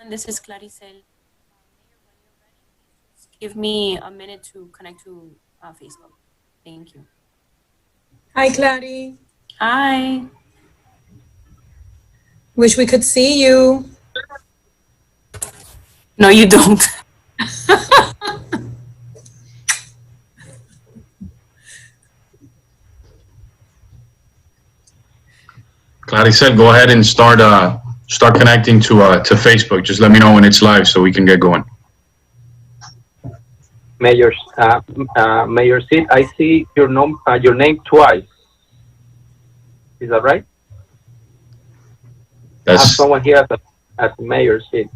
This is Claricel. Give me a minute to connect to Facebook. Thank you. Hi, Clary. Hi. Wish we could see you. No, you don't. Claricel, go ahead and start connecting to Facebook. Just let me know when it's live so we can get going. Mayor Sid, I see your name twice. Is that right? I have someone here as Mayor Sid.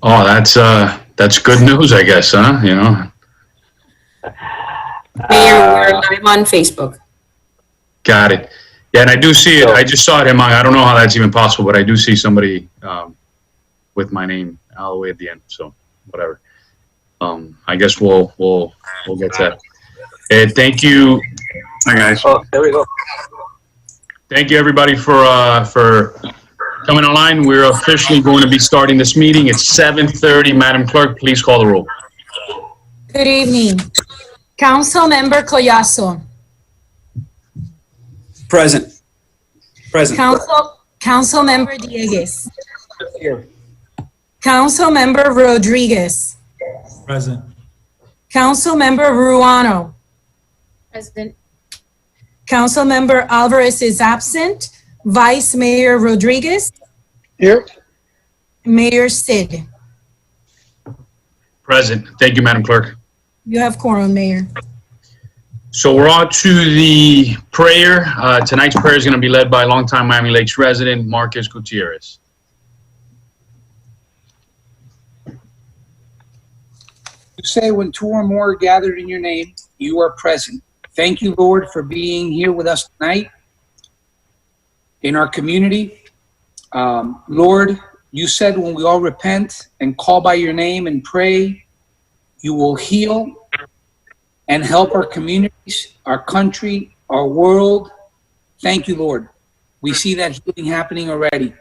Oh, that's good news, I guess, huh? You know. Mayor, we're live on Facebook. Got it. Yeah, and I do see it. I just saw it in I don't know how that's even possible, but I do see somebody with my name all the way at the end. So whatever. I guess we'll get to that. Hey, thank you. Hi guys. Oh, there we go. Thank you everybody for coming online. We're officially going to be starting this meeting. It's 7:30. Madam Clerk, please call the roll. Good evening. Council Member Collazo. Present. Present. Council Member Dieguez. Here. Council Member Rodriguez. Present. Council Member Ruano. President. Council Member Alvarez is absent. Vice Mayor Rodriguez. Here. Mayor Sid. Present. Thank you, Madam Clerk. You have quorum, Mayor. So we're on to the prayer. Tonight's prayer is going to be led by longtime Miami Lakes resident Marcus Gutierrez. You say when two or more are gathered in your name, you are present. Thank you, Lord, for being here with us tonight in our community. Lord, you said when we all repent and call by your name and pray, you will heal and help our communities, our country, our world. Thank you, Lord. We see that healing happening already.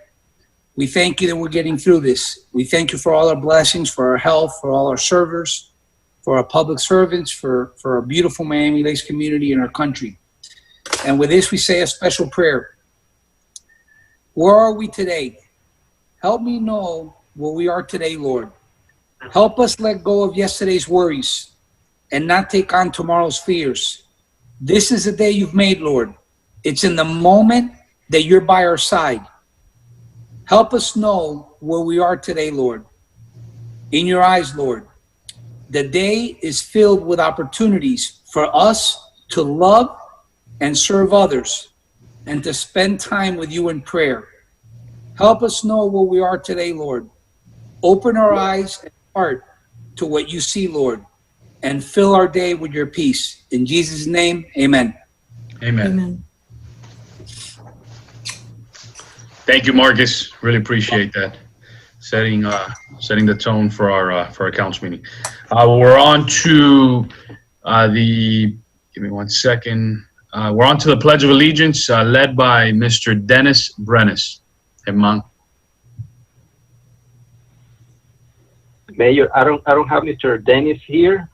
We thank you that we're getting through this. We thank you for all our blessings, for our health, for all our servers, for our public servants, for our beautiful Miami Lakes community and our country. And with this, we say a special prayer. Where are we today? Help me know where we are today, Lord. Help us let go of yesterday's worries and not take on tomorrow's fears. This is the day you've made, Lord. It's in the moment that you're by our side. Help us know where we are today, Lord. In your eyes, Lord, the day is filled with opportunities for us to love and serve others and to spend time with you in prayer. Help us know where we are today, Lord. Open our eyes and heart to what you see, Lord, and fill our day with your peace. In Jesus' name, amen. Amen. Amen. Thank you, Marcus. Really appreciate that. Setting the tone for our council meeting. We're on to give me 1 second. We're on to the Pledge of Allegiance, led by Mr. Dennis Brenes. Herman. Mayor, I don't have Mr. Dennis here.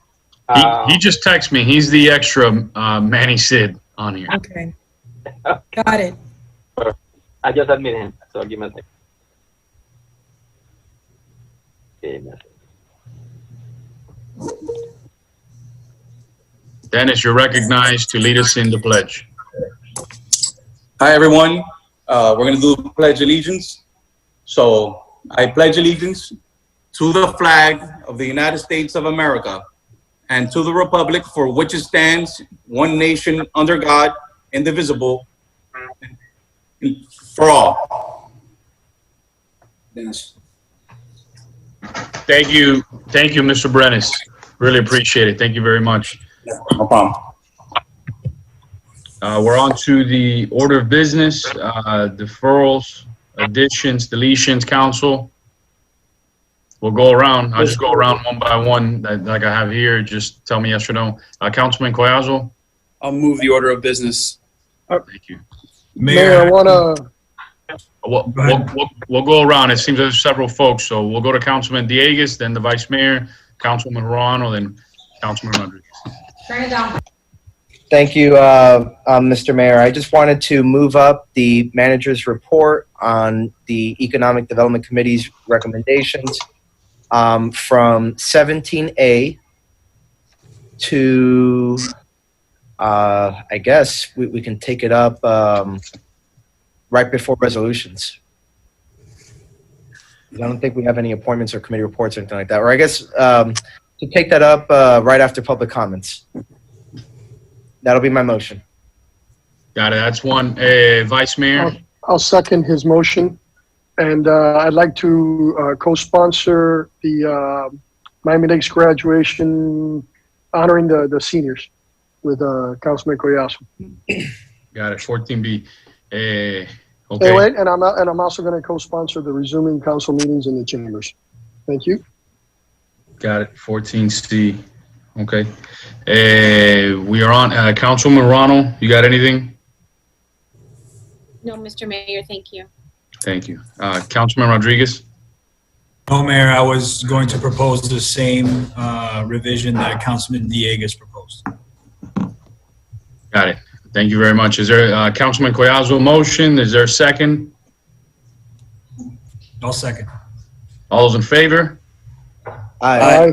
He just texted me. He's the extra Manny Sid on here. Okay. Got it. I just admitted him, so give me a second. Dennis, you're recognized to lead us in the pledge. Hi, everyone. We're going to do the Pledge Allegiance. So I pledge allegiance to the flag of the United States of America and to the republic for which it stands, one nation under God, indivisible, for all. Dennis. Thank you, Mr. Brenes. Really appreciate it. Thank you very much. No problem. We're on to the order of business, deferrals, additions, deletions, council. We'll go around. I'll just go around one by one, like I have here. Just tell me yes or no. Councilman Collazo. I'll move the order of business. Thank you. Mayor, I want to We'll go around. It seems there's several folks, so we'll go to Councilman Dieguez, then the Vice Mayor, Councilman Morano, then Councilman Rodriguez. Turn it down. Thank you, Mr. Mayor. I just wanted to move up the manager's report on the Economic Development Committee's recommendations from 17A to, I guess we can take it up right before resolutions. I don't think we have any appointments or committee reports or anything like that. Or I guess to take that up right after public comments. That'll be my motion. Got it. That's one. Vice Mayor? I'll second his motion. And I'd like to co-sponsor the Miami Lakes graduation, honoring the seniors with Councilman Collazo. Got it. 14B. Okay. Hey, wait, and I'm also going to co-sponsor the resuming council meetings in the chambers. Thank you. Got it. 14C. Okay. We are on. Councilman Morano, you got anything? No, Mr. Mayor, thank you. Thank you. Councilman Rodriguez? No, Mayor, I was going to propose the same revision that Councilman Dieguez proposed. Got it. Thank you very much. Is there Councilman Collazo motion? Is there a second? I'll second. All those in favor? Aye.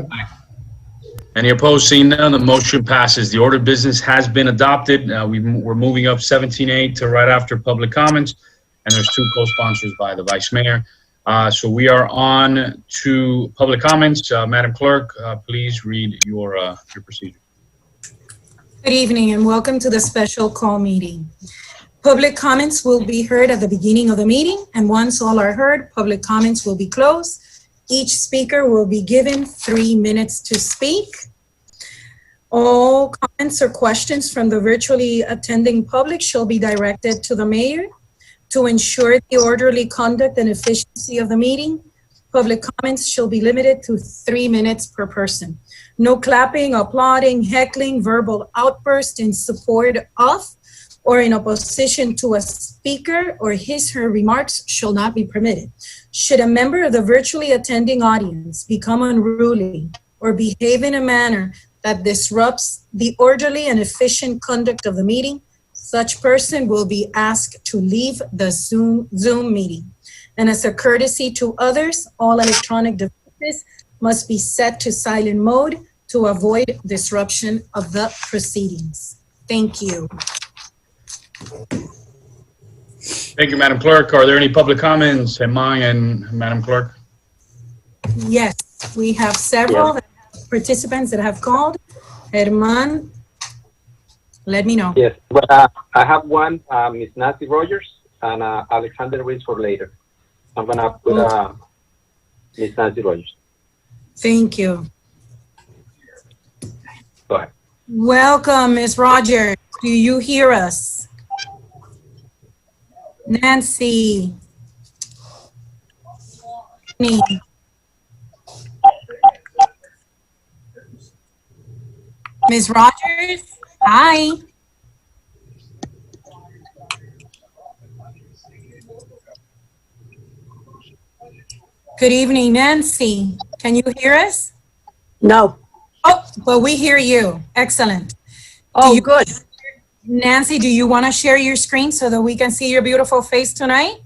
Any opposed? Seeing none, the motion passes. The order of business has been adopted. We're moving up 17A to right after public comments, and there's two co-sponsors by the Vice Mayor. So we are on to public comments. Madam Clerk, please read your procedure. Good evening and welcome to the special call meeting. Public comments will be heard at the beginning of the meeting, and once all are heard, public comments will be closed. Each speaker will be given 3 minutes to speak. All comments or questions from the virtually attending public shall be directed to the mayor. To ensure the orderly conduct and efficiency of the meeting, public comments shall be limited to 3 minutes per person. No clapping, applauding, heckling, verbal outbursts in support of or in opposition to a speaker or his/her remarks shall not be permitted. Should a member of the virtually attending audience become unruly or behave in a manner that disrupts the orderly and efficient conduct of the meeting, such person will be asked to leave the Zoom meeting. And as a courtesy to others, all electronic devices must be set to silent mode to avoid disruption of the proceedings. Thank you. Thank you, Madam Clerk. Are there any public comments? Herman and Madam Clerk? Yes, we have several participants that have called. Herman, let me know. Yes, well, I have one, Ms. Nancy Rogers, and Alexander Ruiz for later. I'm going to put Ms. Nancy Rogers. Thank you. Go ahead. Welcome, Ms. Rogers. Do you hear us? Nancy. Ms. Rogers? Hi. Good evening, Nancy. Can you hear us? No. Oh, well, we hear you. Excellent. Oh, good. Nancy, do you want to share your screen so that we can see your beautiful face tonight?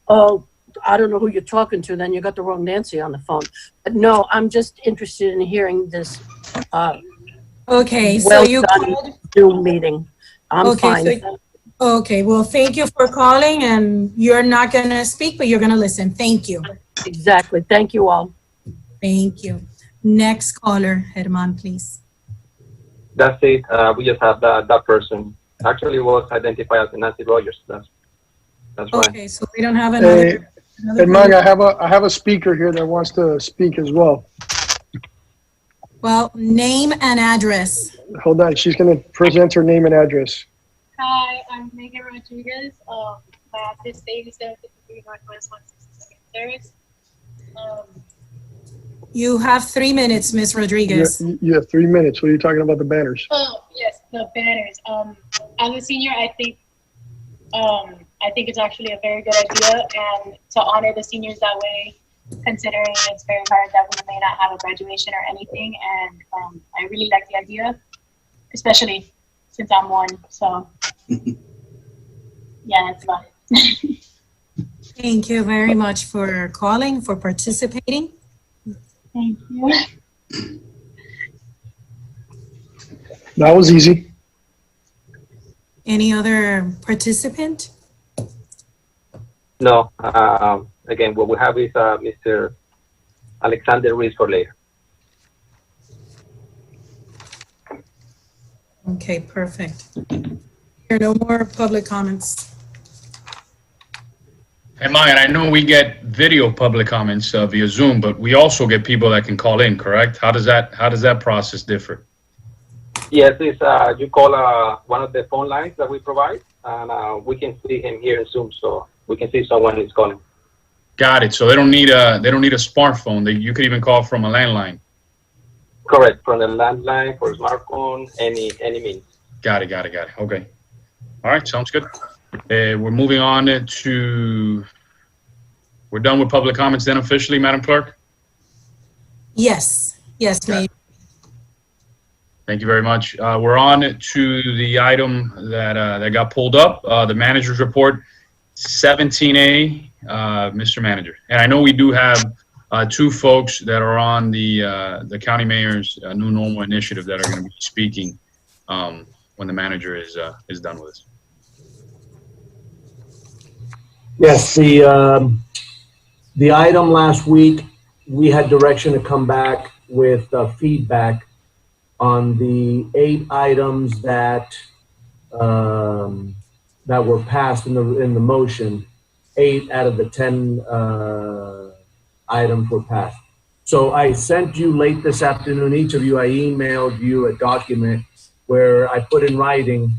Oh, I don't know who you're talking to. Then you got the wrong Nancy on the phone. But no, I'm just interested in hearing this. Okay, so well you done called. Zoom meeting. I'm fine. Okay, well, thank you for calling, and you're not going to speak, but you're going to listen. Thank you. Exactly. Thank you all. Thank you. Next caller, Herman, please. That's it. We just have that person. Actually, it was identified as Nancy Rogers. That's right. Okay, so we don't have another. Herman, I have a speaker here that wants to speak as well. Well, name and address. Hold on. She's going to present her name and address. Hi, I'm Megan Rodriguez. My address is 8753 Northwest 162nd Terrace. You have 3 minutes, Ms. Rodriguez. You have 3 minutes. What are you talking about the banners? Oh, yes, the banners. As a senior, I think I think it's actually a very good idea, and to honor the seniors that way, considering it's very hard that we may not have a graduation or anything. And I really like the idea, especially since I'm one. So yeah, that's about it. Thank you very much for calling, for participating. Thank you. That was easy. Any other participant? No. Again, what we have is Mr. Alexander Ruiz for later. Okay, perfect. There are no more public comments. Hey, Maya, I know we get video public comments via Zoom, but we also get people that can call in, correct? How does that process differ? Yes, it's, you call one of the phone lines that we provide, and we can see him here in Zoom, so we can see someone is calling. Got it. So they don't need a smartphone. You could even call from a landline. Correct, from the landline, for smartphone, any means. Got it. Okay. All right, sounds good. We're moving on to. We're done with public comments then officially, Madam Clerk? Yes, Mayor. Thank you very much. We're on to the item that got pulled up, the manager's report, 17A, Mr. Manager. And I know we do have two folks that are on the county mayor's new normal initiative that are going to be speaking when the manager is done with us. Yes, the item last week, we had direction to come back with feedback on the 8 items that were passed in the motion. 8 out of the 10 items were passed. So I sent you late this afternoon, each of you, I emailed you a document where I put in writing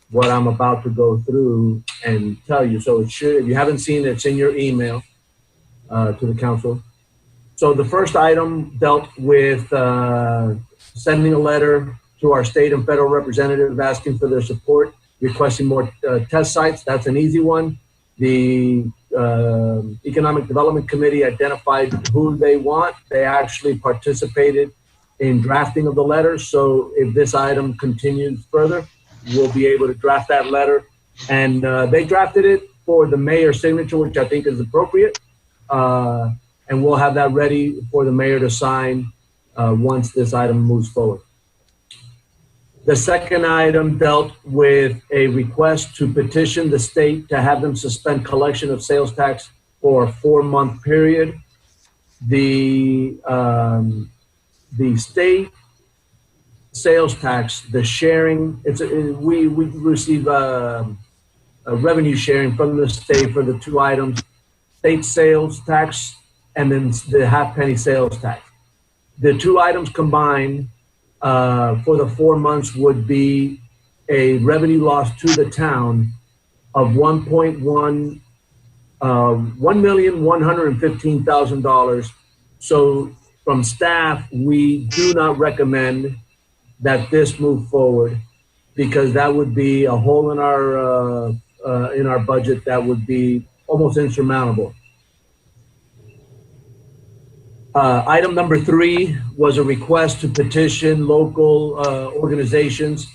what I'm about to go through and tell you. So it should, if you haven't seen it, it's in your email to the council. So the first item dealt with sending a letter to our state and federal representatives asking for their support, requesting more test sites. That's an easy one. The Economic Development Committee identified who they want. They actually participated in drafting of the letter. So if this item continues further, we'll be able to draft that letter. And they drafted it for the mayor's signature, which I think is appropriate. And we'll have that ready for the mayor to sign once this item moves forward. The second item dealt with a request to petition the state to have them suspend collection of sales tax for a 4-month period. The state sales tax, the sharing, we receive a revenue sharing from the state for the 2 items, state sales tax and then the half-penny sales tax. The 2 items combined for the 4 months would be a revenue loss to the town of $1,115,000. So from staff, we do not recommend that this move forward because that would be a hole in our budget that would be almost insurmountable. Item number 3 was a request to petition local organizations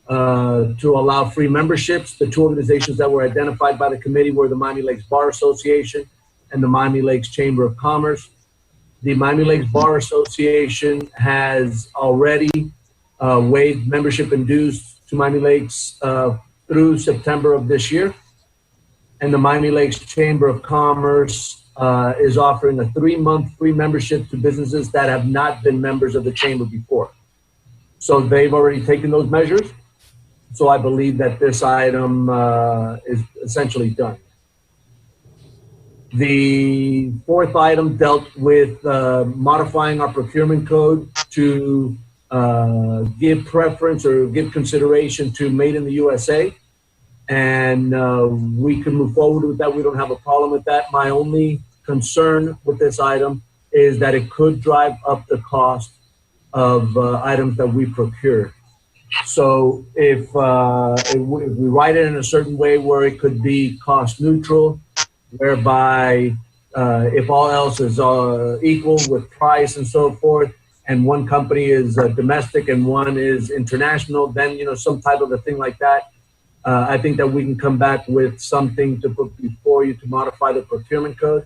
to allow free memberships. The 2 organizations that were identified by the committee were the Miami Lakes Bar Association and the Miami Lakes Chamber of Commerce. The Miami Lakes Bar Association has already waived membership and dues to Miami Lakes through September of this year. And the Miami Lakes Chamber of Commerce is offering a 3-month free membership to businesses that have not been members of the chamber before. So they've already taken those measures. So I believe that this item is essentially done. The 4th item dealt with modifying our procurement code to give preference or give consideration to Made in the USA. And we can move forward with that. We don't have a problem with that. My only concern with this item is that it could drive up the cost of items that we procure. So if we write it in a certain way where it could be cost neutral, whereby if all else is equal with price and so forth, and one company is domestic and one is international, then, you know, some type of a thing like that. I think that we can come back with something to put before you to modify the procurement code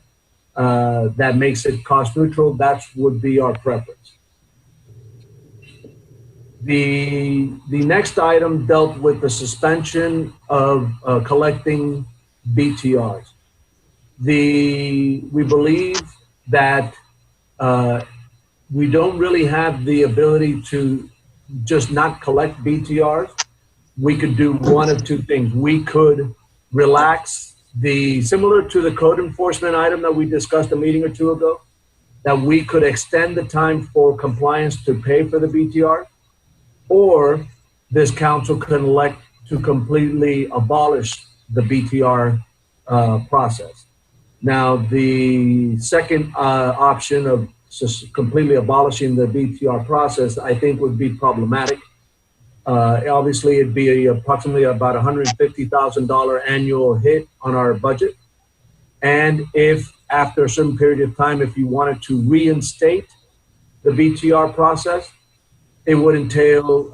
that makes it cost neutral. That would be our preference. The next item dealt with the suspension of collecting BTRs. We believe that we don't really have the ability to just not collect BTRs. We could do one of two things. We could relax similar to the code enforcement item that we discussed a meeting or two ago, that we could extend the time for compliance to pay for the BTR, or this council can elect to completely abolish the BTR process. Now, the second option of just completely abolishing the BTR process, I think would be problematic. Obviously, it'd be approximately about $150,000 annual hit on our budget. And if after a certain period of time, if you wanted to reinstate the BTR process, it would entail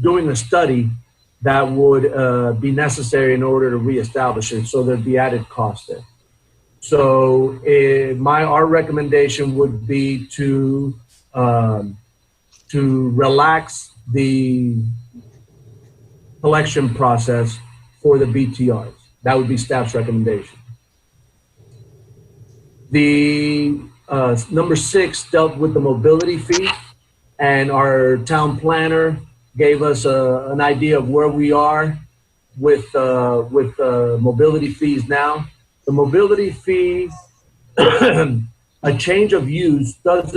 doing a study that would be necessary in order to reestablish it. So there'd be added cost there. So our recommendation would be to relax the collection process for the BTRs. That would be staff's recommendation. The number 6 dealt with the mobility fee, and our town planner gave us an idea of where we are with mobility fees now. The mobility fee, a change of use does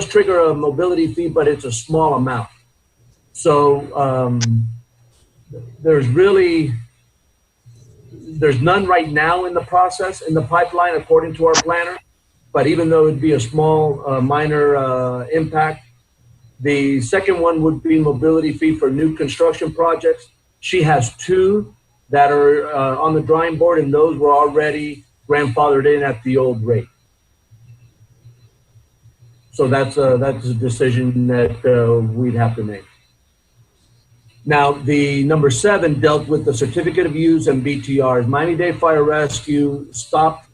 trigger a mobility fee, but it's a small amount. So there's none right now in the process, in the pipeline, according to our planner. But even though it'd be a small, minor impact, the second one would be mobility fee for new construction projects. She has 2 that are on the drawing board, and those were already grandfathered in at the old rate. So that's a decision that we'd have to make. Now, the number 7 dealt with the certificate of use and BTRs. Miami-Dade Fire Rescue stopped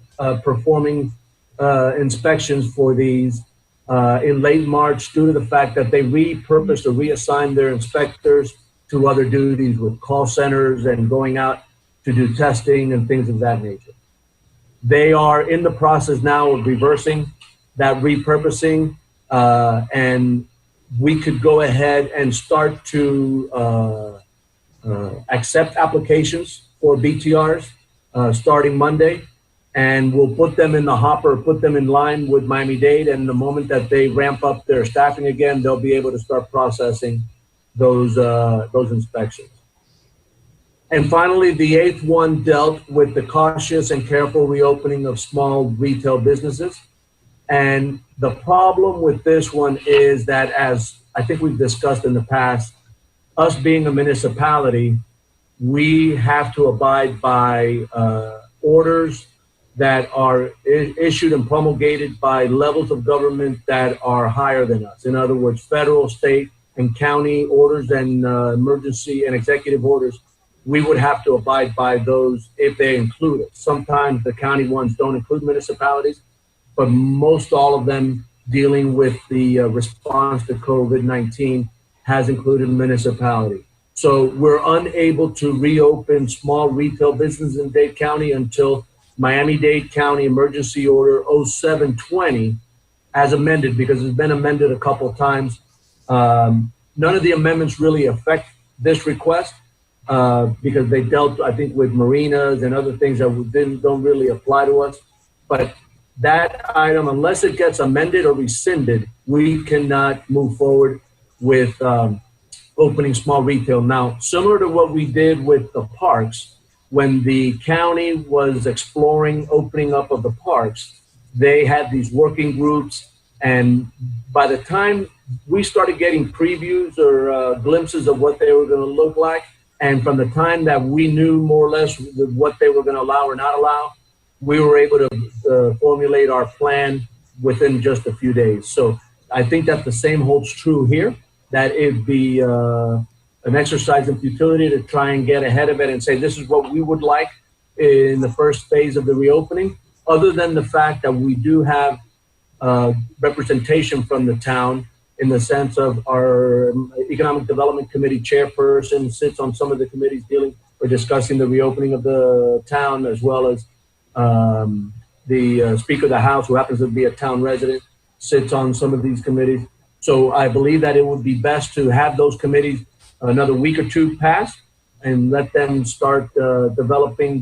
performing inspections for these in late March due to the fact that they repurposed or reassigned their inspectors to other duties with call centers and going out to do testing and things of that nature. They are in the process now of reversing that repurposing, and we could go ahead and start to accept applications for BTRs starting Monday, and we'll put them in the hopper, put them in line with Miami-Dade, and the moment that they ramp up their staffing again, they'll be able to start processing those inspections. And finally, the 8th one dealt with the cautious and careful reopening of small retail businesses. And the problem with this one is that, as I think we've discussed in the past, us being a municipality, we have to abide by orders that are issued and promulgated by levels of government that are higher than us. In other words, federal, state, and county orders and emergency and executive orders. We would have to abide by those if they include it. Sometimes the county ones don't include municipalities, but most all of them dealing with the response to COVID-19 has included municipality. So we're unable to reopen small retail businesses in Dade County until Miami-Dade County Emergency Order 0720 as amended, because it's been amended a couple of times. None of the amendments really affect this request because they dealt, I think, with marinas and other things that don't really apply to us. But that item, unless it gets amended or rescinded, we cannot move forward with opening small retail. Now, similar to what we did with the parks, when the county was exploring opening up of the parks, they had these working groups And by the time we started getting previews or glimpses of what they were going to look like, and from the time that we knew more or less what they were going to allow or not allow, we were able to formulate our plan within just a few days. So I think that the same holds true here, that it'd be an exercise in futility to try and get ahead of it and say, this is what we would like in the first phase of the reopening, other than the fact that we do have representation from the town in the sense of our Economic Development Committee chairperson sits on some of the committees dealing or discussing the reopening of the town, as well as the Speaker of the House, who happens to be a town resident, sits on some of these committees. So I believe that it would be best to have those committees another week or two pass and let them start developing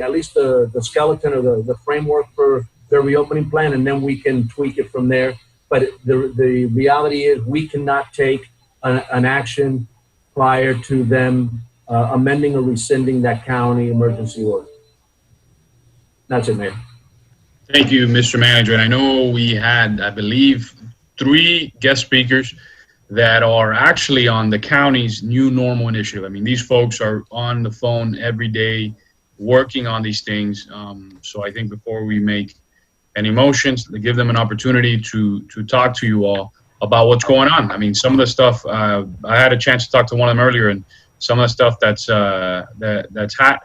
at least the skeleton or the framework for their reopening plan, and then we can tweak it from there. But the reality is we cannot take an action prior to them amending or rescinding that county emergency order. That's it, Mayor. Thank you, Mr. Manager. And I know we had, I believe, 3 guest speakers that are actually on the county's new normal initiative. I mean, these folks are on the phone every day working on these things. So I think before we make any motions, to give them an opportunity to talk to you all about what's going on. I mean, some of the stuff, I had a chance to talk to one of them earlier, and some of the stuff that's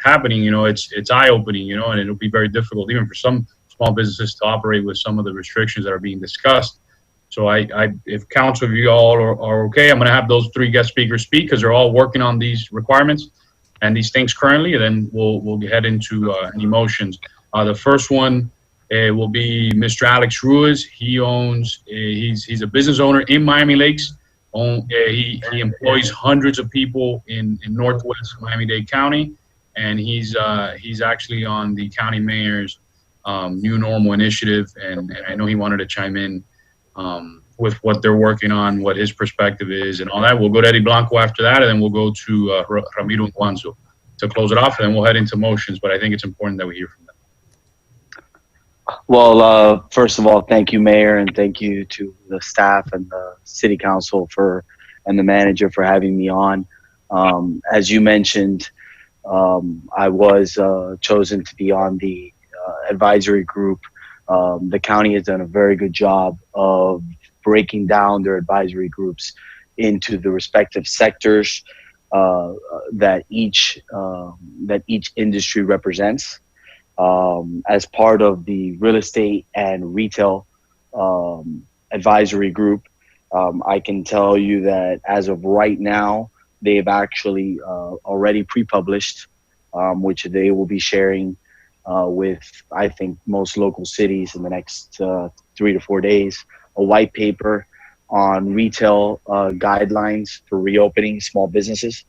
happening, you know, it's eye-opening, you know, and it'll be very difficult even for some small businesses to operate with some of the restrictions that are being discussed. So if council of you all are okay, I'm going to have those 3 guest speakers speak because they're all working on these requirements and these things currently, and then we'll head into any motions. The first one will be Mr. Alex Ruiz. He owns, he's a business owner in Miami Lakes. He employs hundreds of people in Northwest Miami-Dade County, and he's actually on the county mayor's new normal initiative, and I know he wanted to chime in with what they're working on, what his perspective is, and all that. We'll go to Eddie Blanco after that, and then we'll go to Ramiro Guanzo to close it off, and then we'll head into motions, but I think it's important that we hear from them. Well, first of all, thank you, Mayor, and thank you to the staff and the City Council and the manager for having me on. As you mentioned, I was chosen to be on the advisory group. The county has done a very good job of breaking down their advisory groups into the respective sectors that each industry represents. As part of the real estate and retail advisory group, I can tell you that as of right now, they've actually already pre-published, which they will be sharing with, I think, most local cities in the next 3 to 4 days, a white paper on retail guidelines for reopening small businesses.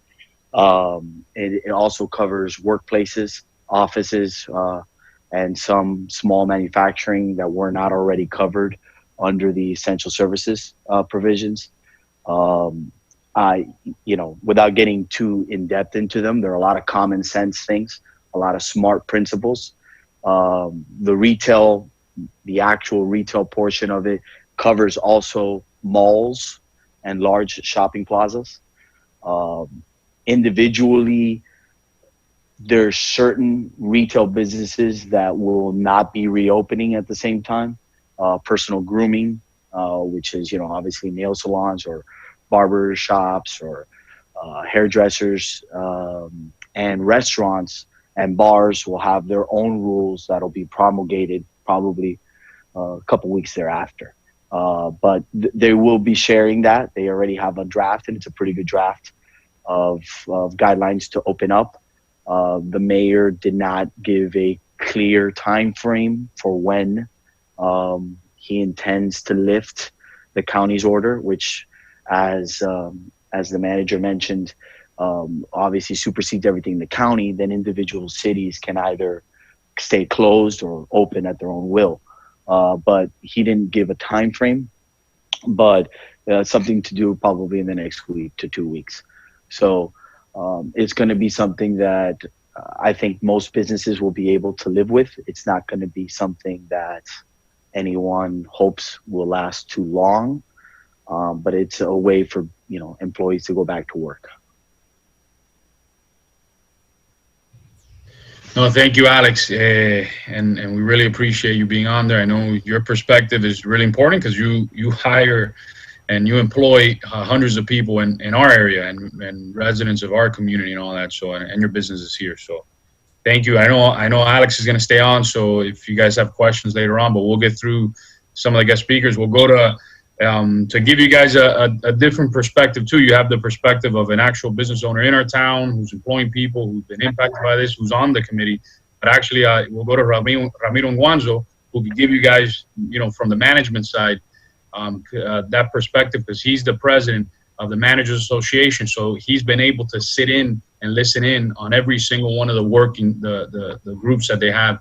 It also covers workplaces, offices, and some small manufacturing that were not already covered under the essential services provisions. Without getting too in depth into them, there are a lot of common sense things, a lot of smart principles. The actual retail portion of it covers also malls and large shopping plazas. Individually, there's certain retail businesses that will not be reopening at the same time. Personal grooming, which is, obviously nail salons or barber shops or hairdressers, and restaurants and bars will have their own rules that'll be promulgated probably a couple weeks thereafter. But they will be sharing that. They already have a draft, and it's a pretty good draft of guidelines to open up. The mayor did not give a clear time frame for when he intends to lift the county's order, which, as the manager mentioned, obviously supersedes everything in the county. Then individual cities can either stay closed or open at their own will. But he didn't give a time frame, but something to do probably in the next week to 2 weeks. So it's going to be something that I think most businesses will be able to live with. It's not going to be something that anyone hopes will last too long, but it's a way for, employees to go back to work. No, thank you, Alex, and we really appreciate you being on there. I know your perspective is really important because you hire and you employ hundreds of people in our area and residents of our community and all that. So, and your business is here. So, thank you. I know Alex is going to stay on. So, if you guys have questions later on, but we'll get through some of the guest speakers. We'll go to give you guys a different perspective too. You have the perspective of an actual business owner in our town who's employing people who've been impacted by this, who's on the committee. But actually, we'll go to Ramiro Nguanzo, who can give you guys, from the management side, that perspective, because he's the president of the Managers Association. So he's been able to sit in and listen in on every single one of the groups that they have,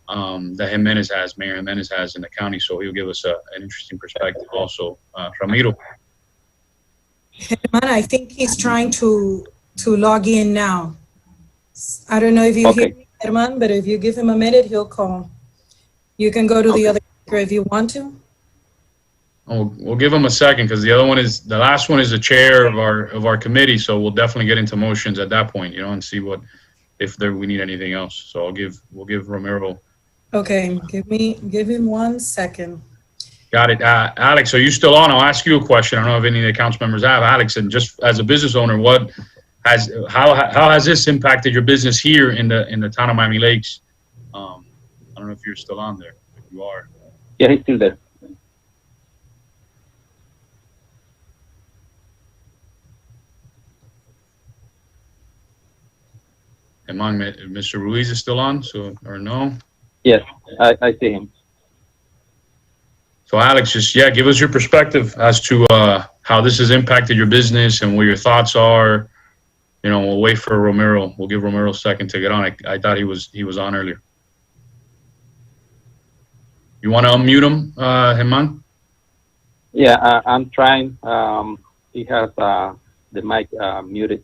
that Mayor Jimenez has in the county. So he'll give us an interesting perspective also. Ramiro. German, I think he's trying to log in now. I don't know if you hear me, German, but if you give him a minute, he'll call. You can go to the other speaker if you want to. Oh, we'll give him a second because the last one is the chair of our committee. So we'll definitely get into motions at that point, and see if we need anything else. So we'll give Ramiro. Okay, give him 1 second. Got it. Alex, are you still on? I'll ask you a question. I don't know if any of the council members have. Alex, and just as a business owner, how has this impacted your business here in the town of Miami Lakes? I don't know if you're still on there. If you are. Yeah, he's still there. Mr. Ruiz is still on, or no? Yes, I see him. So Alex, just give us your perspective as to how this has impacted your business and what your thoughts are. We'll wait for Romero. We'll give Romero a second to get on. I thought he was on earlier. You want to unmute him, German? Yeah, I'm trying. He has the mic muted.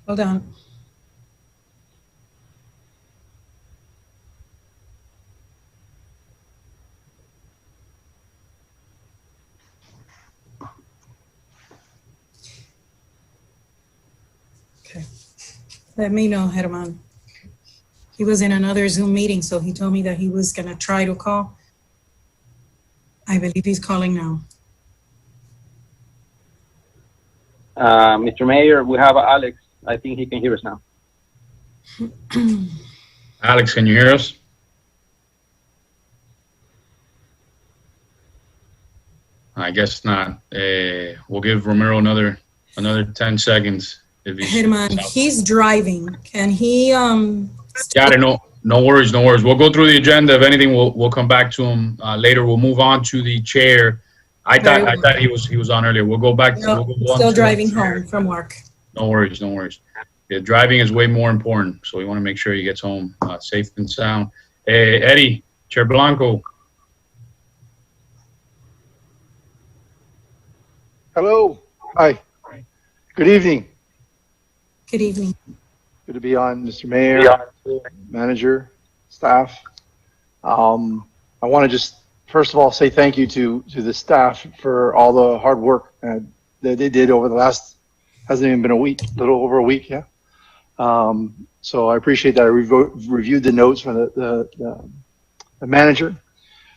Hold on. Okay. Let me know, German. He was in another Zoom meeting, so he told me that he was going to try to call. I believe he's calling now. Mr. Mayor, we have Alex. I think he can hear us now. Alex, can you hear us? I guess not. We'll give Romero another 10 seconds. German, he's driving. Can he? Got it. No worries. We'll go through the agenda. If anything, we'll come back to him later. We'll move on to the chair. I thought he was on earlier. We'll go back. No, still driving home from work. No worries. Yeah, driving is way more important, so we want to make sure he gets home safe and sound. Eddie, Chair Blanco. Hello. Hi. Good evening. Good evening. Good to be on, Mr. Mayor, manager, staff. I want to just first of all say thank you to the staff for all the hard work that they did over the last, hasn't even been a week, a little over a week, yeah. So I appreciate that. I reviewed the notes from the manager,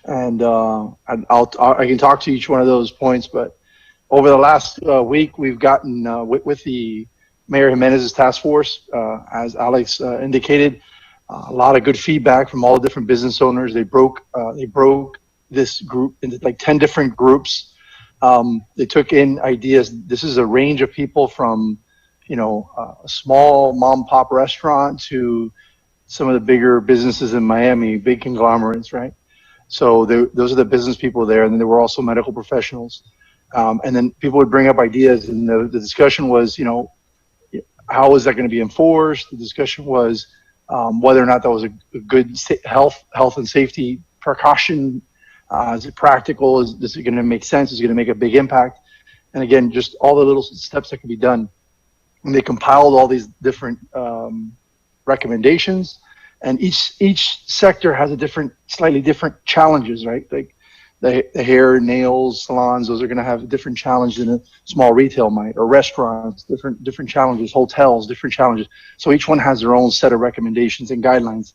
and I can talk to each one of those points. But over the last week, we've gotten with the Mayor Jimenez's task force, as Alex indicated, a lot of good feedback from all the different business owners. They broke this group into like 10 different groups. They took in ideas. This is a range of people from, a small mom and pop restaurant to some of the bigger businesses in Miami, big conglomerates, right? So those are the business people there. And then there were also medical professionals. And then people would bring up ideas, and the discussion was, how is that going to be enforced? The discussion was whether or not that was a good health and safety precaution. Is it practical? Is it going to make sense? Is it going to make a big impact? And again, just all the little steps that can be done. And they compiled all these different recommendations, and each sector has a slightly different challenges, right? Like the hair, nails, salons, those are going to have a different challenge than a small retail might, or restaurants, different challenges, hotels, different challenges. So each one has their own set of recommendations and guidelines.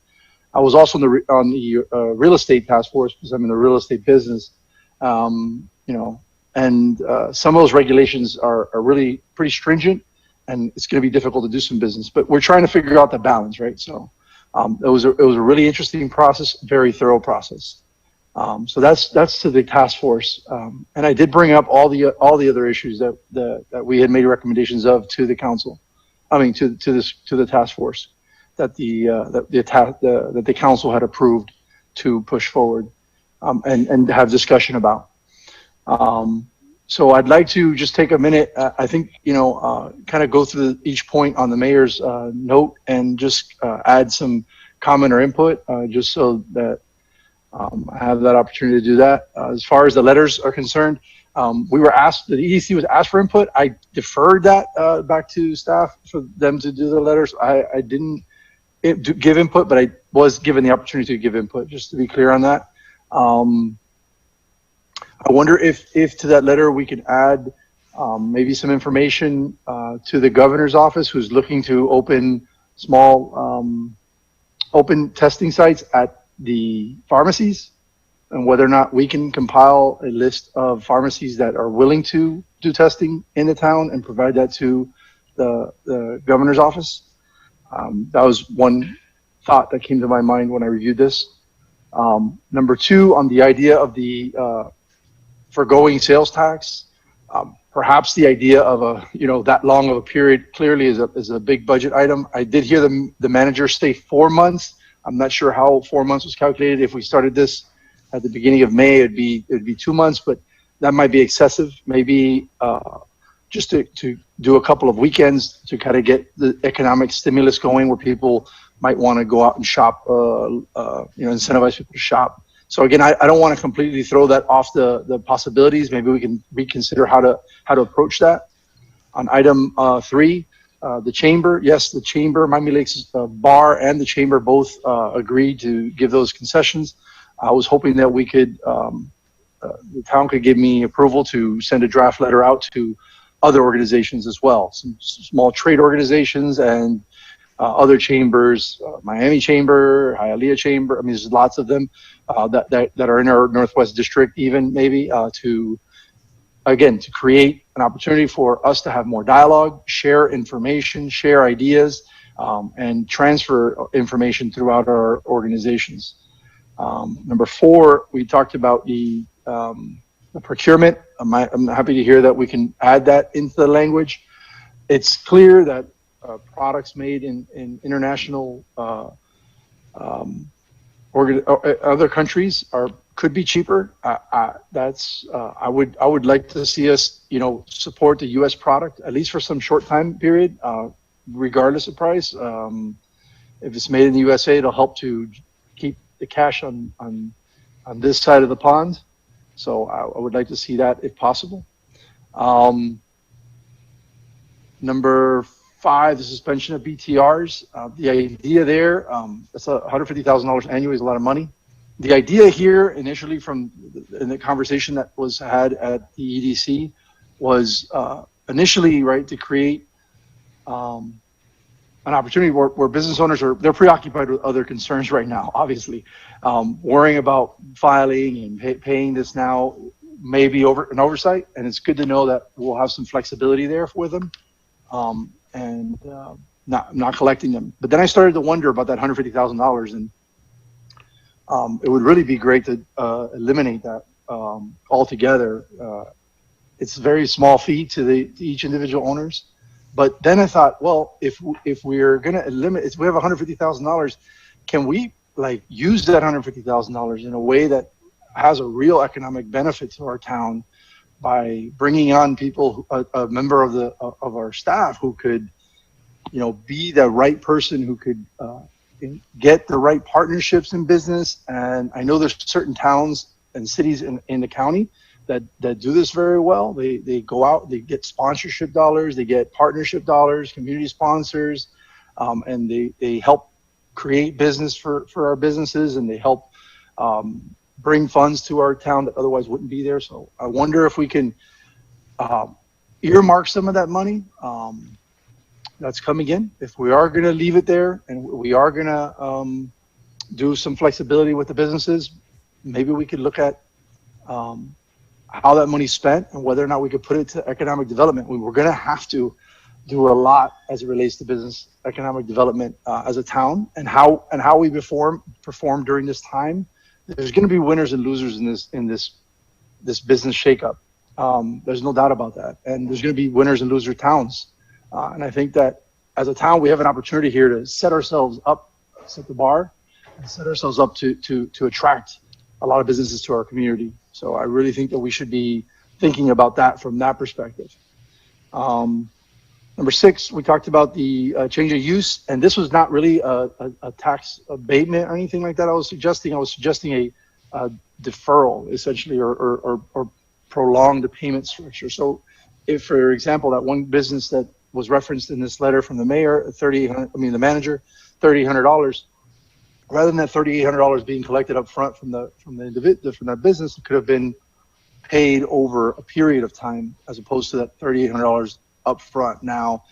I was also on the real estate task force because I'm in the real estate business, and some of those regulations are really pretty stringent, and it's going to be difficult to do some business. But we're trying to figure out the balance, right? So it was a really interesting process, very thorough process. So that's to the task force, and I did bring up all the other issues that we had made recommendations of to the council. I mean to the task force that the council had approved to push forward and have discussion about. So I'd like to just take a minute. I think kind of go through each point on the mayor's note and just add some comment or input, just so that I have that opportunity to do that. As far as the letters are concerned, we were asked, the EDC was asked for input. I deferred that back to staff for them to do the letters. I didn't give input, but I was given the opportunity to give input, just to be clear on that. I wonder if to that letter we could add maybe some information to the governor's office, who's looking to open small open testing sites at the pharmacies, and whether or not we can compile a list of pharmacies that are willing to do testing in the town and provide that to the governor's office. That was one thought that came to my mind when I reviewed this. Number two, on the idea of the forgoing sales tax, perhaps the idea of that long of a period clearly is a big budget item. I did hear the manager say 4 months. I'm not sure how 4 months was calculated. If we started this at the beginning of May, it'd be 2 months, but that might be excessive. Maybe just to do a couple of weekends to kind of get the economic stimulus going, where people might want to go out and shop, incentivize people to shop. So again, I don't want to completely throw that off the possibilities. Maybe we can reconsider how to approach that. On item 3, the chamber, yes, the chamber, Miami Lakes Bar and the chamber both agreed to give those concessions. I was hoping that we could, the town could give me approval to send a draft letter out to other organizations as well, some small trade organizations and other chambers, Miami Chamber, Hialeah Chamber. I mean, there's lots of them that are in our Northwest District, even maybe to create an opportunity for us to have more dialogue, share information, share ideas, and transfer information throughout our organizations. Number 4, we talked about the procurement. I'm happy to hear that we can add that into the language. It's clear that products made in international other countries could be cheaper. I would like to see us, support the U.S. product at least for some short time period, regardless of price. If it's made in the USA, it'll help to keep the cash on this side of the pond. So I would like to see that if possible. Number 5, the suspension of BTRs. The idea there, that's $150,000 annually is a lot of money. The idea here initially in the conversation that was had at the EDC was initially, right, to create an opportunity where business owners they're preoccupied with other concerns right now, obviously. Worrying about filing and paying this now may be an oversight, and it's good to know that we'll have some flexibility there with them. And not collecting them. But then I started to wonder about that $150,000, and it would really be great to eliminate that altogether. It's a very small fee to each individual owners. But then I thought, well, if we're going to eliminate, if we have $150,000, can we use that $150,000 in a way that has a real economic benefit to our town, by bringing on people, a member of our staff who could, be the right person who could get the right partnerships in business. And I know there's certain towns and cities in the county that do this very well. They go out, they get sponsorship dollars, they get partnership dollars, community sponsors, and they help create business for our businesses, and they help bring funds to our town that otherwise wouldn't be there. So I wonder if we can earmark some of that money that's coming in. If we are going to leave it there and we are going to do some flexibility with the businesses, maybe we could look at how that money's spent and whether or not we could put it to economic development. We're going to have to do a lot as it relates to business economic development as a town, and how we perform during this time. There's going to be winners and losers in this business shakeup. There's no doubt about that, and there's going to be winners and loser towns. And I think that as a town, we have an opportunity here to set ourselves up, set the bar, and set ourselves up to attract a lot of businesses to our community. So I really think that we should be thinking about that from that perspective. Number 6, we talked about the change of use, and this was not really a tax abatement or anything like that. I was suggesting a deferral, essentially, or prolong the payment structure. So if, for example, that one business that was referenced in this letter from the mayor, the manager, $3,800, rather than that $3,800 being collected up front from that business, it could have been paid over a period of time as opposed to that $3,800 up front. Now,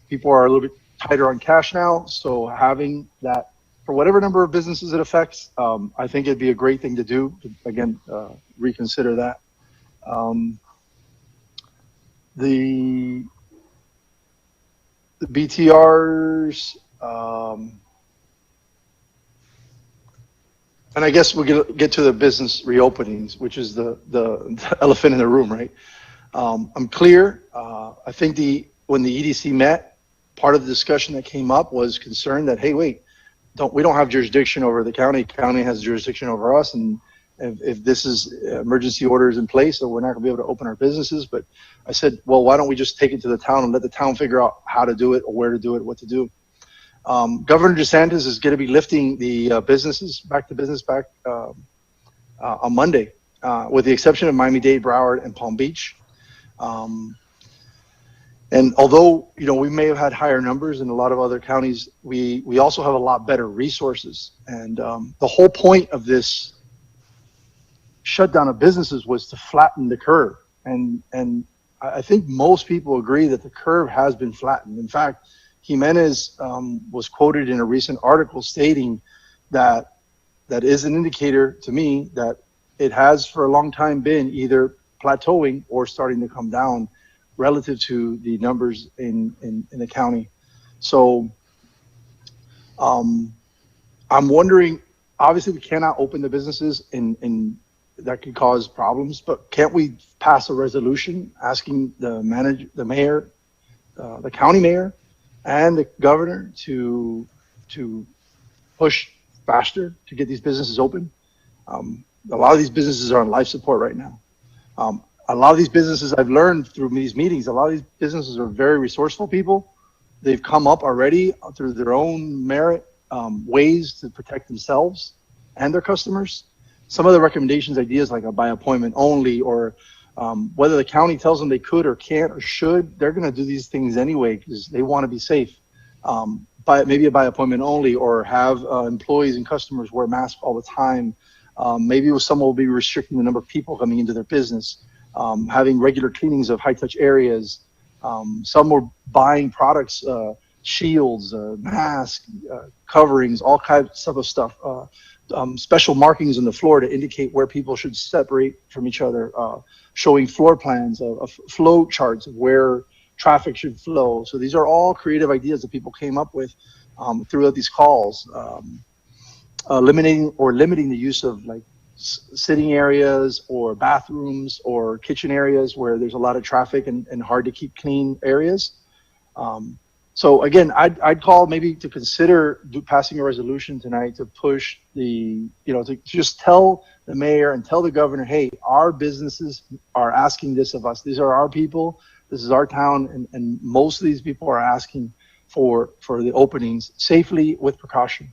people are a little bit tighter on cash now, so having that for whatever number of businesses it affects, I think it'd be a great thing to do. Again, reconsider that. The BTRs, and I guess we'll get to the business reopenings, which is the elephant in the room, right? I'm clear. I think when the EDC met, part of the discussion that came up was concern that, hey, wait, we don't have jurisdiction over the county. County has jurisdiction over us, and if this is emergency orders in place, so we're not going to be able to open our businesses. But I said, well, why don't we just take it to the town and let the town figure out how to do it, or where to do it, what to do. Governor DeSantis is going to be lifting the businesses back to business on Monday, with the exception of Miami-Dade, Broward, and Palm Beach. And although, we may have had higher numbers in a lot of other counties, we also have a lot better resources. And the whole point of this shutdown of businesses was to flatten the curve. And I think most people agree that the curve has been flattened. In fact, Jimenez was quoted in a recent article stating that is an indicator to me that it has for a long time been either plateauing or starting to come down relative to the numbers in the county. So I'm wondering, obviously we cannot open the businesses and that could cause problems, but can't we pass a resolution asking the mayor, the county mayor, and the governor to push faster to get these businesses open? A lot of these businesses are on life support right now. A lot of these businesses, I've learned through these meetings, a lot of these businesses are very resourceful people. They've come up already through their own merit, ways to protect themselves and their customers. Some of the recommendations, ideas like a by appointment only, or whether the county tells them they could or can't or should, they're going to do these things anyway because they want to be safe. Maybe a by appointment only, or have employees and customers wear masks all the time. Maybe some will be restricting the number of people coming into their business, having regular cleanings of high-touch areas. Some were buying products, shields, masks, coverings, all kinds of stuff. Special markings on the floor to indicate where people should separate from each other, showing floor plans, flow charts of where traffic should flow. So these are all creative ideas that people came up with throughout these calls. Limiting the use of like sitting areas or bathrooms or kitchen areas where there's a lot of traffic and hard to keep clean areas. So again, I'd call maybe to consider passing a resolution tonight to push to just tell the mayor and tell the governor, hey, our businesses are asking this of us. These are our people. This is our town, and most of these people are asking for the openings safely with precaution.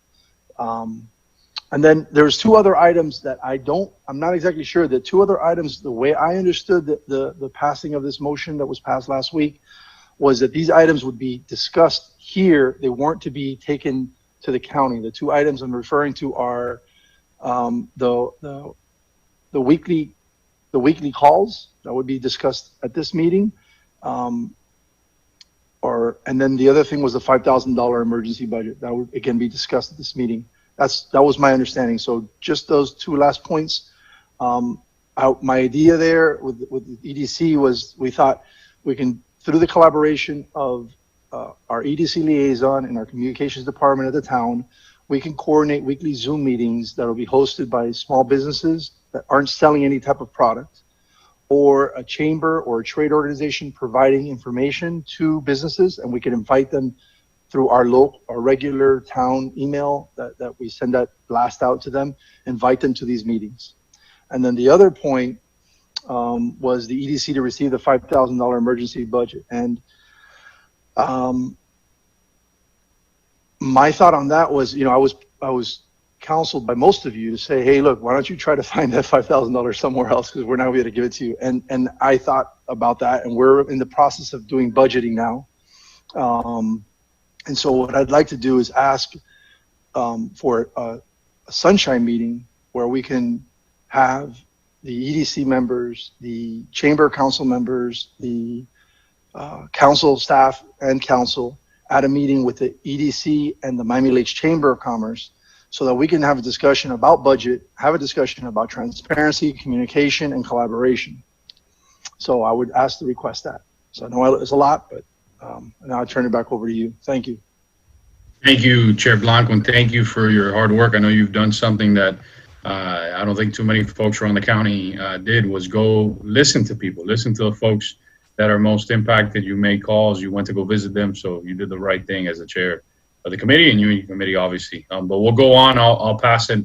And then there's 2 other items that I'm not exactly sure. The 2 other items, the way I understood the passing of this motion that was passed last week, was that these items would be discussed here. They weren't to be taken to the county. The two items I'm referring to are the weekly calls that would be discussed at this meeting, and then the other thing was the $5,000 emergency budget that would again be discussed at this meeting. That was my understanding. So just those two last points. My idea there with the EDC was we thought we can, through the collaboration of our EDC liaison and our communications department of the town, we can coordinate weekly Zoom meetings that will be hosted by small businesses that aren't selling any type of product, or a chamber or a trade organization providing information to businesses, and we can invite them through our regular town email that we send that blast out to them, invite them to these meetings. And then the other point was the EDC to receive the $5,000 emergency budget. And my thought on that was, I was counseled by most of you to say, hey, look, why don't you try to find that $5,000 somewhere else, because we're not going to give it to you. And I thought about that, and we're in the process of doing budgeting now. And so what I'd like to do is ask for a sunshine meeting where we can have the EDC members, the chamber council members, the council staff and council at a meeting with the EDC and the Miami Lakes Chamber of Commerce, so that we can have a discussion about budget, have a discussion about transparency, communication, and collaboration. So I would ask to request that. So I know it's a lot, but now I turn it back over to you. Thank you. Thank you, Chair Blanco, and thank you for your hard work. I know you've done something that I don't think too many folks around the county did, was go listen to people, listen to the folks that are most impacted. You made calls, you went to go visit them, so you did the right thing as the chair of the committee, and you and your committee, obviously. But we'll go on. I'll pass it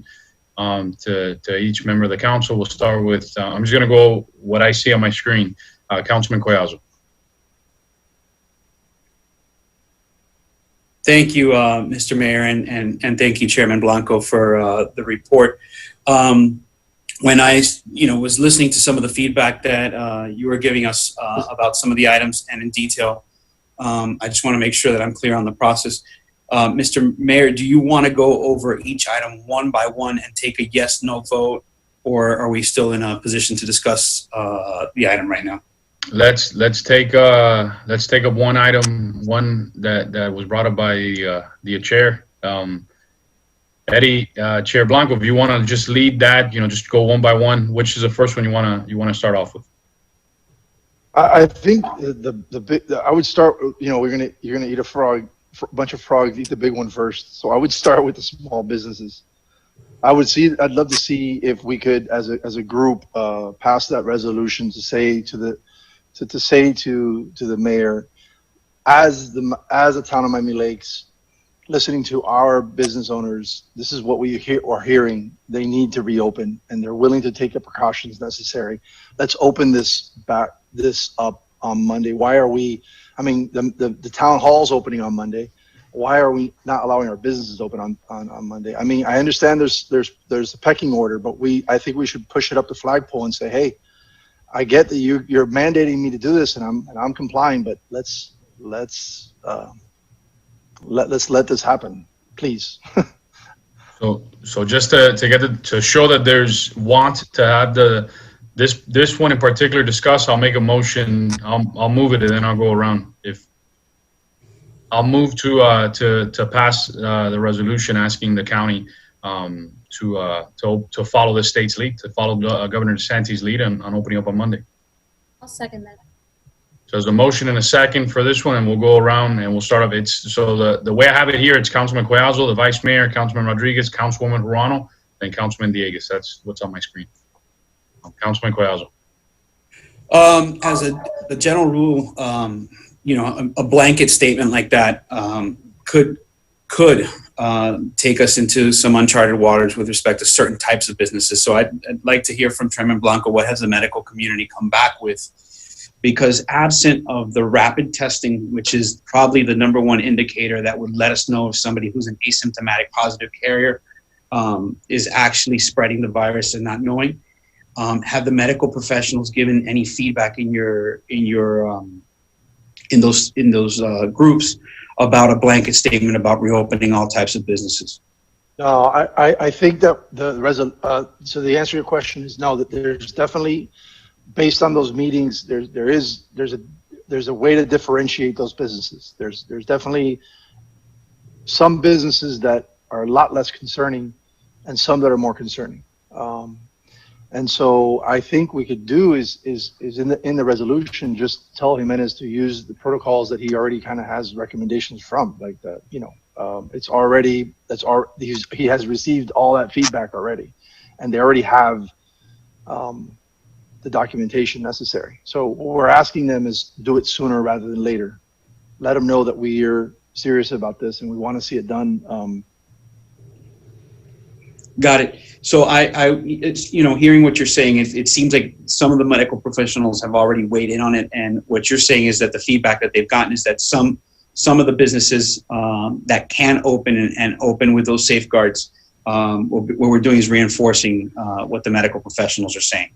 to each member of the council. We'll start with, I'm just going to go what I see on my screen. Councilman Collazo. Thank you, Mr. Mayor, and thank you, Chairman Blanco, for the report. When I, was listening to some of the feedback that you were giving us about some of the items and in detail, I just want to make sure that I'm clear on the process. Mr. Mayor, do you want to go over each item one by one and take a yes/no vote, or are we still in a position to discuss the item right now? Let's take up one item, one that was brought up by the chair. Eddie, Chair Blanco, if you want to just lead that, just go one by one. Which is the first one you want to start off with? I think I would start. You're gonna eat a bunch of frogs. Eat the big one first. So I would start with the small businesses. I'd love to see if we could, as a group, pass that resolution to say to the mayor, as a town of Miami Lakes, listening to our business owners, this is what we are hearing. They need to reopen, and they're willing to take the precautions necessary. Let's open this up on Monday. Why are we? I mean, the town hall's opening on Monday. Why are we not allowing our businesses open on Monday? I mean, I understand there's a pecking order, but I think we should push it up the flagpole and say, hey, I get that you're mandating me to do this, and I'm complying, but let's let this happen, please. So just to show that there's want to have this one in particular discussed, I'll make a motion. I'll move it, and then I'll go around. I'll move to pass the resolution asking the county to follow the state's lead, to follow Governor DeSantis' lead on opening up on Monday. I'll second that. So there's a motion and a second for this one, and we'll go around and we'll start up. The way I have it here, it's Councilman Collazo, the Vice Mayor, Councilman Rodriguez, Councilwoman Ruano, then Councilman Dieguez. That's what's on my screen. Councilman Collazo. As a general rule, a blanket statement like that could take us into some uncharted waters with respect to certain types of businesses. So I'd like to hear from Chairman Blanco, what has the medical community come back with? Because absent of the rapid testing, which is probably the #1 indicator that would let us know if somebody who's an asymptomatic positive carrier is actually spreading the virus and not knowing, have the medical professionals given any feedback in those groups about a blanket statement about reopening all types of businesses. No, I think that so the answer to your question is no, that there's definitely, based on those meetings, there's a way to differentiate those businesses. There's definitely some businesses that are a lot less concerning and some that are more concerning. And so I think we could do is in the resolution, just tell Jimenez to use the protocols that he already kind of has recommendations from, like that, he has received all that feedback already, and they already have the documentation necessary. So what we're asking them is do it sooner rather than later. Let them know that we are serious about this and we want to see it done. Got it. So it's, hearing what you're saying, it seems like some of the medical professionals have already weighed in on it. And what you're saying is that the feedback that they've gotten is that some of the businesses that can open and open with those safeguards, what we're doing is reinforcing what the medical professionals are saying.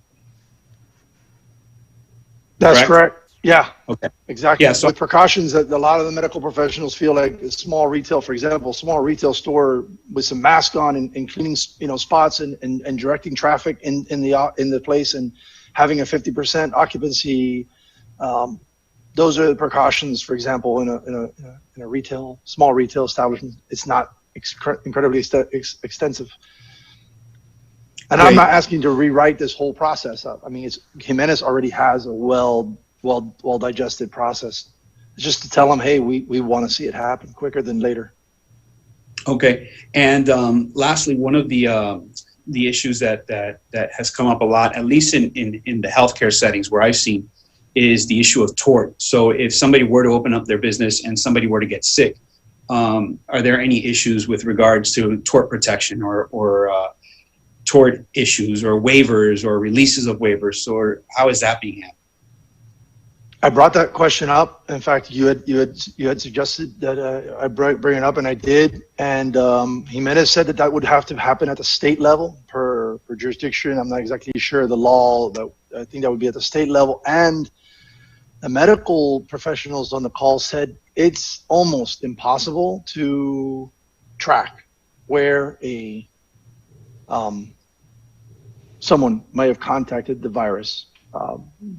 That's correct. Yeah. Okay. Exactly. Yeah, so with precautions that a lot of the medical professionals feel like a small retail, for example, small retail store with some mask on and cleaning, spots and directing traffic in the place and having a 50% occupancy. Those are the precautions. For example, in a small retail establishment, it's not incredibly extensive. And I'm not asking to rewrite this whole process up. I mean, Jimenez already has a well digested process. It's just to tell them, hey, we want to see it happen quicker than later. Okay. And lastly, one of the issues that has come up a lot, at least in the healthcare settings where I've seen, is the issue of tort. So if somebody were to open up their business and somebody were to get sick, are there any issues with regards to tort protection or tort issues or waivers or releases of waivers, or how is that being handled? I brought that question up. In fact, you had suggested that I bring it up, and I did. And Jimenez said that would have to happen at the state level per jurisdiction. I'm not exactly sure the law. I think that would be at the state level. And the medical professionals on the call said it's almost impossible to track where someone might have contacted the virus.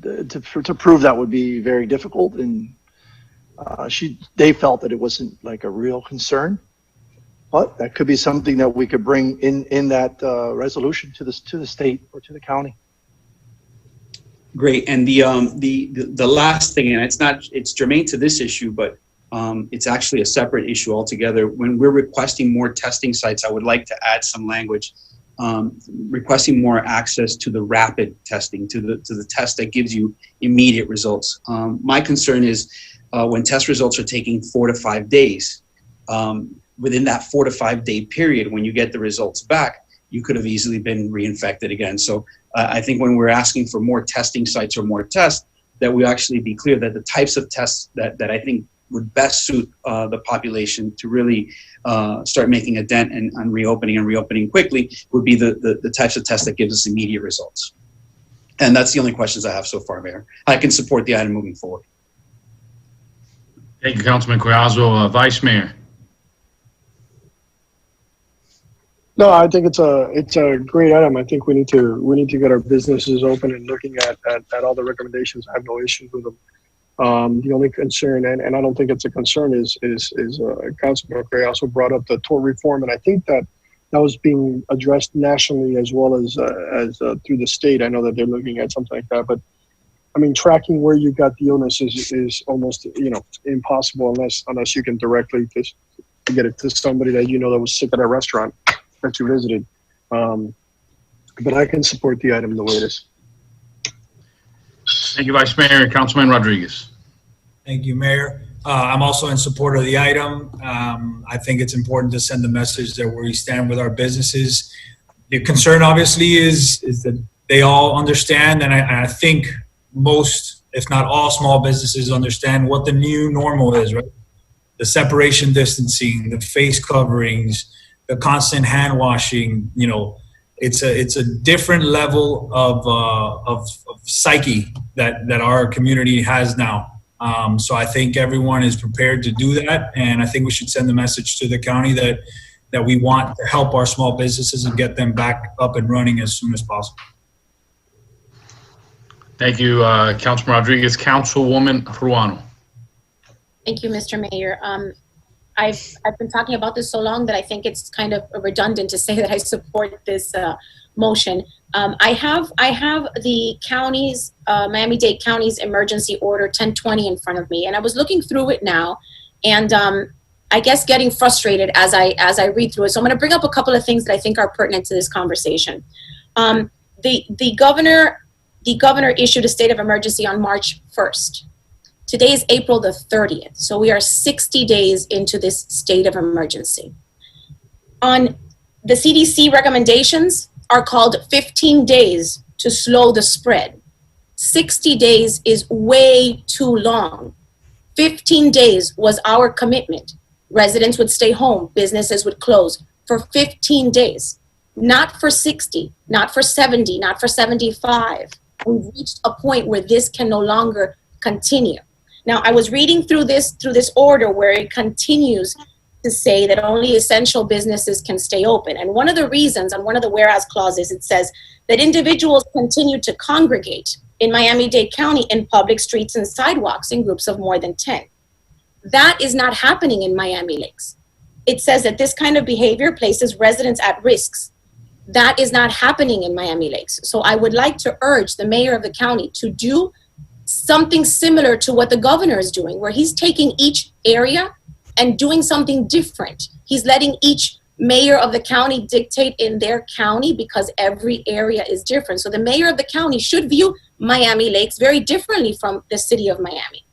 To prove that would be very difficult, and they felt that it wasn't like a real concern, but that could be something that we could bring in that resolution to the state or to the county. Great. And the last thing, and it's germane to this issue, but it's actually a separate issue altogether. When we're requesting more testing sites, I would like to add some language. Requesting more access to the rapid testing, to the test that gives you immediate results. My concern is when test results are taking 4 to 5 days, within that 4 to 5 day period, when you get the results back, you could have easily been reinfected again. So I think when we're asking for more testing sites or more tests, that we actually be clear that the types of tests that I think would best suit the population to really start making a dent on reopening quickly would be the types of tests that gives us immediate results. And that's the only questions I have so far, Mayor. I can support the item moving forward. Thank you, Councilman Collazo. Vice Mayor. No, I think it's a great item. I think we need to get our businesses open and looking at all the recommendations. I have no issues with them. The only concern, and I don't think it's a concern, is Councilman McCray also brought up the tort reform, and I think that was being addressed nationally as well as through the state. I know that they're looking at something like that, but I mean, tracking where you got the illness is almost impossible unless you can directly just get it to somebody that that was sick at a restaurant that you visited. But I can support the item the way it is. Thank you, Vice Mayor. Councilman Rodriguez. Thank you, Mayor. I'm also in support of the item. I think it's important to send the message that where we stand with our businesses. The concern, obviously, is that they all understand, and I think most, if not all, small businesses understand what the new normal is, right? The separation distancing, the face coverings, the constant hand washing. It's a different level of psyche that our community has now. So I think everyone is prepared to do that, and I think we should send the message to the county that we want to help our small businesses and get them back up and running as soon as possible. Thank you, Councilman Rodriguez. Councilwoman Ruano. Thank you, Mr. Mayor. I've been talking about this so long that I think it's kind of redundant to say that I support this motion. I have the county's, Miami-Dade County's emergency order 1020 in front of me, and I was looking through it now, and I guess getting frustrated as I read through it. So I'm going to bring up a couple of things that I think are pertinent to this conversation. The governor issued a state of emergency on March 1st. Today is April the 30th, so we are 60 days into this state of emergency. On the CDC recommendations are called 15 days to slow the spread. 60 days is way too long. 15 days was our commitment. Residents would stay home, businesses would close for 15 days, not for 60, not for 70, not for 75. We've reached a point where this can no longer continue. Now, I was reading through this order where it continues to say that only essential businesses can stay open. And one of the reasons on one of the whereas clauses, it says that individuals continue to congregate in Miami-Dade County in public streets and sidewalks in groups of more than 10. That is not happening in Miami Lakes. It says that this kind of behavior places residents at risks. That is not happening in Miami Lakes. So I would like to urge the mayor of the county to do something similar to what the governor is doing, where he's taking each area and doing something different. He's letting each mayor of the county dictate in their county because every area is different. So the mayor of the county should view Miami Lakes very differently from the city of Miami.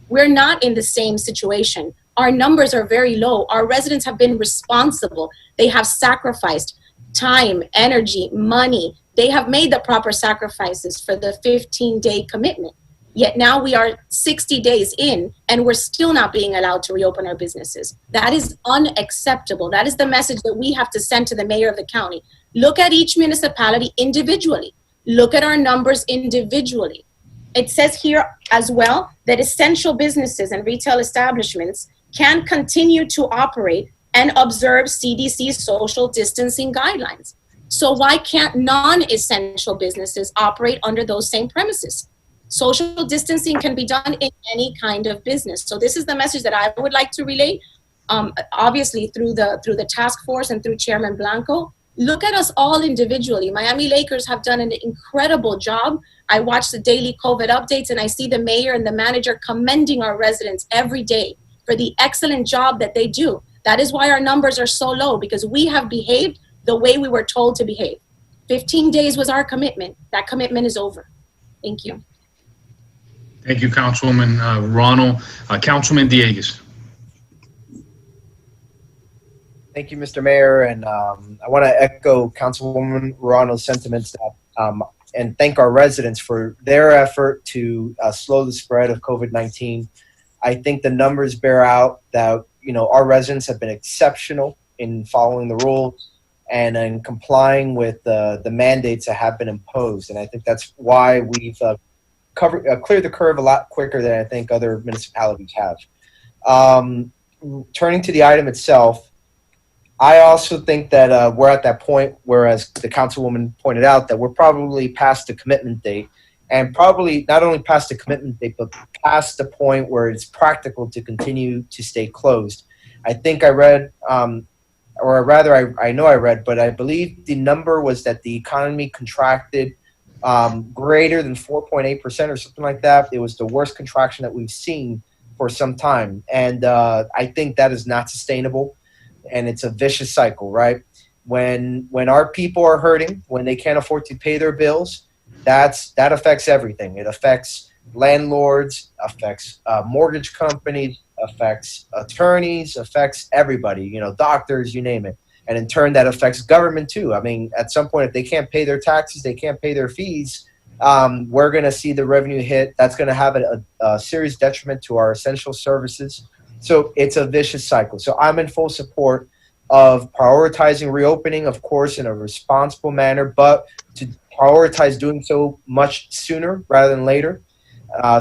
We're not in the same situation. Our numbers are very low. Our residents have been responsible. They have sacrificed time, energy, money. They have made the proper sacrifices for the 15-day commitment. Yet now we are 60 days in and we're still not being allowed to reopen our businesses. That is unacceptable. That is the message that we have to send to the mayor of the county. Look at each municipality individually. Look at our numbers individually. It says here as well that essential businesses and retail establishments can continue to operate and observe CDC social distancing guidelines. So why can't non-essential businesses operate under those same premises? Social distancing can be done in any kind of business. So this is the message that I would like to relay, obviously through the task force and through Chairman Blanco. Look at us all individually. Miami Lakers have done an incredible job. I watch the daily COVID updates and I see the mayor and the manager commending our residents every day for the excellent job that they do. That is why our numbers are so low, because we have behaved the way we were told to behave. 15 days was our commitment. That commitment is over. Thank you. Thank you, Councilwoman Ruano. Councilman Dieguez. Thank you, Mr. Mayor, and I want to echo Councilwoman Ruano's sentiments and thank our residents for their effort to slow the spread of COVID-19. I think the numbers bear out that our residents have been exceptional in following the rules and in complying with the mandates that have been imposed, and I think that's why we've cleared the curve a lot quicker than I think other municipalities have. Turning to the item itself, I also think that we're at that point where, as the councilwoman pointed out, that we're probably past the commitment date, and probably not only past the commitment date, but past the point where it's practical to continue to stay closed. I think I read, or rather I know I read, but I believe the number was that the economy contracted greater than 4.8% or something like that. It was the worst contraction that we've seen for some time. And I think that is not sustainable. And it's a vicious cycle, right? When our people are hurting, when they can't afford to pay their bills, that affects everything. It affects landlords, affects mortgage companies, affects attorneys, affects everybody, doctors, you name it. And in turn, that affects government too. I mean, at some point, if they can't pay their taxes, they can't pay their fees, we're going to see the revenue hit. That's going to have a serious detriment to our essential services. So it's a vicious cycle. So I'm in full support of prioritizing reopening, of course, in a responsible manner, but to prioritize doing so much sooner rather than later.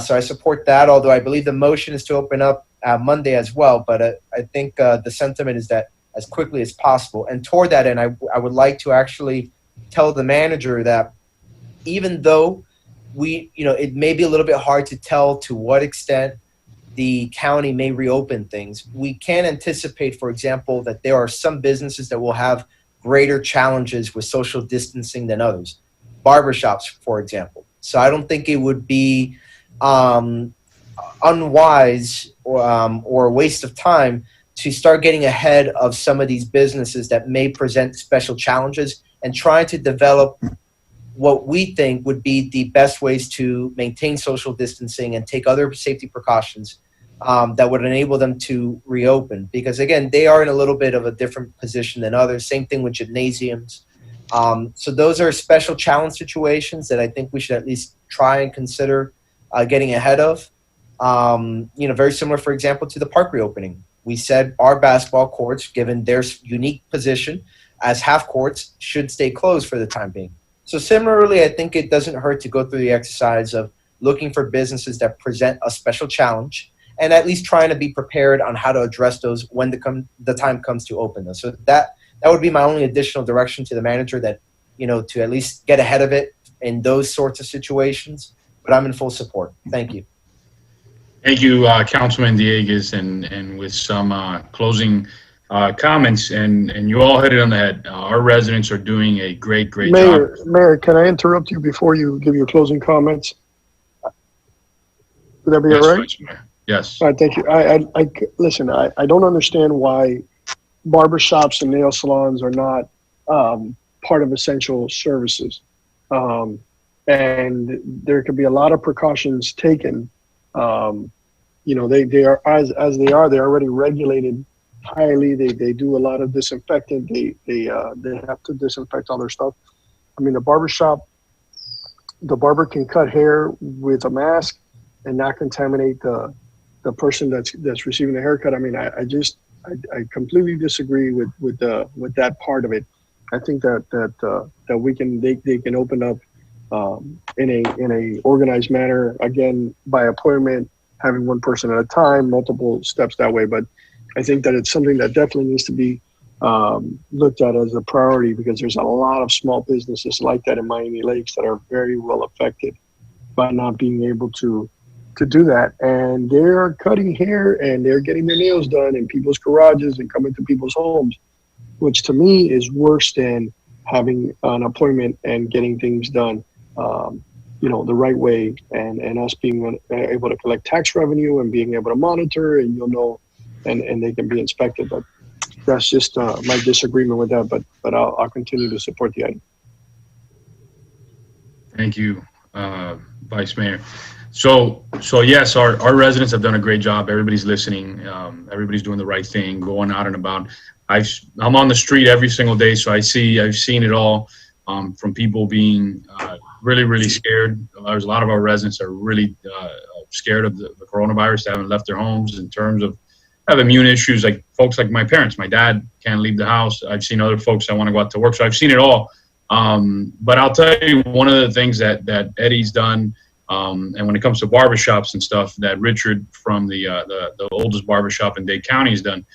So I support that, although I believe the motion is to open up Monday as well. But I think the sentiment is that as quickly as possible. And toward that end, I would like to actually tell the manager that even though it may be a little bit hard to tell to what extent the county may reopen things, we can anticipate, for example, that there are some businesses that will have greater challenges with social distancing than others. Barbershops, for example. So I don't think it would be unwise or a waste of time to start getting ahead of some of these businesses that may present special challenges and trying to develop what we think would be the best ways to maintain social distancing and take other safety precautions that would enable them to reopen. Because again, they are in a little bit of a different position than others. Same thing with gymnasiums. So those are special challenge situations that I think we should at least try and consider getting ahead of. Very similar, for example, to the park reopening. We said our basketball courts, given their unique position as half courts, should stay closed for the time being. So similarly, I think it doesn't hurt to go through the exercise of looking for businesses that present a special challenge and at least trying to be prepared on how to address those when the time comes to open those. So that would be my only additional direction to the manager, that, to at least get ahead of it in those sorts of situations. But I'm in full support. Thank you. Thank you, Councilman Dieguez, and with some closing comments, and you all hit it on the head. Our residents are doing a great job. Mayor, can I interrupt you before you give your closing comments? Would that be all right? Yes. All right, thank you. Listen, I don't understand why barbershops and nail salons are not part of essential services. And there could be a lot of precautions taken. They are as they are. They're already regulated highly. They do a lot of disinfectant. They have to disinfect all their stuff. I mean, the barber can cut hair with a mask and not contaminate the person that's receiving the haircut. I mean, I completely disagree with that part of it. I think that they can open up in a organized manner, again, by appointment, having one person at a time, multiple steps that way. But I think that it's something that definitely needs to be looked at as a priority, because there's a lot of small businesses like that in Miami Lakes that are very well affected by not being able to do that. And they're cutting hair and they're getting their nails done in people's garages and coming to people's homes, which to me is worse than having an appointment and getting things done the right way, and us being able to collect tax revenue and being able to monitor, and and they can be inspected. But that's just my disagreement with that. But I'll continue to support the item. Thank you, Vice Mayor. So yes, our residents have done a great job. Everybody's listening. Everybody's doing the right thing, going out and about. I'm on the street every single day, so I've seen it all, from people being really scared. There's a lot of our residents are really scared of the coronavirus. They haven't left their homes in terms of have immune issues, like folks like my parents. My dad can't leave the house. I've seen other folks that want to go out to work. So I've seen it all. But I'll tell you, one of the things that Eddie's done, and when it comes to barbershops and stuff, that Richard from the oldest barbershop in Dade County has done.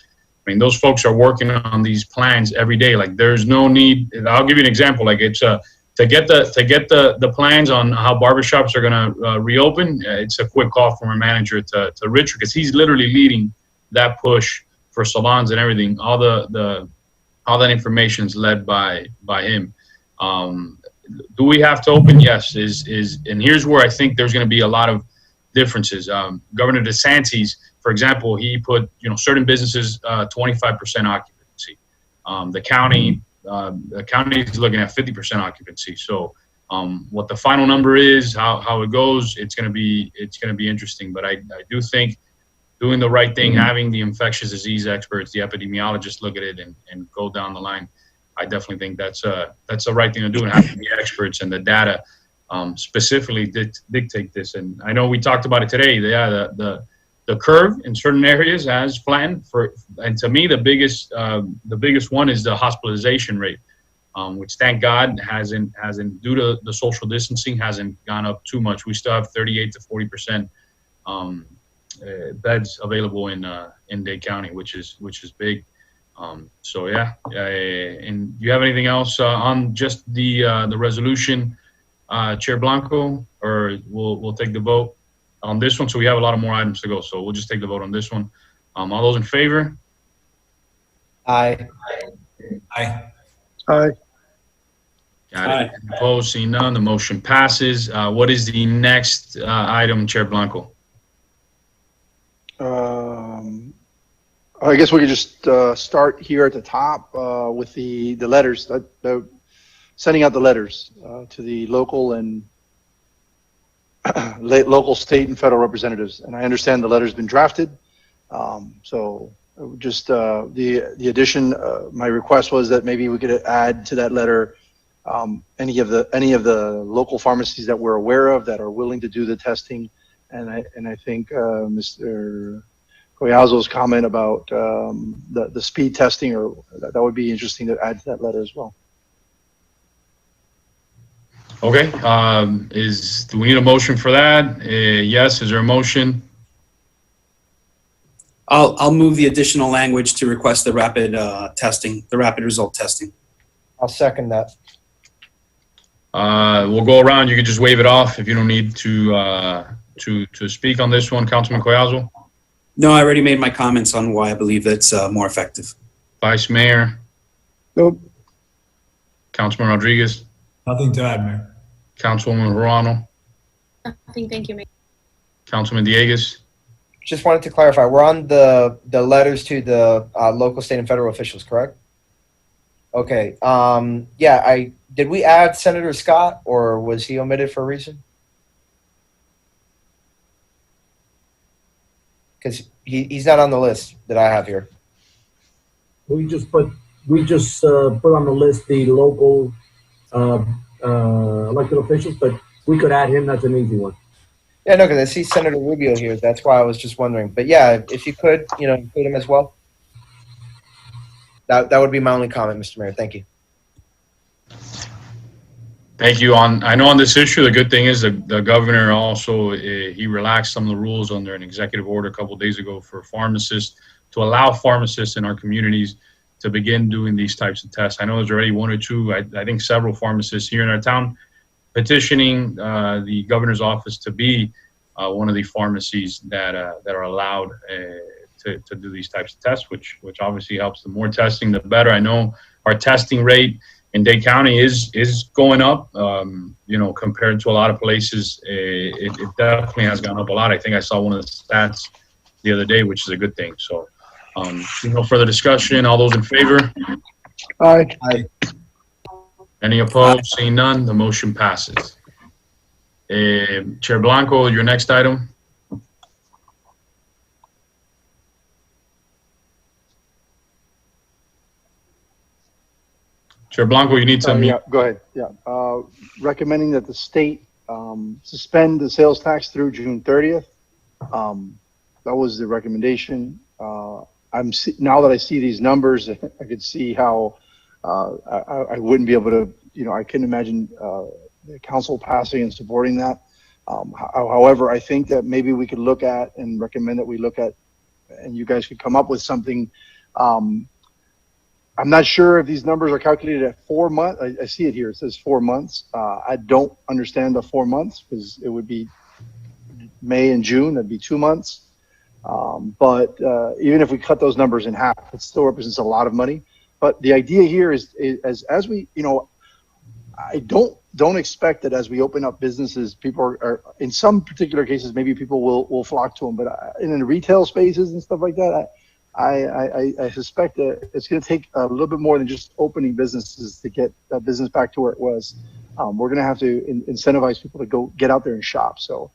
I mean, those folks are working on these plans every day. Like, there's no need. I'll give you an example. Like, it's to get the plans on how barbershops are going to reopen. It's a quick call from our manager to Richard, because he's literally leading that push for salons and everything. All that information is led by him. Do we have to open? Yes. And here's where I think there's going to be a lot of differences. Governor DeSantis, for example, he put certain businesses 25% occupancy. The county is looking at 50% occupancy. So what the final number is, how it goes, it's going to be interesting. But I do think doing the right thing, having the infectious disease experts, the epidemiologists look at it and go down the line, I definitely think that's the right thing to do, and having the experts and the data specifically dictate this. And I know we talked about it today. Yeah, the curve in certain areas has flattened. And to me, the biggest one is the hospitalization rate. which thank God hasn't due to the social distancing hasn't gone up too much. We still have 38 to 40% beds available in Dade County, which is big. So yeah, and do you have anything else on just the resolution, Chair Blanco, or we'll take the vote on this one? So we have a lot of more items to go, so we'll just take the vote on this one. All those in favor? Aye. Aye. Aye. Got it. Opposed? Seeing none, the motion passes. What is the next item, Chair Blanco? I guess we could just start here at the top with the letters, sending out the letters to the local and local, state, and federal representatives. And I understand the letter's been drafted. So just the addition, my request was that maybe we could add to that letter any of the local pharmacies that we're aware of that are willing to do the testing. And I think Mr. Collazo's comment about the speed testing, or that would be interesting to add to that letter as well. Okay. Do we need a motion for that? Yes. Is there a motion? I'll move the additional language to request the rapid testing, the rapid result testing. I'll second that. We'll go around. You can just wave it off if you don't need to speak on this one. Councilman Collazo? No, I already made my comments on why I believe that's more effective. Vice Mayor? Nope. Councilman Rodriguez? Nothing to add, Mayor. Councilwoman Ruano? Nothing, thank you, Mayor. Councilman Dieguez? Just wanted to clarify, we're on the letters to the local, state, and federal officials, correct? Okay. Yeah, did we add Senator Scott, or was he omitted for a reason? Because he's not on the list that I have here. We just put on the list the local elected officials, but we could add him. That's an easy one. Yeah, no, because I see Senator Rubio here. That's why I was just wondering. But yeah, if you could, include him as well. That would be my only comment, Mr. Mayor. Thank you. Thank you. I know on this issue, the good thing is the governor also, he relaxed some of the rules under an executive order a couple of days ago for pharmacists to allow pharmacists in our communities to begin doing these types of tests. I know there's already one or two, I think several pharmacists here in our town petitioning the governor's office to be one of the pharmacies that are allowed to do these types of tests, which obviously helps. The more testing, the better. I know our testing rate in Dade County is going up, compared to a lot of places. It definitely has gone up a lot. I think I saw one of the stats the other day, which is a good thing. So, no further discussion. All those in favor? Aye. Aye. Any opposed? Seeing none, the motion passes. Chair Blanco, your next item. Chair Blanco, you need to Yeah, go ahead. Yeah. Recommending that the state suspend the sales tax through June 30th. That was the recommendation. Now that I see these numbers, I could see how I wouldn't be able to, I couldn't imagine the council passing and supporting that. However, I think that maybe we could look at and recommend that we look at, and you guys could come up with something. I'm not sure if these numbers are calculated at 4 months. I see it here. It says 4 months. I don't understand the 4 months because it would be May and June. That'd be 2 months. But even if we cut those numbers in half, it still represents a lot of money. But the idea here is as we, I don't expect that as we open up businesses, people are in some particular cases, maybe people will flock to them. But in the retail spaces and stuff like that, I suspect that it's going to take a little bit more than just opening businesses to get that business back to where it was. We're going to have to incentivize people to go get out there and shop. So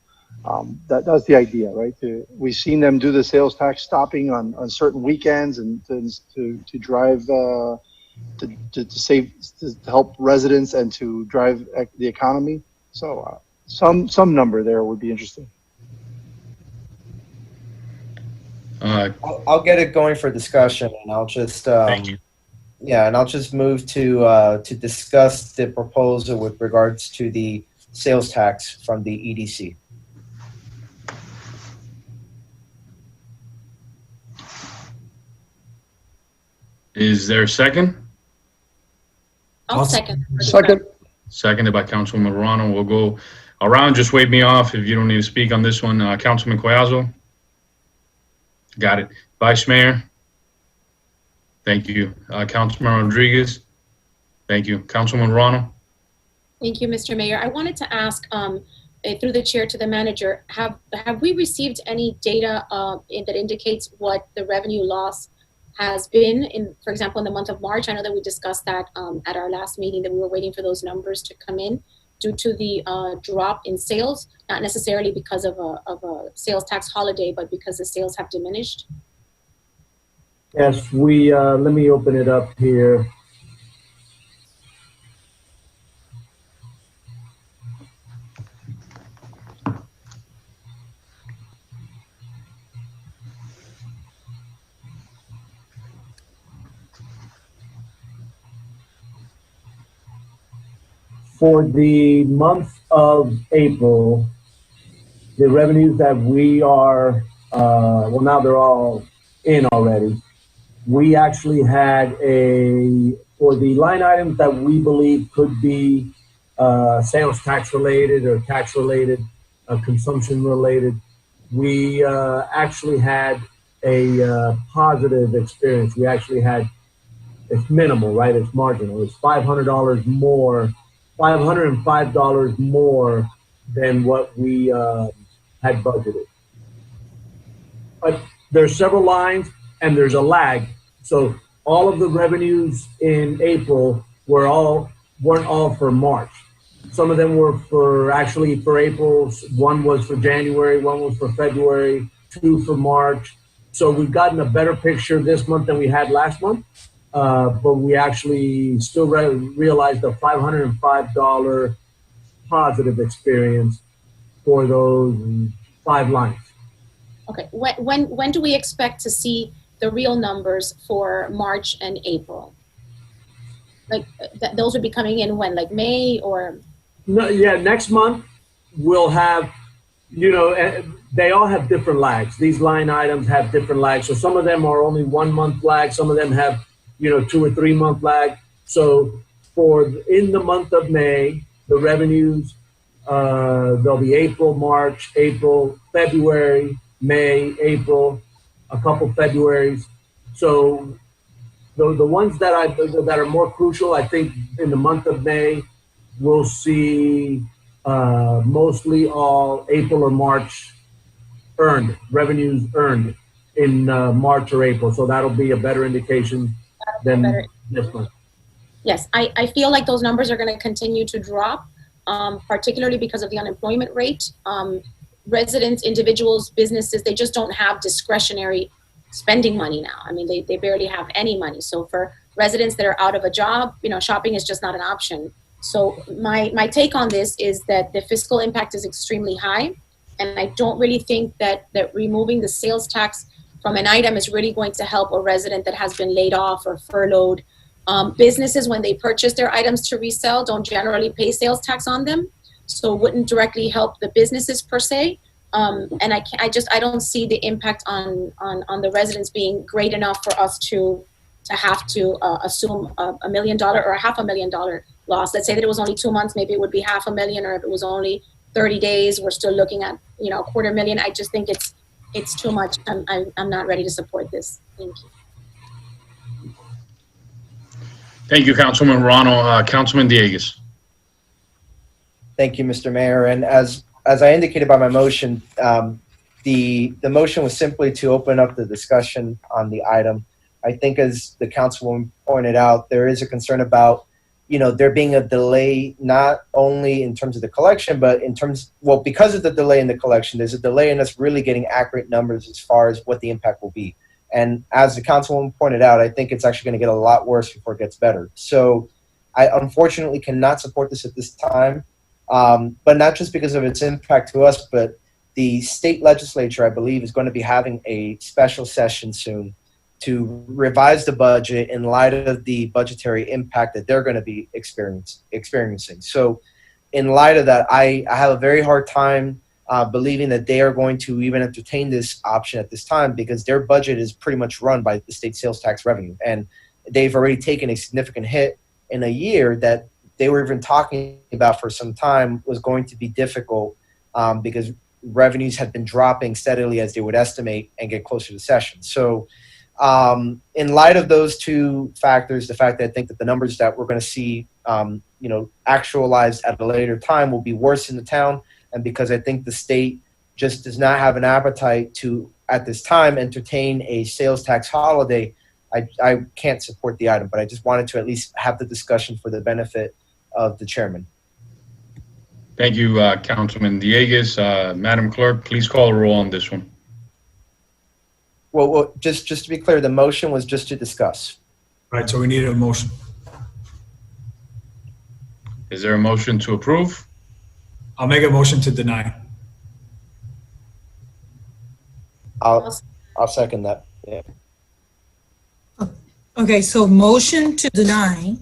that's the idea, right? We've seen them do the sales tax stopping on certain weekends and to drive to save, to help residents and to drive the economy. So some number there would be interesting. I'll get it going for discussion, and I'll just thank you. Yeah, and I'll just move to discuss the proposal with regards to the sales tax from the EDC. Is there a second? I'll second. Second. Seconded by Councilwoman Morano. We'll go around. Just wave me off if you don't need to speak on this one. Councilman Collazo? Got it. Vice Mayor? Thank you. Councilman Rodriguez? Thank you. Councilwoman Morano? Thank you, Mr. Mayor. I wanted to ask, through the chair to the manager, have we received any data that indicates what the revenue loss has been in, for example, in the month of March? I know that we discussed that at our last meeting, that we were waiting for those numbers to come in due to the drop in sales, not necessarily because of a sales tax holiday, but because the sales have diminished. Yes, we, let me open it up here. For the month of April, the revenues that we are, well, now they're all in already. We actually had for the line items that we believe could be sales tax related or tax related, consumption related, we actually had a positive experience. We actually had, it's minimal, right? It's marginal. It's $500 more, $505 more than what we had budgeted. But there's several lines and there's a lag. So all of the revenues in April weren't all for March. Some of them were for April. One was for January, one was for February, 2 for March. So we've gotten a better picture this month than we had last month. But we actually still realized a $505 positive experience for those 5 lines. Okay, when do we expect to see the real numbers for March and April? Like those would be coming in when, like May or? No, yeah, next month we'll have, they all have different lags. These line items have different lags. So some of them are only 1 month lag. Some of them have 2 or 3 month lag. So in the month of May, the revenues, there'll be April, March, April, February, May, April, a couple Februarys. So the ones that are more crucial, I think in the month of May, we'll see mostly all April or March revenues earned in March or April. So that'll be a better indication than this month. Yes, I feel like those numbers are going to continue to drop, particularly because of the unemployment rate. Residents, individuals, businesses, they just don't have discretionary spending money now. I mean, they barely have any money. So for residents that are out of a job, shopping is just not an option. So my take on this is that the fiscal impact is extremely high. And I don't really think that removing the sales tax from an item is really going to help a resident that has been laid off or furloughed. Businesses, when they purchase their items to resell, don't generally pay sales tax on them. So it wouldn't directly help the businesses per se. And I don't see the impact on the residents being great enough for us to have to assume $1 million or $500,000 loss. Let's say that it was only 2 months, maybe it would be $500,000, or if it was only 30 days, we're still looking at $250,000. I just think it's too much. I'm not ready to support this. Thank you. Thank you, Councilman Morano. Councilman Dieguez. Thank you, Mr. Mayor. And as I indicated by my motion, the motion was simply to open up the discussion on the item. I think, as the councilwoman pointed out, there is a concern about, there being a delay, not only in terms of the collection, but because of the delay in the collection, there's a delay in us really getting accurate numbers as far as what the impact will be. And as the councilwoman pointed out, I think it's actually going to get a lot worse before it gets better. So I unfortunately cannot support this at this time. But not just because of its impact to us, but the state legislature, I believe, is going to be having a special session soon to revise the budget in light of the budgetary impact that they're going to be experiencing. So in light of that, I have a very hard time believing that they are going to even entertain this option at this time, because their budget is pretty much run by the state sales tax revenue. And they've already taken a significant hit in a year that they were even talking about for some time was going to be difficult because revenues had been dropping steadily as they would estimate and get closer to session. So in light of those two factors, the fact that I think that the numbers that we're going to see, actualized at a later time will be worse in the town, and because I think the state just does not have an appetite to, at this time, entertain a sales tax holiday, I can't support the item, but I just wanted to at least have the discussion for the benefit of the chairman. Thank you, Councilman Dieguez. Madam Clerk, please call the roll on this one. Well, just to be clear, the motion was just to discuss. Right, so we need a motion. Is there a motion to approve? I'll make a motion to deny. I'll second that. Yeah. Okay, so motion to deny.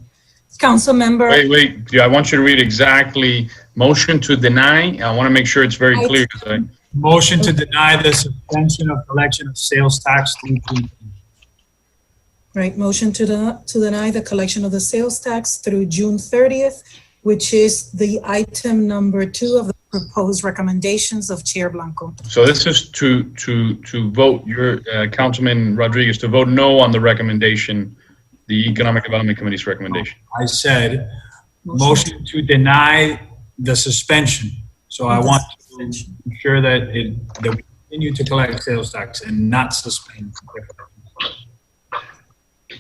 Councilmember. Wait. Yeah, I want you to read exactly. Motion to deny. I want to make sure it's very clear. Motion to deny the suspension of collection of sales tax through June. Right, motion to deny the collection of the sales tax through June 30th, which is the item number 2 of the proposed recommendations of Chair Blanco. So this is to vote your Councilman Rodriguez to vote no on the recommendation, the Economic Development Committee's recommendation. I said motion to deny the suspension. So I want to ensure that we continue to collect sales tax and not suspend.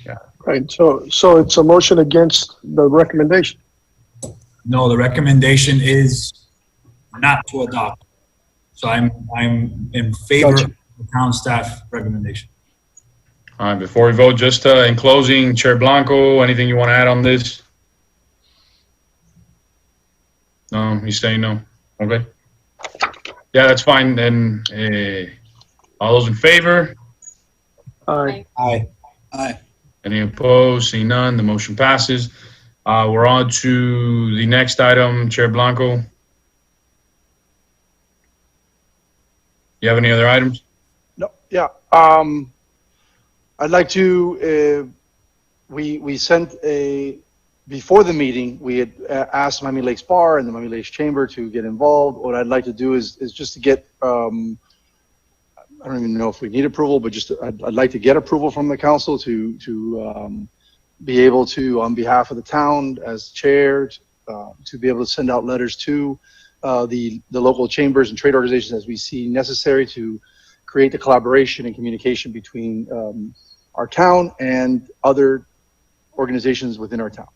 Yeah. Right, so it's a motion against the recommendation. No, the recommendation is not to adopt. So I'm in favor of the town staff recommendation. All right, before we vote, just in closing, Chair Blanco, anything you want to add on this? No, he's saying no. Okay. Yeah, that's fine. Then all those in favor? Aye. Aye. Aye. Any opposed? See none. The motion passes. We're on to the next item, Chair Blanco. You have any other items? No, yeah. I'd like to, we sent before the meeting, we had asked Miami Lakes Bar and the Miami Lakes Chamber to get involved. What I'd like to do is just to get, I don't even know if we need approval, but just I'd like to get approval from the council to be able to, on behalf of the town as chair, to be able to send out letters to the local chambers and trade organizations as we see necessary to create the collaboration and communication between our town and other organizations within our town.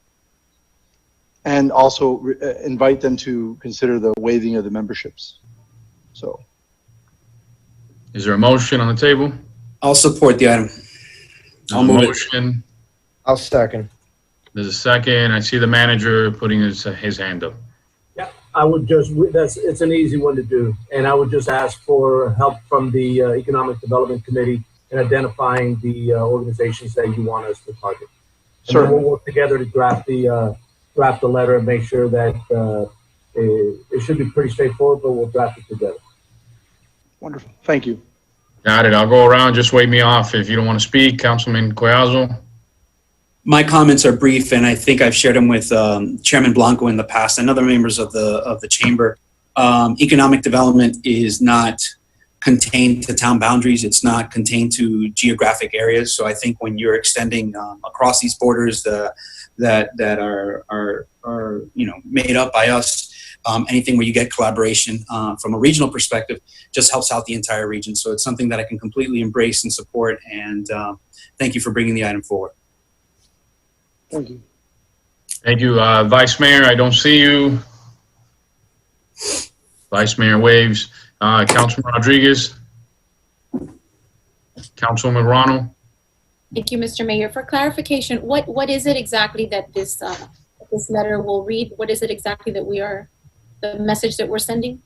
And also invite them to consider the waiving of the memberships. So. Is there a motion on the table? I'll support the item. I'll move motion. I'll second. There's a second. I see the manager putting his hand up. Yeah, I would just, it's an easy one to do. And I would just ask for help from the Economic Development Committee in identifying the organizations that you want us to target. Sure. And then we'll work together to draft the letter and make sure that it should be pretty straightforward, but we'll draft it together. Wonderful. Thank you. Got it. I'll go around. Just wave me off if you don't want to speak. Councilman Collazo. My comments are brief, and I think I've shared them with Chairman Blanco in the past and other members of the chamber. Economic development is not contained to town boundaries. It's not contained to geographic areas. So I think when you're extending across these borders that are made up by us, anything where you get collaboration from a regional perspective just helps out the entire region. So it's something that I can completely embrace and support. And thank you for bringing the item forward. Thank you. Thank you. Vice Mayor, I don't see you. Vice Mayor waves. Councilman Rodriguez. Councilwoman Ronald. Thank you, Mr. Mayor. For clarification, what is it exactly that this letter will read? What is it exactly that the message that we're sending?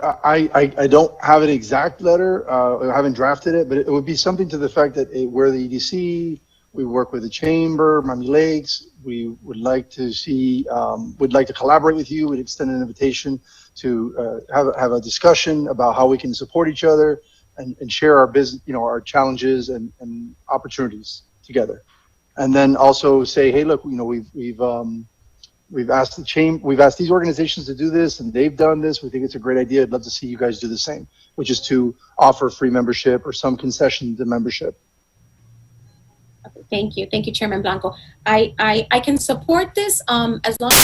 I don't have an exact letter. I haven't drafted it, but it would be something to the fact that we're the EDC. We work with the chamber, Miami Lakes. We would like to see, would like to collaborate with you. We'd extend an invitation to have a discussion about how we can support each other and share our business, our challenges and opportunities together. And then also say, hey, look, we've asked the chamber, we've asked these organizations to do this, and they've done this. We think it's a great idea. I'd love to see you guys do the same, which is to offer free membership or some concession to membership. Thank you, Chairman Blanco. I can support this as long as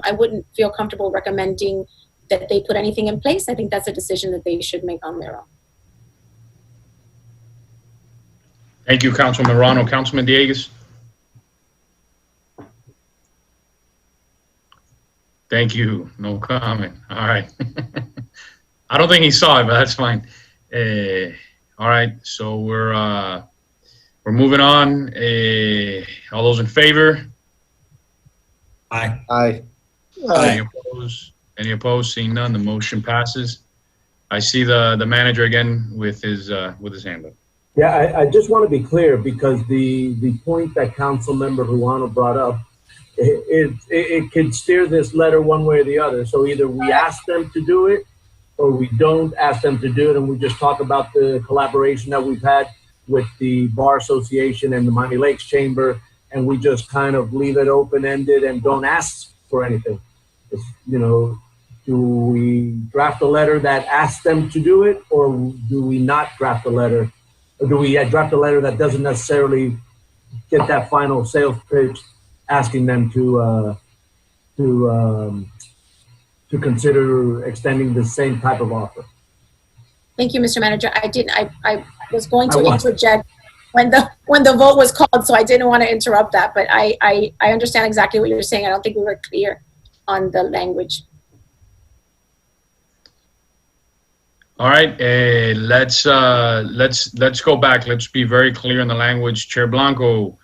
I wouldn't feel comfortable recommending that they put anything in place. I think that's a decision that they should make on their own. Thank you, Councilman Morano. Councilman Dieguez? Thank you. No comment. All right. I don't think he saw it, but that's fine. All right. So we're moving on. All those in favor? Aye. Aye. Any opposed? Any opposed? Seeing none, the motion passes. I see the manager again with his hand up. Yeah, I just want to be clear because the point that Councilmember Ruano brought up, it could steer this letter one way or the other. So either we ask them to do it or we don't ask them to do it, and we just talk about the collaboration that we've had with the Bar Association and the Miami Lakes Chamber, and we just kind of leave it open-ended and don't ask for anything. It's, do we draft a letter that asks them to do it, or do we not draft a letter? Or do we draft a letter that doesn't necessarily get that final sales pitch, asking them to consider extending the same type of offer? Thank you, Mr. Manager. I was going to interject when the vote was called, so I didn't want to interrupt that, but I understand exactly what you're saying. I don't think we were clear on the language. All right, let's go back. Let's be very clear in the language. Chair Blanco,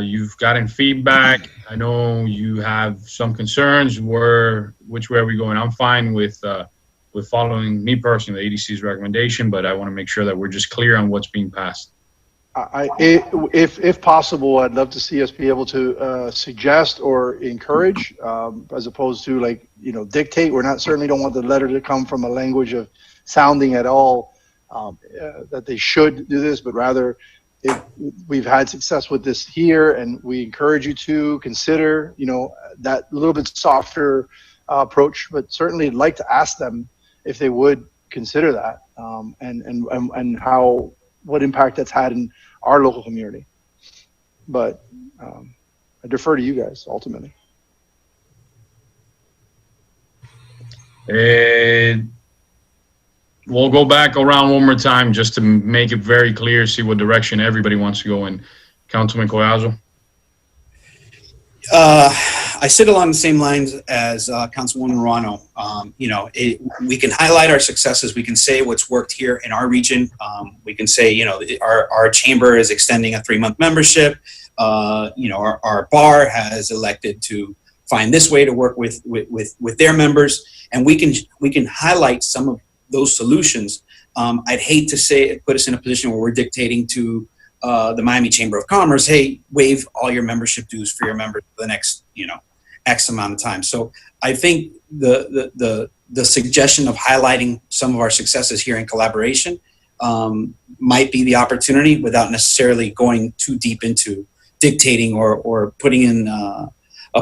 you've gotten feedback. I know you have some concerns. Which way are we going? I'm fine with following, me personally, the ADC's recommendation, but I want to make sure that we're just clear on what's being passed. If possible, I'd love to see us be able to suggest or encourage, as opposed to dictate. We're certainly don't want the letter to come from a language of sounding at all that they should do this, but rather we've had success with this here, and we encourage you to consider, that little bit softer approach. But certainly, like to ask them if they would consider that, and what impact that's had in our local community. But I defer to you guys ultimately. We'll go back around one more time just to make it very clear, see what direction everybody wants to go in. Councilman Collazo? I sit along the same lines as Councilwoman Morano. We can highlight our successes. We can say what's worked here in our region. We can say, our chamber is extending a 3-month membership. Our bar has elected to find this way to work with their members, and we can highlight some of those solutions. I'd hate to put us in a position where we're dictating to the Miami Chamber of Commerce, hey, waive all your membership dues for your members for the next, X amount of time. So I think the suggestion of highlighting some of our successes here in collaboration might be the opportunity without necessarily going too deep into dictating or putting in a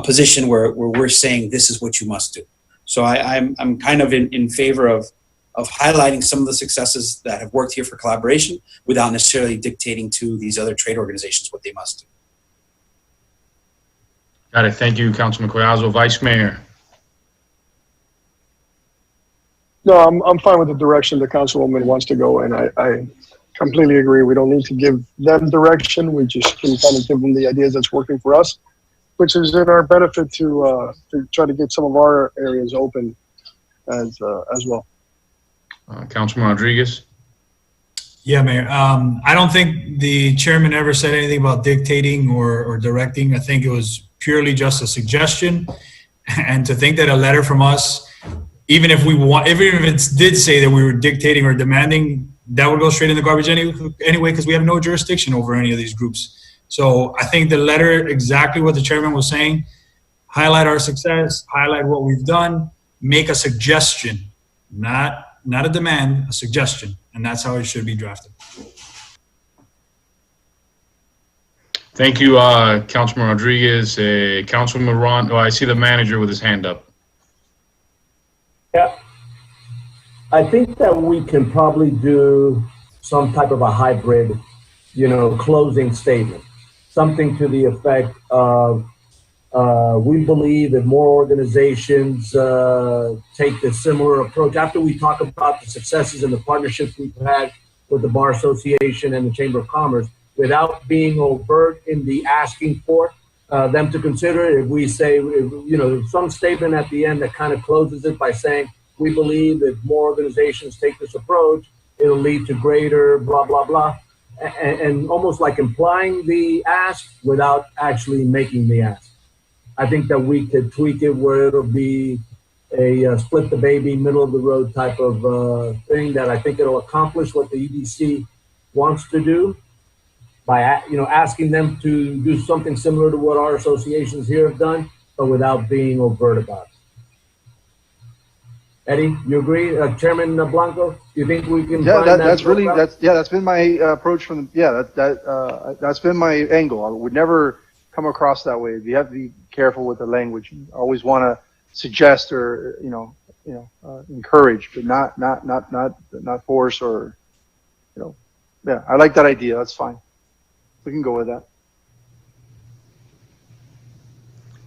position where we're saying this is what you must do. So I'm kind of in favor of highlighting some of the successes that have worked here for collaboration without necessarily dictating to these other trade organizations what they must do. Got it. Thank you, Councilman Collazo. Vice Mayor? No, I'm fine with the direction the councilwoman wants to go, and I completely agree. We don't need to give them direction. We just can kind of give them the ideas that's working for us, which is in our benefit to try to get some of our areas open as well. Councilman Rodriguez? Yeah, Mayor. I don't think the chairman ever said anything about dictating or directing. I think it was purely just a suggestion. And to think that a letter from us, even if it did say that we were dictating or demanding, that would go straight in the garbage anyway, because we have no jurisdiction over any of these groups. So I think the letter, exactly what the chairman was saying, highlight our success, highlight what we've done, make a suggestion, not a demand, a suggestion. And that's how it should be drafted. Thank you, Councilman Rodriguez. Councilman Ron, I see the manager with his hand up. Yeah. I think that we can probably do some type of a hybrid, closing statement. Something to the effect of, we believe that more organizations take a similar approach. After we talk about the successes and the partnerships we've had with the Bar Association and the Chamber of Commerce, without being overt in the asking for them to consider it, if we say, some statement at the end that kind of closes it by saying, we believe that more organizations take this approach, it'll lead to greater blah, blah, blah, and almost like implying the ask without actually making the ask. I think that we could tweak it where it'll be a split the baby, middle of the road type of thing that I think it'll accomplish what the EDC wants to do by asking them to do something similar to what our associations here have done, but without being overt about it. Eddie, you agree? Chairman Blanco, do you think we can? Yeah, that's been my approach from that's been my angle. I would never come across that way. You have to be careful with the language. You always want to suggest or encourage, but not force or Yeah, I like that idea. That's fine. We can go with that.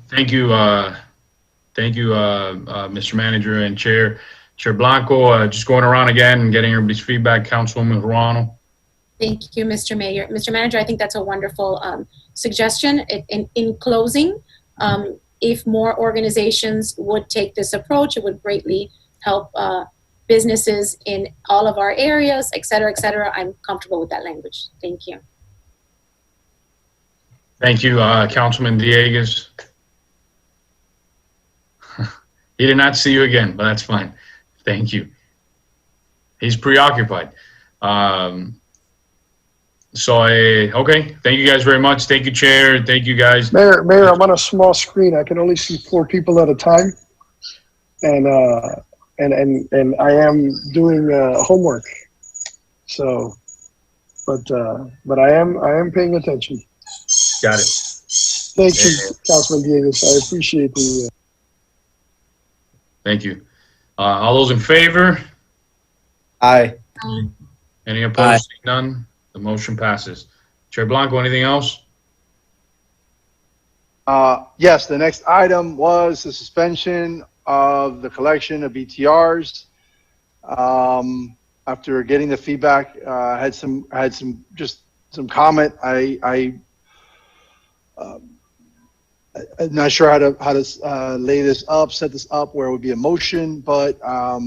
Thank you, Mr. Manager and Chair Blanco. Just going around again and getting everybody's feedback. Councilwoman Ruano. Thank you, Mr. Mayor. Mr. Manager, I think that's a wonderful suggestion. In closing, if more organizations would take this approach, it would greatly help businesses in all of our areas, et cetera, et cetera. I'm comfortable with that language. Thank you. Thank you, Councilman Dieguez. He did not see you again, but that's fine. Thank you. He's preoccupied. Okay. Thank you guys very much. Thank you, Chair. Thank you, guys. Mayor, I'm on a small screen. I can only see 4 people at a time, and I am doing homework. So, but I am paying attention. Got it. Thank you, Councilman Dieguez. I appreciate the. Thank you. All those in favor? Aye. Any opposed? None. The motion passes. Chair Blanco, anything else? Yes, the next item was the suspension of the collection of BTRs. After getting the feedback, I had some comment. I'm not sure how to lay this up, set this up where it would be a motion, but I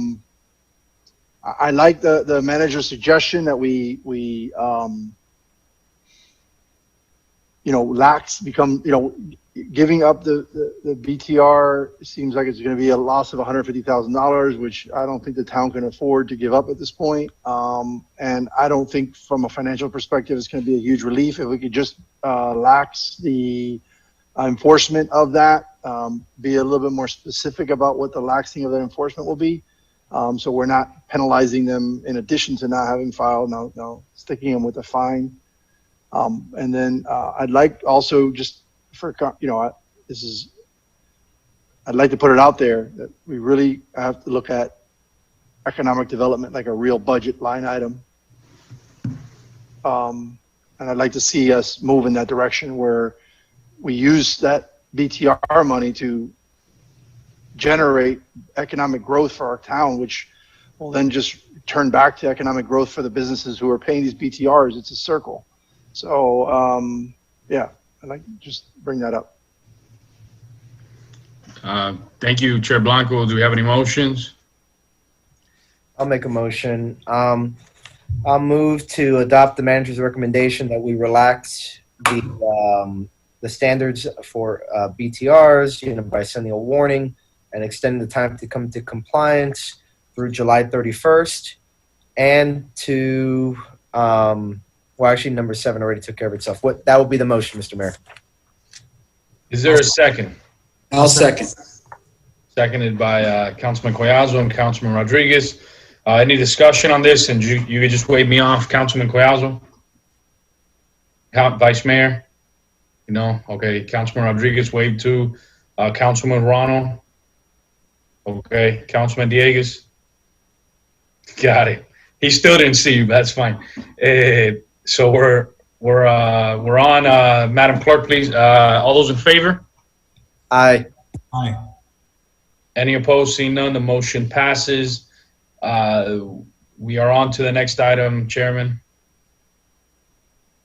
like the manager's suggestion that we giving up the BTR seems like it's going to be a loss of $150,000, which I don't think the town can afford to give up at this point. And I don't think from a financial perspective it's going to be a huge relief if we could just lax the enforcement of that, be a little bit more specific about what the laxing of that enforcement will be. So we're not penalizing them in addition to not having filed, no sticking them with a fine. And then I'd like also just for, I'd like to put it out there that we really have to look at economic development like a real budget line item. And I'd like to see us move in that direction where we use that BTR money to generate economic growth for our town, which will then just turn back to economic growth for the businesses who are paying these BTRs. It's a circle. So, yeah, I'd like to just bring that up. Thank you, Chair Blanco. Do we have any motions? I'll make a motion. I'll move to adopt the manager's recommendation that we relax the standards for BTRs, bicentennial warning, and extend the time to come to compliance through July 31st, and to actually number 7 already took care of itself. That will be the motion, Mr. Mayor. Is there a second? I'll second. Seconded by Councilman Collazo and Councilman Rodriguez. Any discussion on this? And you could just wave me off, Councilman Collazo? Vice Mayor? No? Okay. Councilman Rodriguez, wave to. Councilman Ronald? Okay. Councilman Dieguez? Got it. He still didn't see you, but that's fine. So we're on. Madam Clerk, please. All those in favor? Aye. Aye. Any opposed? Seeing none, the motion passes. We are on to the next item, Chairman.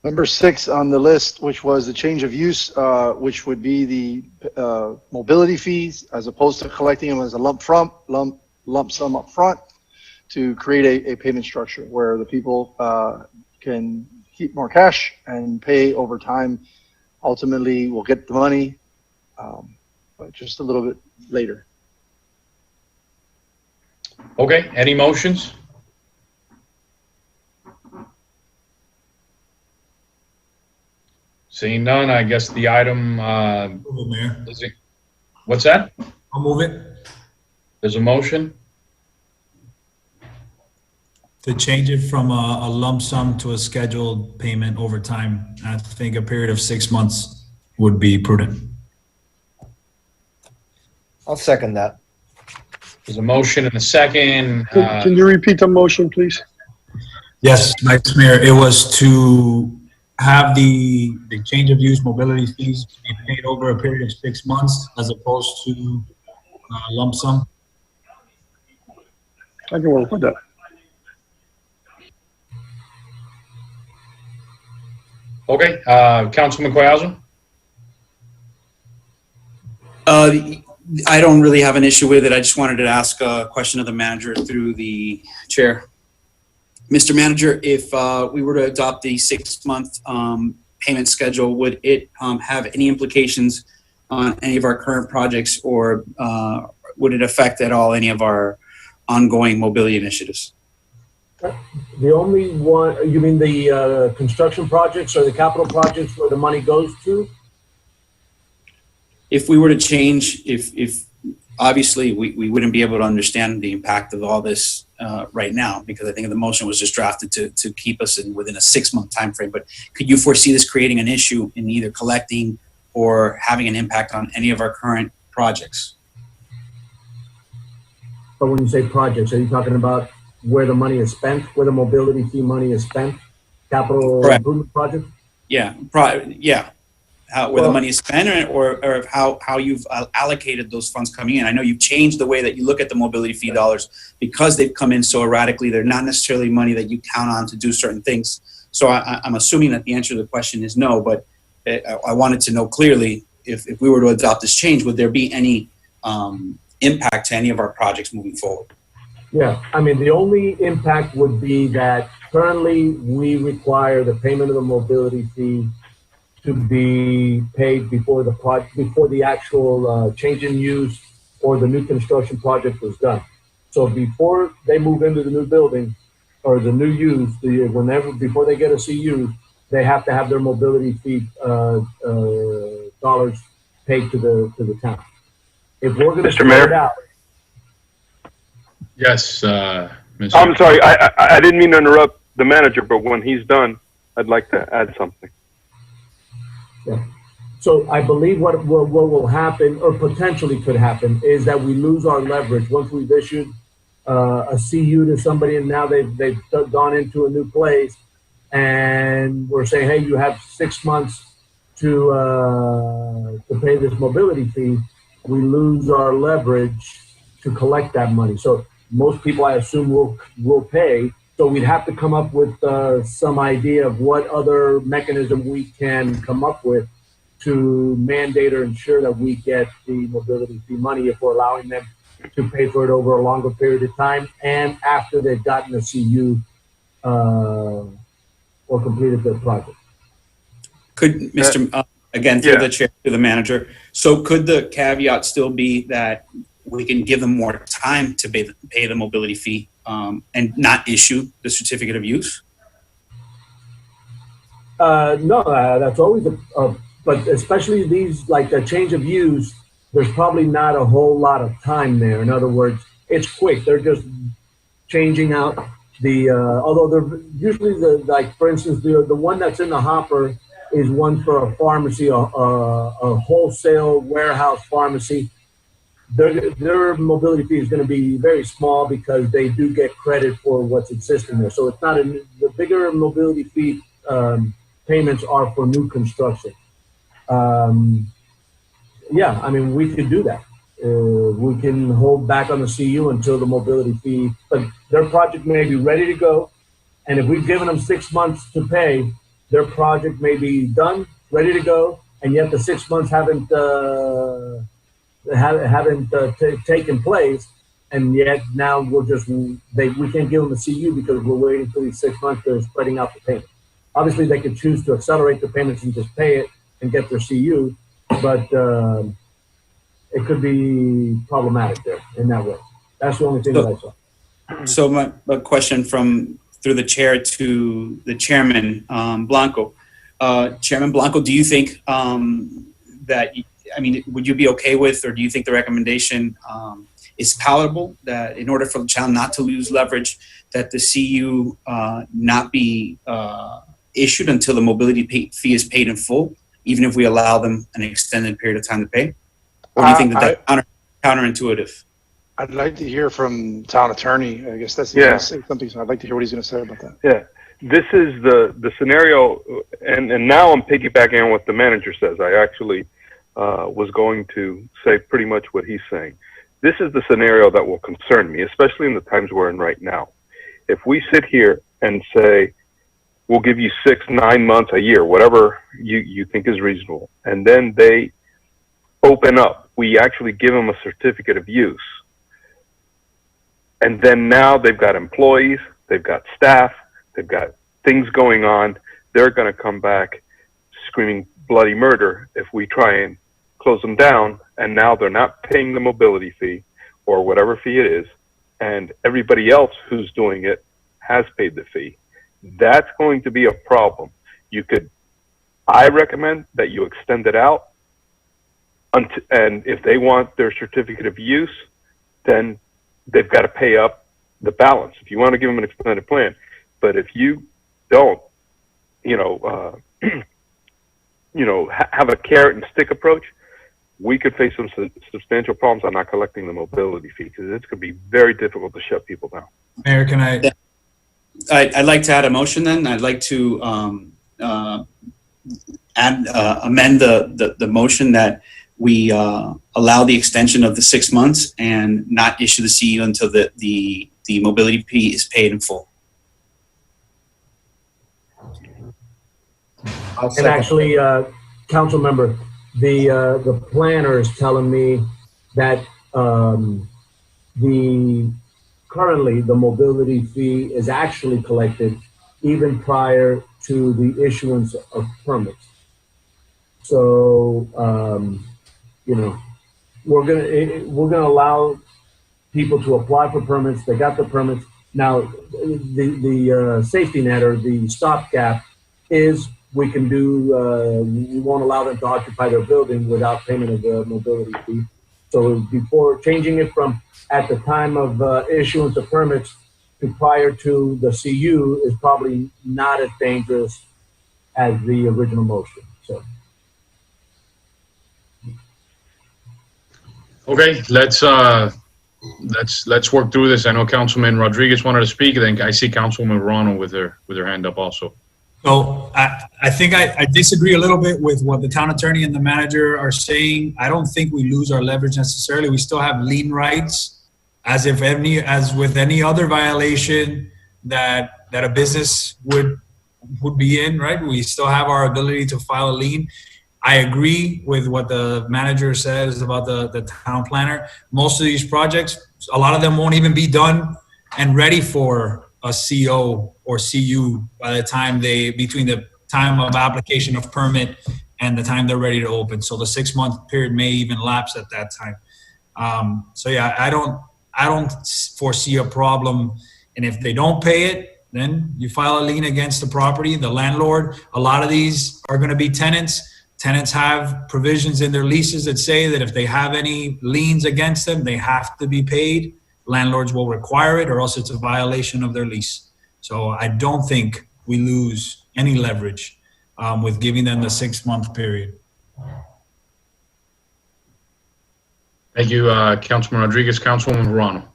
Number 6 on the list, which was the change of use, which would be the mobility fees, as opposed to collecting them as a lump sum up front, to create a payment structure where the people can keep more cash and pay over time. Ultimately, we'll get the money, but just a little bit later. Okay. Any motions? Seeing none, I guess the item. Move it, Mayor. What's that? I'll move it. There's a motion. To change it from a lump sum to a scheduled payment over time. I think a period of 6 months would be prudent. I'll second that. There's a motion and a second. Can you repeat the motion, please? Yes, Vice Mayor, it was to have the change of use mobility fees be paid over a period of 6 months as opposed to lump sum. I can work with that. Okay. Councilman Collazo? I don't really have an issue with it. I just wanted to ask a question of the manager through the chair. Mr. Manager, if we were to adopt the 6-month payment schedule, would it have any implications on any of our current projects, or would it affect at all any of our ongoing mobility initiatives? The only one, you mean the construction projects or the capital projects where the money goes to? If we were to change, if obviously we wouldn't be able to understand the impact of all this right now, because I think the motion was just drafted to keep us within a 6-month time frame. But could you foresee this creating an issue in either collecting or having an impact on any of our current projects? But when you say projects, are you talking about where the money is spent, where the mobility fee money is spent, capital improvement projects? Yeah, where the money is spent, or how you've allocated those funds coming in. I know you've changed the way that you look at the mobility fee dollars because they've come in so erratically. They're not necessarily money that you count on to do certain things. So I'm assuming that the answer to the question is no, but I wanted to know clearly if we were to adopt this change, would there be any impact to any of our projects moving forward? Yeah, I mean, the only impact would be that currently we require the payment of the mobility fee to be paid before the actual change in use or the new construction project was done. So before they move into the new building or the new use, before they get a CU, they have to have their mobility fee dollars paid to the town. If we're going to spread it out. Yes, I'm sorry, I didn't mean to interrupt the manager, but when he's done, I'd like to add something. Yeah. So I believe what will happen, or potentially could happen, is that we lose our leverage once we've issued a CU to somebody, and now they've gone into a new place, and we're saying, hey, you have 6 months to pay this mobility fee. We lose our leverage to collect that money. So most people, I assume, will pay. So we'd have to come up with some idea of what other mechanism we can come up with to mandate or ensure that we get the mobility fee money if we're allowing them to pay for it over a longer period of time and after they've gotten a CU or completed the project. Could Mr. Again, through the chair to the manager. So could the caveat still be that we can give them more time to pay the mobility fee and not issue the certificate of use? No, that's always but especially these, like a change of use, there's probably not a whole lot of time there. In other words, it's quick. They're just changing out the, although they're usually like, for instance, the one that's in the hopper is one for a pharmacy, a wholesale warehouse pharmacy. Their mobility fee is going to be very small because they do get credit for what's existing there. So it's not the bigger mobility fee payments are for new construction. Yeah, I mean, we could do that. We can hold back on the CU until the mobility fee, but their project may be ready to go. And if we've given them 6 months to pay, their project may be done, ready to go, and yet the 6 months haven't taken place, and yet now we can't give them a CU because we're waiting for these 6 months. They're spreading out the payment. Obviously, they could choose to accelerate the payments and just pay it and get their CU, but it could be problematic there in that way. That's the only thing that I saw. So my question through the chair to the chairman, Blanco. Chairman Blanco, do you think that, I mean, would you be okay with, or do you think the recommendation is palatable, that in order for the child not to lose leverage, that the CU not be issued until the mobility fee is paid in full, even if we allow them an extended period of time to pay? Or do you think that's counterintuitive? I'd like to hear from town attorney. I guess that's going to say something. So I'd like to hear what he's going to say about that. Yeah, this is the scenario, and now I'm piggybacking on what the manager says. I actually was going to say pretty much what he's saying. This is the scenario that will concern me, especially in the times we're in right now. If we sit here and say, we'll give you 6, 9 months, a year, whatever you think is reasonable, and then they open up, we actually give them a certificate of use. And then now they've got employees, they've got staff, they've got things going on. They're going to come back screaming bloody murder if we try and close them down. And now they're not paying the mobility fee or whatever fee it is. And everybody else who's doing it has paid the fee. That's going to be a problem. I recommend that you extend it out. And if they want their certificate of use, then they've got to pay up the balance if you want to give them an extended plan. But if you don't, have a carrot and stick approach, we could face some substantial problems on not collecting the mobility fee, because it's going to be very difficult to shut people down. Mayor, can I'd like to add a motion then. I'd like to amend the motion that we allow the extension of the 6 months and not issue the CU until the mobility fee is paid in full. And actually, council member, the planner is telling me that currently the mobility fee is actually collected even prior to the issuance of permits. So, we're gonna allow people to apply for permits. They got the permits. Now, the safety net or the stopgap is we won't allow them to occupy their building without payment of the mobility fee. So before changing it from at the time of issuance of permits to prior to the CU is probably not as dangerous as the original motion. So. Okay, let's work through this. I know Councilman Rodriguez wanted to speak. Then I see Councilwoman Verano with her hand up also. So I think I disagree a little bit with what the town attorney and the manager are saying. I don't think we lose our leverage necessarily. We still have lien rights, as with any other violation that a business would be in, right? We still have our ability to file a lien. I agree with what the manager says about the town planner. Most of these projects, a lot of them won't even be done and ready for a CO or CU by the time between the time of application of permit and the time they're ready to open. So the 6-month period may even lapse at that time. So yeah, I don't foresee a problem. And if they don't pay it, then you file a lien against the property, the landlord. A lot of these are going to be tenants. Tenants have provisions in their leases that say that if they have any liens against them, they have to be paid. Landlords will require it, or else it's a violation of their lease. So I don't think we lose any leverage with giving them the 6-month period. Thank you, Councilman Rodriguez. Councilwoman Verano.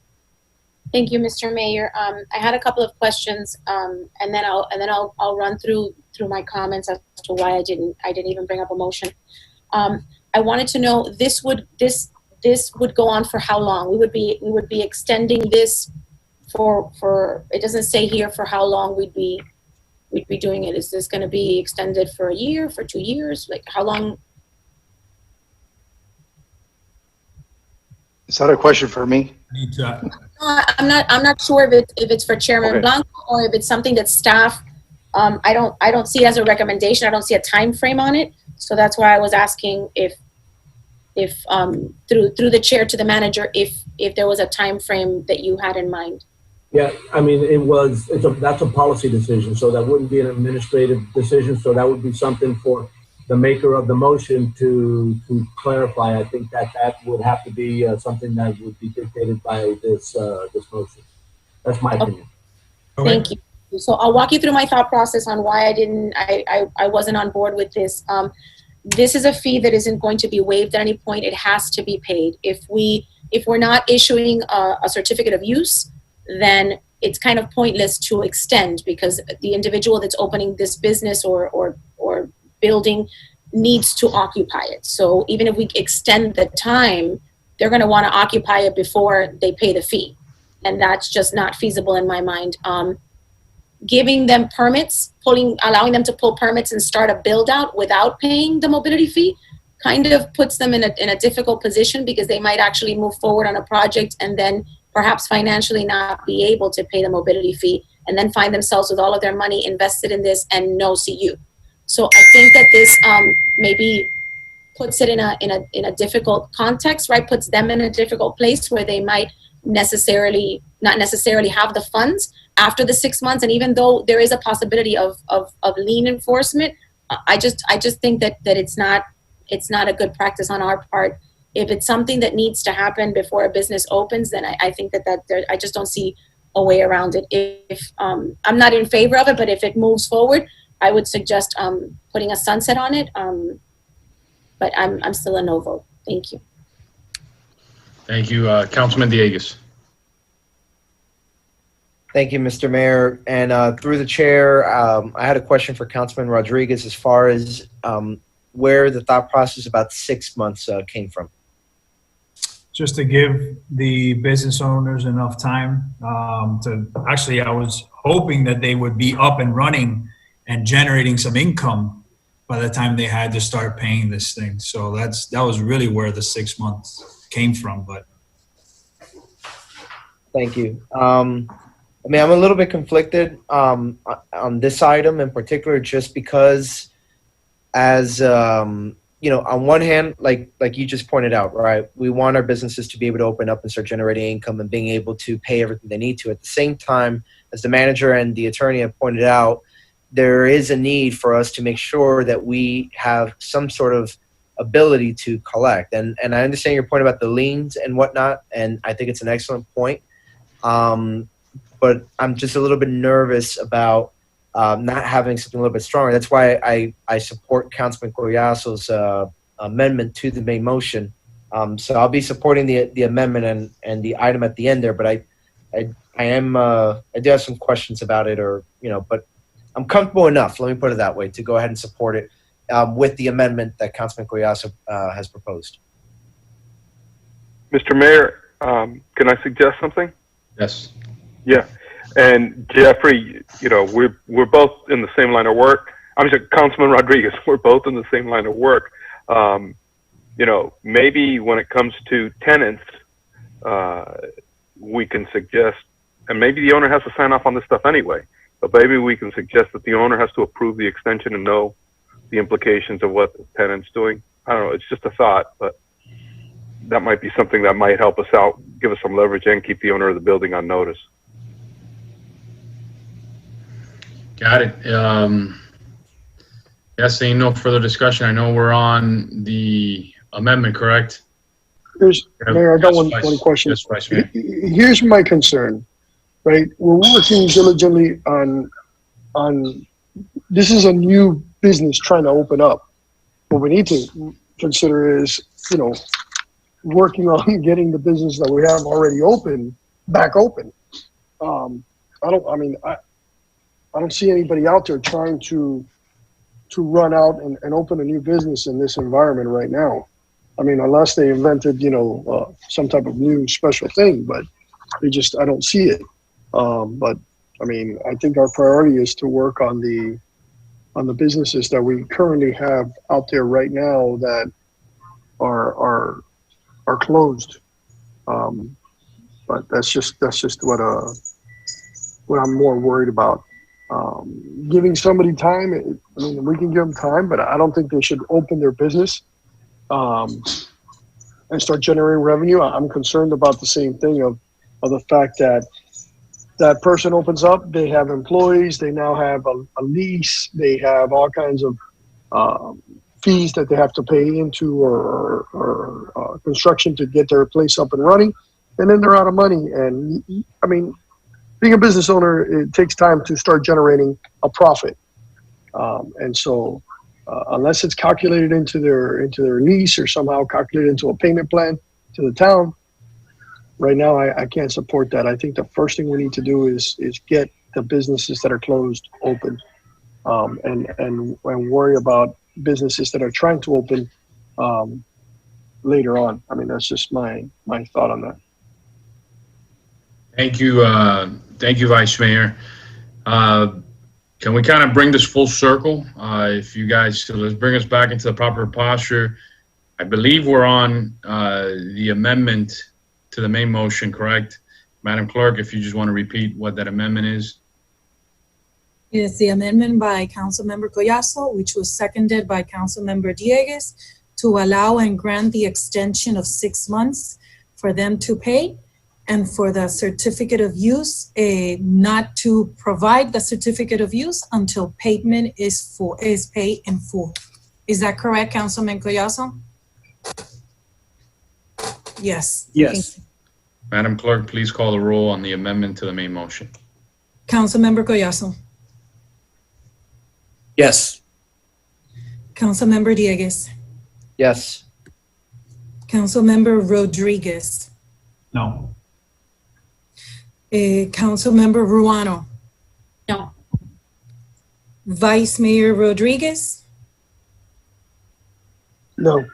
Thank you, Mr. Mayor. I had a couple of questions, and then I'll run through my comments as to why I didn't even bring up a motion. I wanted to know, this would go on for how long? We would be extending this for it doesn't say here for how long we'd be doing it. Is this going to be extended for a year, for 2 years? Like, how long? Is that a question for me? I'm not sure if it's for Chairman Blanco or if it's something that staff. I don't see it as a recommendation. I don't see a time frame on it. So that's why I was asking if through the chair to the manager, if there was a time frame that you had in mind. Yeah, I mean, that's a policy decision, so that wouldn't be an administrative decision. So that would be something for the maker of the motion to clarify. I think that would have to be something that would be dictated by this motion. That's my opinion. Thank you. So I'll walk you through my thought process on why I wasn't on board with this. This is a fee that isn't going to be waived at any point. It has to be paid. If we're not issuing a certificate of use, then it's kind of pointless to extend, because the individual that's opening this business or building needs to occupy it. So even if we extend the time, they're going to want to occupy it before they pay the fee. And that's just not feasible in my mind. Giving them permits, allowing them to pull permits and start a build out without paying the mobility fee kind of puts them in a difficult position, because they might actually move forward on a project and then perhaps financially not be able to pay the mobility fee, and then find themselves with all of their money invested in this and no CU. So I think that this maybe puts it in a difficult context, right? Puts them in a difficult place where they might not necessarily have the funds after the 6 months. And even though there is a possibility of lien enforcement, I just think that it's not a good practice on our part. If it's something that needs to happen before a business opens, then I think I just don't see a way around it. If I'm not in favor of it, but if it moves forward, I would suggest putting a sunset on it. But I'm still a no vote. Thank you. Thank you, Councilman Dieguez. Thank you, Mr. Mayor. And through the chair, I had a question for Councilman Rodriguez as far as where the thought process about 6 months came from. Just to give the business owners enough time I was hoping that they would be up and running and generating some income by the time they had to start paying this thing. So that was really where the 6 months came from. But thank you. I mean, I'm a little bit conflicted on this item in particular, just because, as you know, on one hand, like you just pointed out, right, we want our businesses to be able to open up and start generating income and being able to pay everything they need to. At the same time, as the manager and the attorney have pointed out, there is a need for us to make sure that we have some sort of ability to collect. And I understand your point about the liens and whatnot, and I think it's an excellent point. But I'm just a little bit nervous about not having something a little bit stronger. That's why I support Councilman Collazo's amendment to the main motion. So I'll be supporting the amendment and the item at the end there. But I do have some questions about it, but I'm comfortable enough, let me put it that way, to go ahead and support it with the amendment that Councilman Collazo has proposed. Mr. Mayor, can I suggest something? Yes. Yeah, and Jeffrey, we're both in the same line of work. I'm sorry, Councilman Rodriguez, we're both in the same line of work. Maybe when it comes to tenants, we can suggest and maybe the owner has to sign off on this stuff anyway, but maybe we can suggest that the owner has to approve the extension and know the implications of what the tenant's doing. I don't know, it's just a thought, but that might be something that might help us out, give us some leverage, and keep the owner of the building on notice. Got it. Yes, seeing no further discussion, I know we're on the amendment, correct? Mayor, I got one question. Yes, Vice Mayor. Here's my concern, right? We're working diligently on, this is a new business trying to open up. What we need to consider is, working on getting the business that we have already open, back open. I don't see anybody out there trying to run out and open a new business in this environment right now. I mean, unless they invented, some type of new special thing, but I don't see it. But I mean, I think our priority is to work on the businesses that we currently have out there right now that are closed. But that's just what I'm more worried about. Giving somebody time, we can give them time, but I don't think they should open their business and start generating revenue. I'm concerned about the same thing of the fact that that person opens up, they have employees, they now have a lease, they have all kinds of fees that they have to pay into or construction to get their place up and running, and then they're out of money. And I mean, being a business owner, it takes time to start generating a profit. And so unless it's calculated into their lease or somehow calculated into a payment plan to the town, right now I can't support that. I think the first thing we need to do is get the businesses that are closed open, and worry about businesses that are trying to open later on. I mean, that's just my thought on that. Thank you, Vice Mayor. Can we kind of bring this full circle? If you guys, so let's bring us back into the proper posture. I believe we're on the amendment to the main motion, correct? Madam Clerk, if you just want to repeat what that amendment is. It's the amendment by Councilmember Collazo, which was seconded by Councilmember Dieguez, to allow and grant the extension of 6 months for them to pay, and for the certificate of use, not to provide the certificate of use until payment is paid in full. Is that correct, Councilman Collazo? Yes. Yes. Madam Clerk, please call the roll on the amendment to the main motion. Councilmember Collazo. Yes. Councilmember Dieguez. Yes. Councilmember Rodriguez. No. Councilmember Ruano. No. Vice Mayor Rodriguez. No.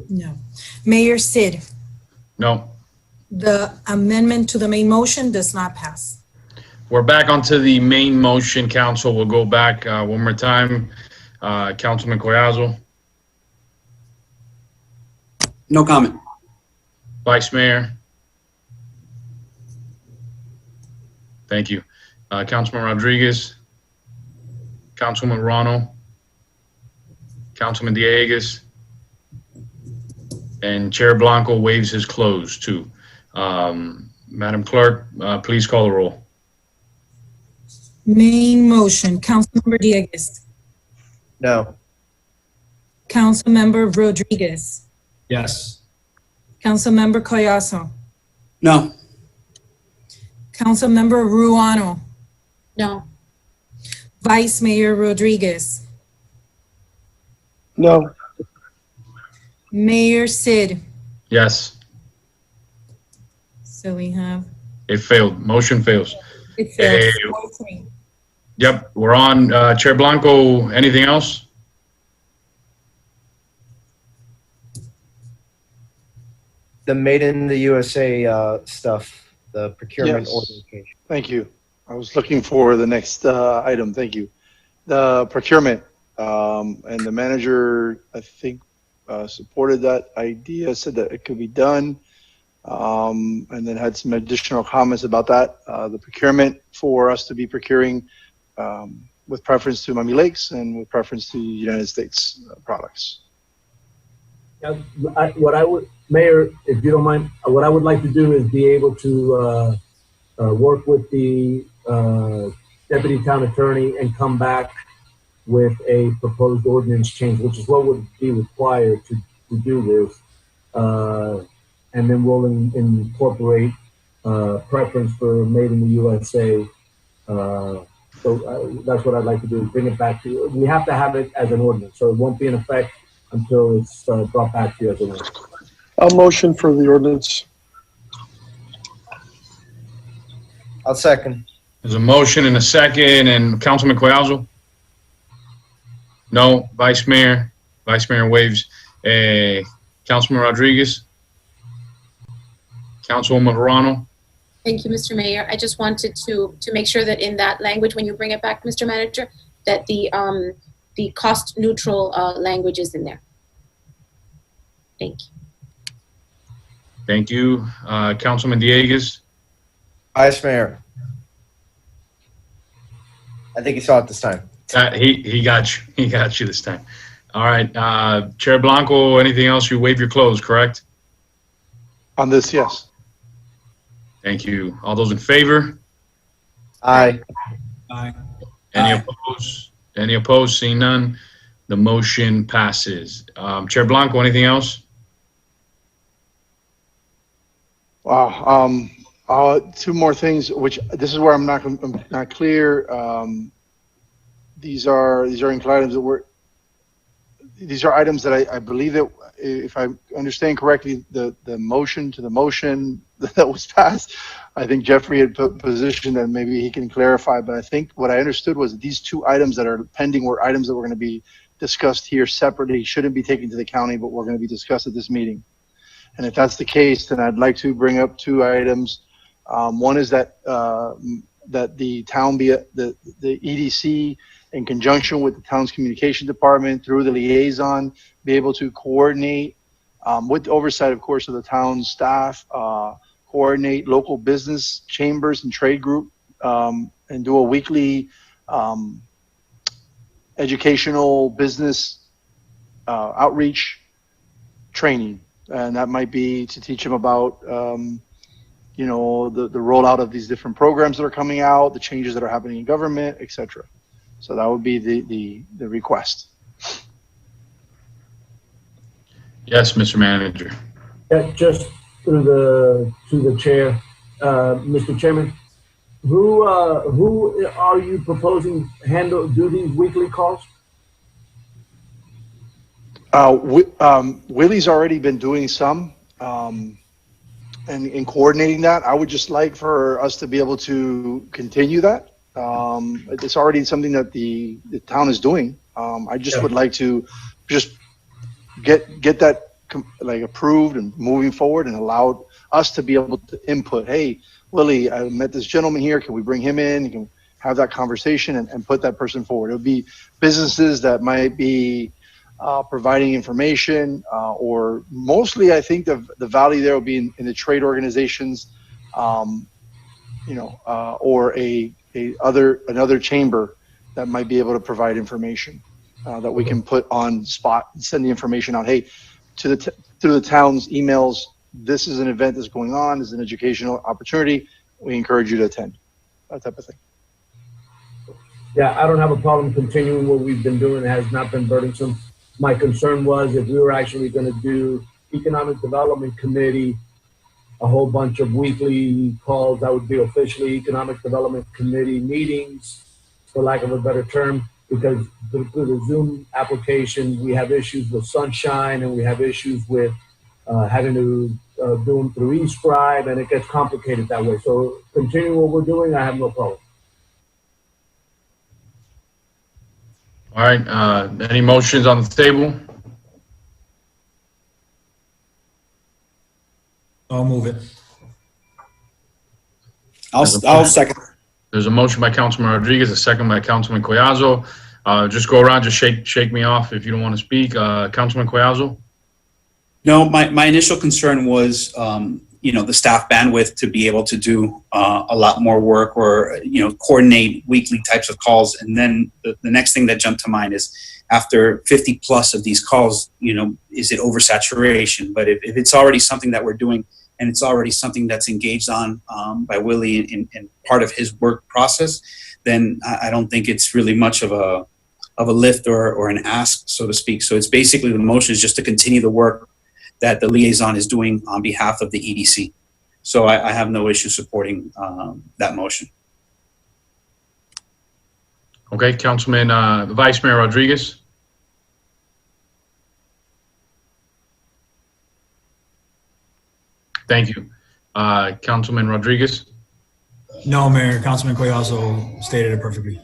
No. Mayor Sid. No. The amendment to the main motion does not pass. We're back onto the main motion, Council. We'll go back one more time. Councilman Collazo. No comment. Vice Mayor. Thank you. Councilman Rodriguez. Councilman Rano. Councilman Dieguez. And Chair Blanco waives his close too. Madam Clerk, please call the roll. Main motion, Councilmember Dieguez. No. Councilmember Rodriguez. Yes. Councilmember Collazo. No. Councilmember Ruano. No. Vice Mayor Rodriguez. No. Mayor Sid. Yes, So we have, it failed. Motion fails. it Hey. fails 4-3. Yep, we're on. Chair Blanco, anything else? The Made in the USA stuff, the procurement Yes. order. Thank you. I was looking for the next item. Thank you. The procurement, and the manager, I think, supported that idea, said that it could be done. and then had some additional comments about that. The procurement for us to be procuring with preference to Miami Lakes and with preference to United States products. Yeah, Mayor, if you don't mind, what I would like to do is be able to work with the deputy town attorney and come back with a proposed ordinance change, which is what would be required to do this. And then we'll incorporate preference for made in the USA. So that's what I'd like to do, is bring it back to you. We have to have it as an ordinance, so it won't be in effect until it's brought back to you as an ordinance. I'll motion for the ordinance. I'll second. There's a motion and a second, and Councilman Collazo? No. Vice Mayor waves. Councilman Rodriguez? Councilwoman Serrano? Thank you, Mr. Mayor. I just wanted to make sure that in that language, when you bring it back, Mr. Manager, that the cost neutral language is in there. Thank you. Thank you. Councilman Dieguez? Vice Mayor. I think he saw it this time. He got you. He got you this time. All right. Chair Blanco, anything else? You waive your close, correct? On this, yes. Thank you. All those in favor? Aye. Aye. Any opposed? Any opposed? Seeing none, the motion passes. Chair Blanco, anything else? Wow. Two more things, which this is where I'm not clear. These are items that these are items that I believe that, if I understand correctly, the motion that was passed, I think Jeffrey had put position, and maybe he can clarify, but I think what I understood was that these two items that are pending were items that were going to be discussed here separately, shouldn't be taken to the county, but were going to be discussed at this meeting. And if that's the case, then I'd like to bring up two items. One is that that the town the EDC, in conjunction with the town's communication department through the liaison, be able to coordinate with the oversight, of course, of the town staff, coordinate local business chambers and trade group, and do a weekly educational business outreach training. And that might be to teach them about, you know, the rollout of these different programs that are coming out, the changes that are happening in government, etc. So that would be the request. Yes, Mr. Manager. Just to the chair, Mr. Chairman, who are you proposing do these weekly calls? Willie's already been doing some, and in coordinating that. I would just like for us to be able to continue that. It's already something that the town is doing. I just would like to just get that like approved and moving forward, and allow us to be able to input. Hey, Willie, I met this gentleman here. Can we bring him in? Can have that conversation and put that person forward. It would be businesses that might be providing information, or mostly I think the value there will be in the trade organizations, you know, or another chamber that might be able to provide information that we can put on spot and send the information out. Hey, through the town's emails, this is an event that's going on. This is an educational opportunity. We encourage you to attend. That type of thing. Yeah, I don't have a problem continuing what we've been doing. It has not been burdensome. My concern was if we were actually going to do Economic Development Committee, a whole bunch of weekly calls, that would be officially Economic Development Committee meetings, for lack of a better term, because through the Zoom application, we have issues with Sunshine, and we have issues with having to do them through eScribe, and it gets complicated that way. So continue what we're doing, I have no problem. All right. Any motions on the table? I'll move it. I'll second. There's a motion by Councilman Rodriguez, a second by Councilman Collazo. Just go around, just shake me off if you don't want to speak. Councilman Collazo? No, my initial concern was, the staff bandwidth to be able to do a lot more work, or coordinate weekly types of calls. And then the next thing that jumped to mind is, after 50 plus of these calls, is it oversaturation? But if it's already something that we're doing, and it's already something that's engaged on by Willie in part of his work process, then I don't think it's really much of a lift or an ask, so to speak. So it's basically, the motion is just to continue the work that the liaison is doing on behalf of the EDC. So I have no issue supporting that motion. Okay, Councilman, Vice Mayor Rodriguez. Thank you. Councilman Rodriguez. No, Mayor. Councilman Collazo stated it perfectly.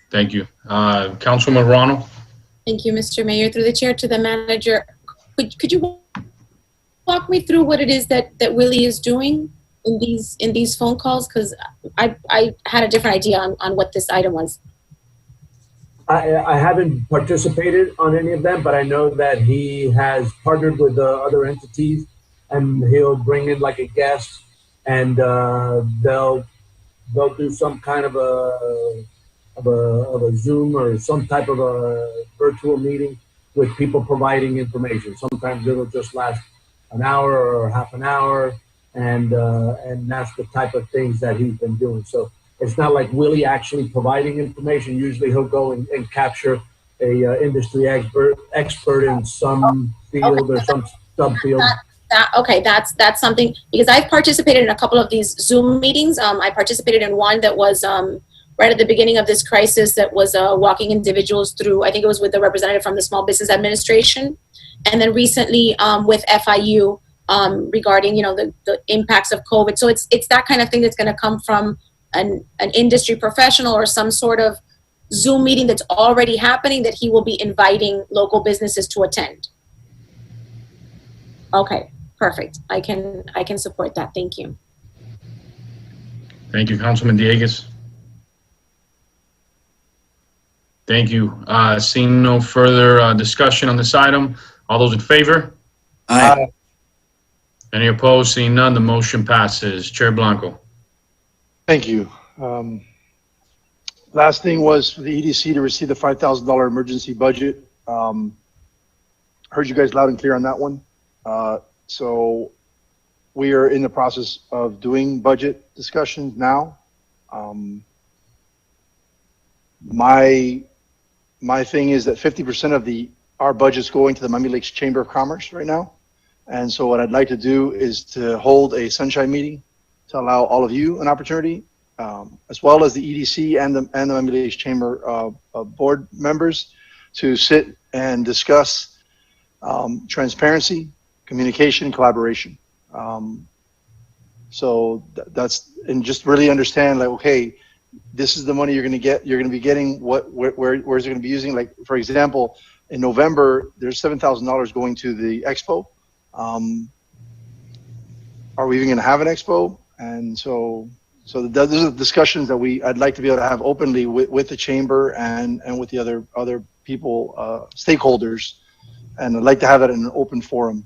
Thank you. Councilman Morano. Thank you, Mr. Mayor. Through the chair to the manager, could you walk me through what it is that Willie is doing in these phone calls? Because I had a different idea on what this item was. I haven't participated on any of them, but I know that he has partnered with other entities, and he'll bring in like a guest, and they'll do some kind of a Zoom or some type of a virtual meeting with people providing information. Sometimes it'll just last an hour or half an hour, and that's the type of things that he's been doing. So it's not like Willie actually providing information. Usually he'll go and capture a industry expert in some field or some subfield. That's something, because I've participated in a couple of these Zoom meetings. I participated in one that was right at the beginning of this crisis, that was walking individuals through, I think it was with the representative from the Small Business Administration. And then recently with FIU regarding, the impacts of COVID. So it's that kind of thing that's going to come from an industry professional, or some sort of Zoom meeting that's already happening that he will be inviting local businesses to attend. Okay, perfect. I can support that. Thank you. Thank you, Councilman Dieguez. Thank you. Seeing no further discussion on this item, all those in favor? Aye. Any opposed? Seeing none, the motion passes. Chair Blanco. Thank you. Last thing was for the EDC to receive the $5,000 emergency budget. Heard you guys loud and clear on that one. So we are in the process of doing budget discussions now. My thing is that 50% of our budget's going to the Miami Lakes Chamber of Commerce right now. And so what I'd like to do is to hold a sunshine meeting to allow all of you an opportunity, as well as the EDC and the Miami Lakes Chamber board members, to sit and discuss transparency, communication, and collaboration. So that's, and just really understand, like, okay, this is the money you're going to get. You're going to be getting where's it going to be using? Like, for example, in November, there's $7,000 going to the expo. Are we even going to have an expo? And so those are the discussions that I'd like to be able to have openly with the chamber and with the other people, stakeholders, and I'd like to have that in an open forum.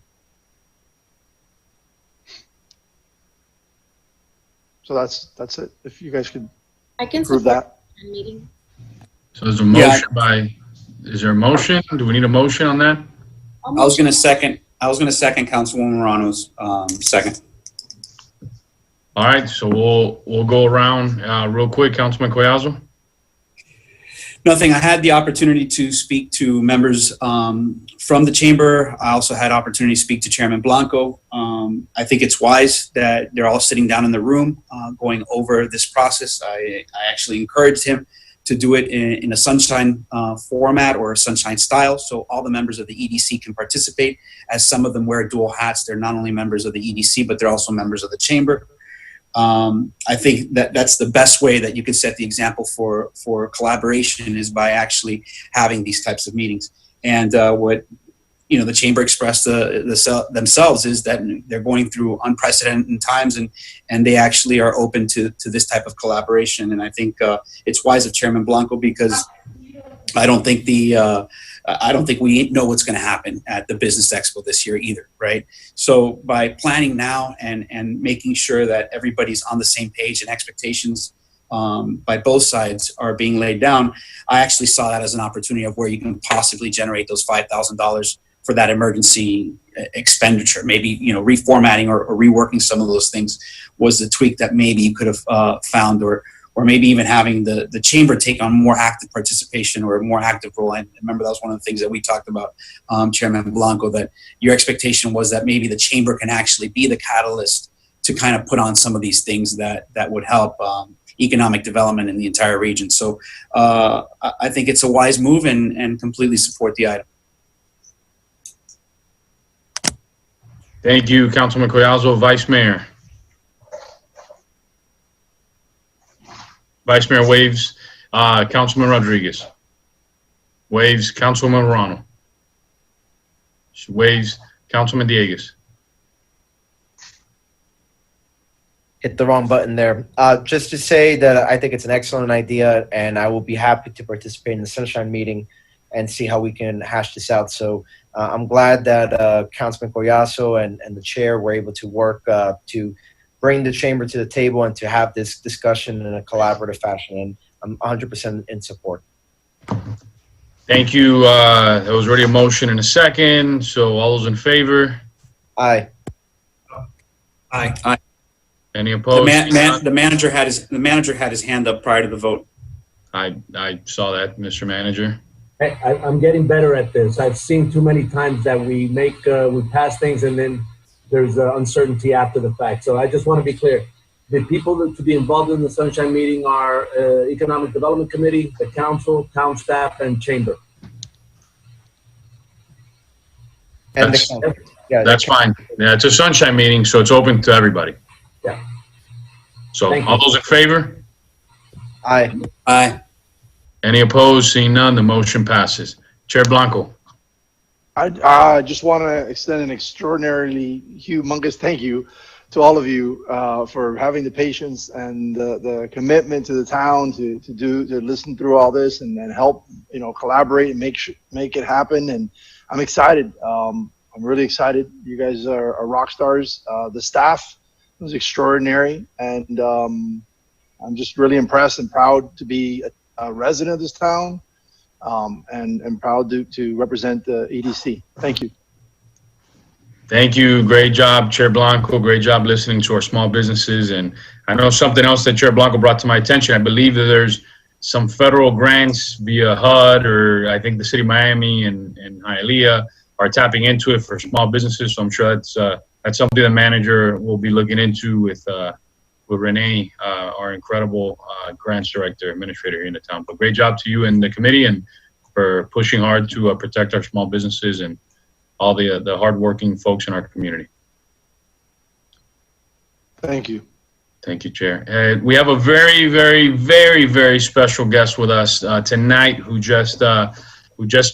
So that's it. If you guys could approve that. Meeting. So there's a motion is there a motion? Do we need a motion on that? I was going to second Councilwoman Morano's second. All right, so we'll go around real quick. Councilman Collazo. Nothing. I had the opportunity to speak to members from the chamber. I also had opportunity to speak to Chairman Blanco. I think it's wise that they're all sitting down in the room going over this process. I actually encouraged him to do it in a sunshine format or a sunshine style, so all the members of the EDC can participate. As some of them wear dual hats, they're not only members of the EDC, but they're also members of the chamber. I think that's the best way that you can set the example for collaboration, is by actually having these types of meetings. And what the chamber expressed themselves is that they're going through unprecedented times, and they actually are open to this type of collaboration. And I think it's wise of Chairman Blanco, because I don't think the I don't think we know what's going to happen at the Business Expo this year either, right? So by planning now and making sure that everybody's on the same page and expectations by both sides are being laid down, I actually saw that as an opportunity of where you can possibly generate those $5,000 for that emergency expenditure. Maybe, reformatting or reworking some of those things was the tweak that maybe you could have found, or maybe even having the chamber take on more active participation or a more active role. I remember that was one of the things that we talked about, Chairman Blanco, that your expectation was that maybe the chamber can actually be the catalyst to kind of put on some of these things that would help economic development in the entire region. So I think it's a wise move and completely support the item. Thank you, Councilman Collazo. Vice Mayor. Vice Mayor waves. Councilman Rodriguez. Waves. Councilman Morano. Waves. Councilman Dieguez. Hit the wrong button there. Just to say that I think it's an excellent idea, and I will be happy to participate in the Sunshine meeting and see how we can hash this out. So I'm glad that Councilman Collazo and the chair were able to work to bring the chamber to the table and to have this discussion in a collaborative fashion. And I'm 100% in support. Thank you. There was already a motion in a second. So all those in favor? Aye. Aye. Aye. Any opposed? The manager had his hand up prior to the vote. I saw that, Mr. Manager. I'm getting better at this. I've seen too many times that we pass things and then there's uncertainty after the fact. So I just want to be clear. The people to be involved in the Sunshine meeting are Economic Development Committee, the council, town staff, and chamber. And That's fine. Yeah, it's a Sunshine meeting, so it's open to everybody. Yeah. So Thank all you. those in favor? Aye. Aye. Any opposed? Seeing none, the motion passes. Chair Blanco. I just want to extend an extraordinarily humongous thank you to all of you for having the patience and the commitment to the town to listen through all this and help collaborate and make it happen. And I'm excited. I'm really excited. You guys are rock stars. The staff was extraordinary, and I'm just really impressed and proud to be a resident of this town. And proud to represent the EDC. Thank you. Thank you. Great job, Chair Blanco. Great job listening to our small businesses. And I know something else that Chair Blanco brought to my attention. I believe that there's some federal grants via HUD, or I think the city of Miami and Hialeah are tapping into it for small businesses. So I'm sure that's something the manager will be looking into with Renee, our incredible grants director, administrator here in the town. But great job to you and the committee, and for pushing hard to protect our small businesses and all the hardworking folks in our community. Thank you. Thank you, Chair. We have a very, very, very, very special guest with us tonight who just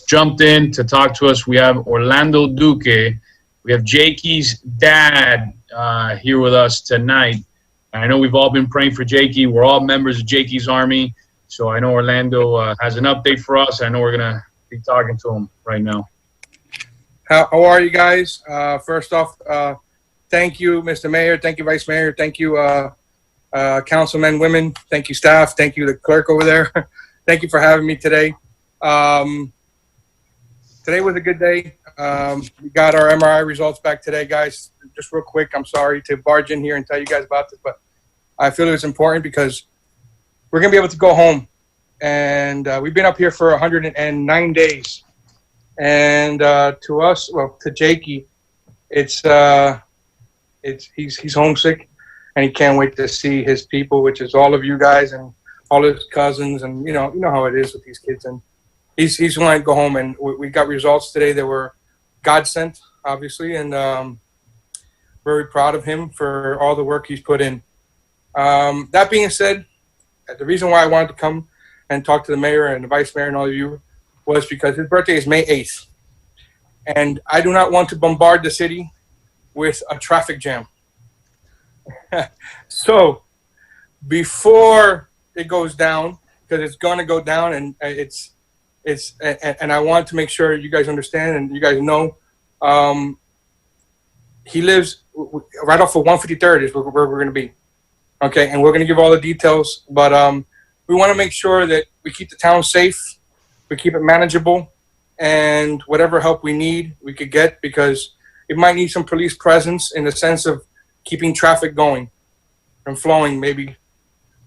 jumped in to talk to us. We have Orlando Duque. We have Jakey's dad here with us tonight. I know we've all been praying for Jakey. We're all members of Jakey's Army. So I know Orlando has an update for us. I know we're going to be talking to him right now. How are you guys? First off, thank you, Mr. Mayor. Thank you, Vice Mayor. Thank you, councilmen, women. Thank you, staff. Thank you, the clerk over there. Thank you for having me today. Today was a good day. We got our MRI results back today, guys. Just real quick, I'm sorry to barge in here and tell you guys about this, but I feel it was important because we're going to be able to go home. And we've been up here for 109 days. And to us, well, to Jakey, he's homesick, and he can't wait to see his people, which is all of you guys and all his cousins, and you know how it is with these kids. And he's wanting to go home, and we got results today that were God sent, obviously, and very proud of him for all the work he's put in. That being said, the reason why I wanted to come and talk to the mayor and the vice mayor and all of you was because his birthday is May 8th. And I do not want to bombard the city with a traffic jam. So before it goes down, because it's going to go down, and it's It's and I want to make sure you guys understand and you guys know. He lives right off of 153rd is where we're going to be. Okay, and we're going to give all the details, but we want to make sure that we keep the town safe, we keep it manageable, and whatever help we need, we could get, because it might need some police presence in the sense of keeping traffic going and flowing. Maybe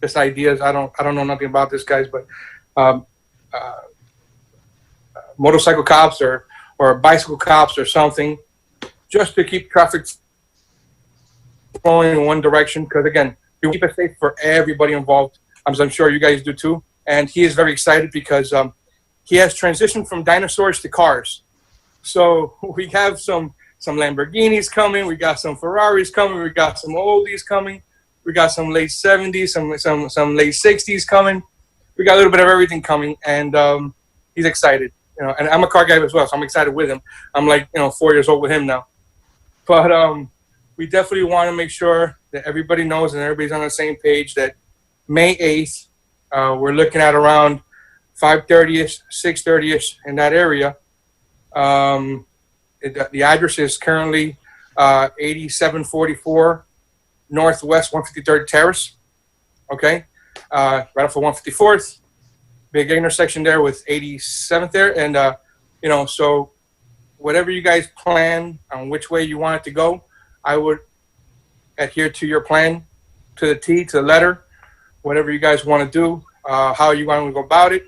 just ideas. I don't know nothing about this, guys, but motorcycle cops or bicycle cops or something, just to keep traffic flowing in one direction. Because again, we keep it safe for everybody involved. I'm sure you guys do too. And he is very excited because he has transitioned from dinosaurs to cars. So we have some Lamborghinis coming. We got some Ferraris coming. We got some oldies coming. We got some late 70s, some late 60s coming. We got a little bit of everything coming, and he's excited. You know, and I'm a car guy as well, so I'm excited with him. I'm like, 4 years old with him now. But we definitely want to make sure that everybody knows and everybody's on the same page that May 8th, we're looking at around 5:30ish, 6:30ish in that area. The address is currently 8744 Northwest 153rd Terrace. Okay, right off of 154th. Big intersection there with 87th there, and so whatever you guys plan on which way you want it to go, I would adhere to your plan to the T, to the letter. Whatever you guys want to do, how you want to go about it.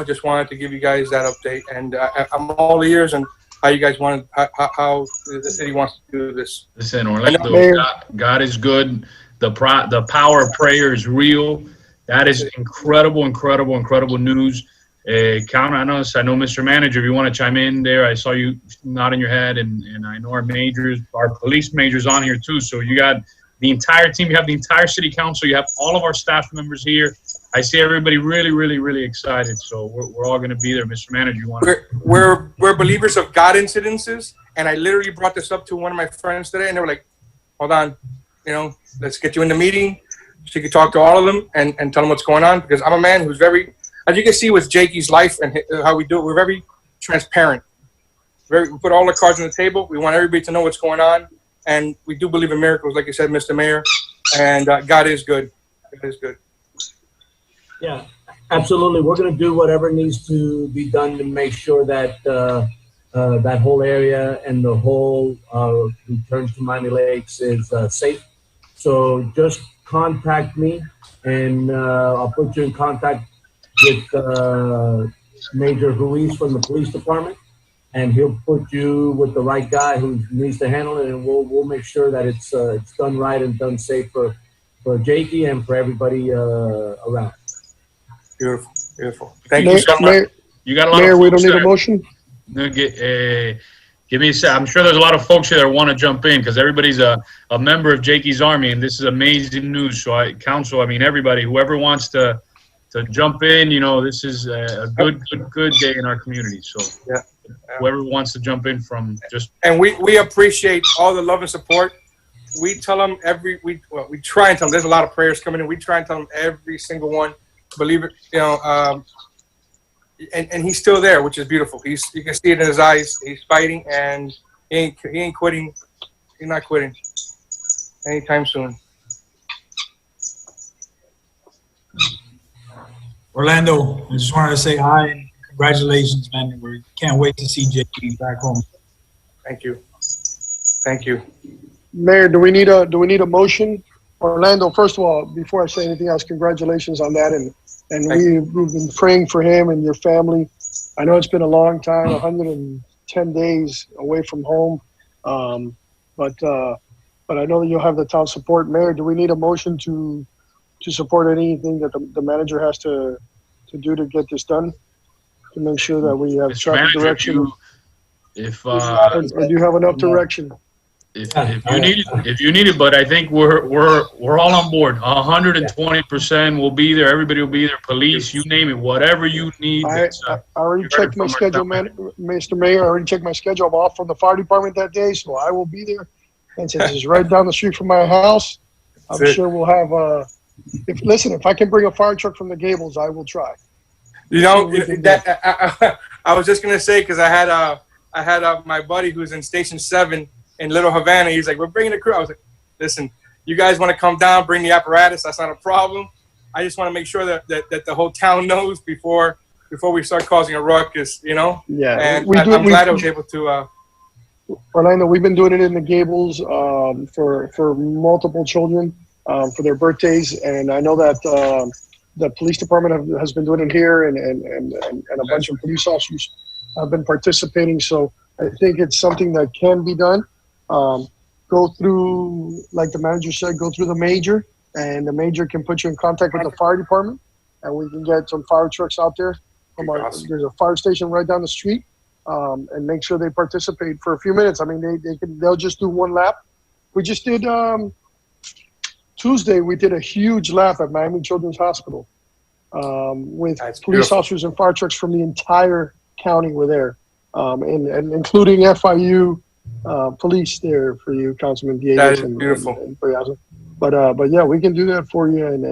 Just wanted to give you guys that update, and I'm all ears and how you guys want to, how the city wants to do this. Listen, Orlando, God is good. The power of prayer is real. That is incredible news. Count on us. I know, Mr. Manager, if you want to chime in there, I saw you nodding your head, and I know our police majors on here too. So you got the entire team, you have the entire city council, you have all of our staff members here. I see everybody really excited. So we're all going to be there. Mr. Manager, you want to? We're believers of God incidences, and I literally brought this up to one of my friends today, and they were like, hold on, let's get you in the meeting so you can talk to all of them and tell them what's going on, because I'm a man who's very, as you can see with Jakey's life and how we do it, we're very transparent. We put all the cards on the table. We want everybody to know what's going on, and we do believe in miracles, like you said, Mr. Mayor, and God is good. God is good. Yeah, absolutely. We're going to do whatever needs to be done to make sure that that whole area and the whole return to Miami Lakes is safe. So just contact me, and I'll put you in contact with Major Ruiz from the police department, and he'll put you with the right guy who needs to handle it, and we'll make sure that it's done right and done safe for Jakey and for everybody around. Beautiful. Thank you so much. Mayor, You got a lot Mayor, of we folks don't need there. a motion. Give me a sec. I'm sure there's a lot of folks here that want to jump in, because everybody's a member of Jakey's Army, and this is amazing news. So everybody, whoever wants to jump in, this is a good day in our community. So yeah, whoever wants to jump in from just. And we appreciate all the love and support. We tell them we try and tell them, there's a lot of prayers coming in. We try and tell them every single one, believe it, and he's still there, which is beautiful. You can see it in his eyes. He's fighting, and he ain't quitting. He's not quitting anytime soon. Orlando, I just wanted to say hi and congratulations, man. We can't wait to see JP back home. Thank you. Thank you. Mayor, do we need a motion? Orlando, first of all, before I say anything else, congratulations on that, and we've been praying for him and your family. I know it's been a long time, 110 days away from home, but I know that you'll have the town support. Mayor, do we need a motion to support anything that the manager has to do to get this done, to make sure that we have traffic direction? Do you have enough direction? If you need it, but I think we're all on board. 120% will be there. Everybody will be there. Police, you name it, whatever you need. I already checked my schedule, Mr. Mayor. I already checked my schedule. I'm off from the fire department that day, so I will be there. And since it's right down the street from my house, I'm sure we'll have. If I can bring a fire truck from the Gables, I will try. You know, that I was just gonna say, because I had my buddy who's in Station 7 in Little Havana. He's like, "We're bringing the crew." I was like, "Listen, you guys want to come down, bring the apparatus. That's not a problem. I just want to make sure that the whole town knows before we start causing a ruckus, you know." Yeah, And I'm glad I was able to. Orlando, we've been doing it in the Gables for multiple children for their birthdays, and I know that the police department has been doing it here, and a bunch of police officers have been participating. So I think it's something that can be done. Go through, like the manager said, go through the major, and the major can put you in contact with the fire department, and we can get some fire trucks out there. There's a fire station right down the street, and make sure they participate for a few minutes. I mean, they'll just do one lap. We just did Tuesday. We did a huge lap at Miami Children's Hospital with police officers and fire trucks from the entire county were there, and including FIU police there for you, Councilman Villegas. That is and beautiful. And Briazo. But yeah, we can do that for you, and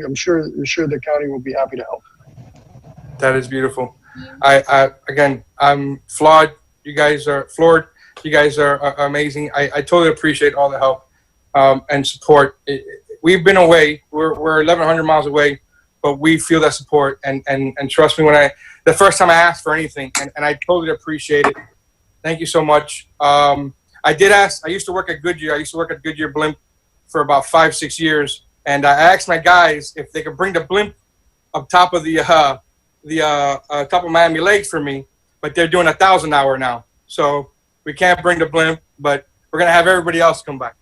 I'm sure the county will be happy to help. That is beautiful. Again, I'm flawed. You guys are floored. You guys are amazing. I totally appreciate all the help and support. We've been away. We're 1,100 miles away, but we feel that support. And trust me, the first time I asked for anything, and I totally appreciate it. Thank you so much. I did ask. I used to work at Goodyear. I used to work at Goodyear Blimp for about 5-6 years, and I asked my guys if they could bring the blimp up top of the top of Miami Lakes for me, but they're doing 1,000 hour now, so we can't bring the blimp, but we're gonna have everybody else come back.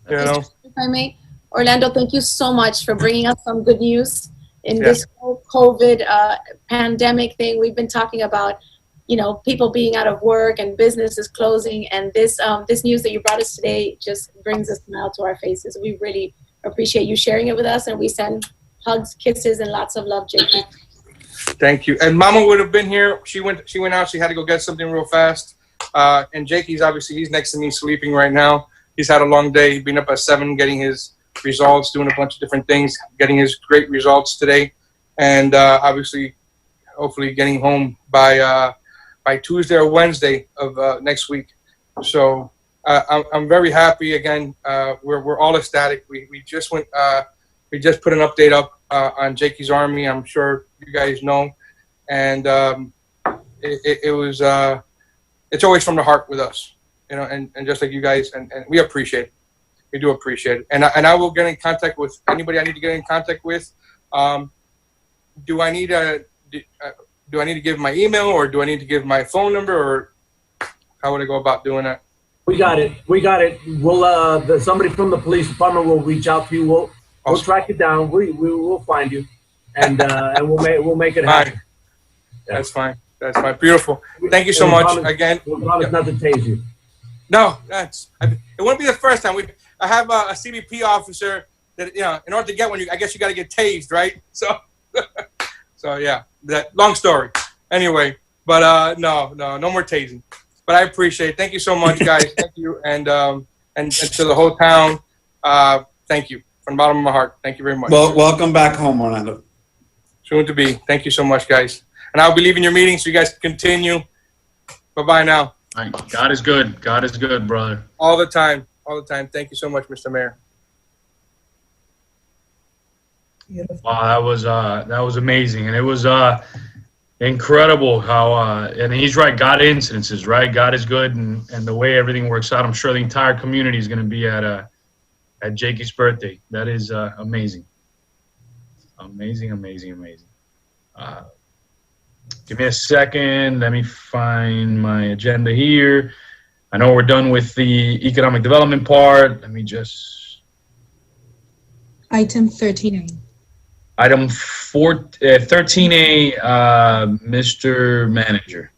You know. If I may, Orlando, thank you so much for bringing us some good news in this whole COVID pandemic thing. We've been talking about, you know, people being out of work and businesses closing, and this news that you brought us today just brings a smile to our faces. We really appreciate you sharing it with us, and we send hugs, kisses, and lots of love, Jakey. Thank you. And Mama would have been here. She went out. She had to go get something real fast. And Jakey's obviously, he's next to me sleeping right now. He's had a long day. He's been up at 7 getting his results, doing a bunch of different things, getting his great results today. And obviously, hopefully getting home by Tuesday or Wednesday of next week. So I'm very happy. Again, we're all ecstatic. We just went. We just put an update up on Jakey's Army. I'm sure you guys know, and it was. It's always from the heart with us, you know, and just like you guys, and we appreciate it. We do appreciate it, and I will get in contact with anybody I need to get in contact with. Do I need to give my email, or do I need to give my phone number, or how would I go about doing that? We got it. We'll somebody from the police department will reach out to you. We'll track it down. We will find you, and we'll make it happen. Fine. Yeah. That's fine. That's fine. Beautiful. Thank you so much again. We promise not to tase you. No, it won't be the first time. I have a CBP officer that, you know, in order to get one, I guess you got to get tased, right? So, so yeah. That long story. Anyway, but no more tasing. But I appreciate it. Thank you so much, guys. Thank you, and to the whole town. Thank you from the bottom of my heart. Thank you very much. Well, welcome back home, Orlando. Soon to be. Thank you so much, guys. And I'll be leaving your meeting so you guys can continue. Bye-bye now. All right. God is good. God is good, brother. All the time. All the time. Thank you so much, Mr. Mayor. Wow, that was amazing, and it was incredible how and he's right. God incidences, right? God is good, and the way everything works out, I'm sure the entire community is going to be at Jakey's birthday. That is amazing, amazing. Give me a second. Let me find my agenda here. I know we're done with the economic development part. Let me just. Item 13A. Item 13A, Mr. Manager.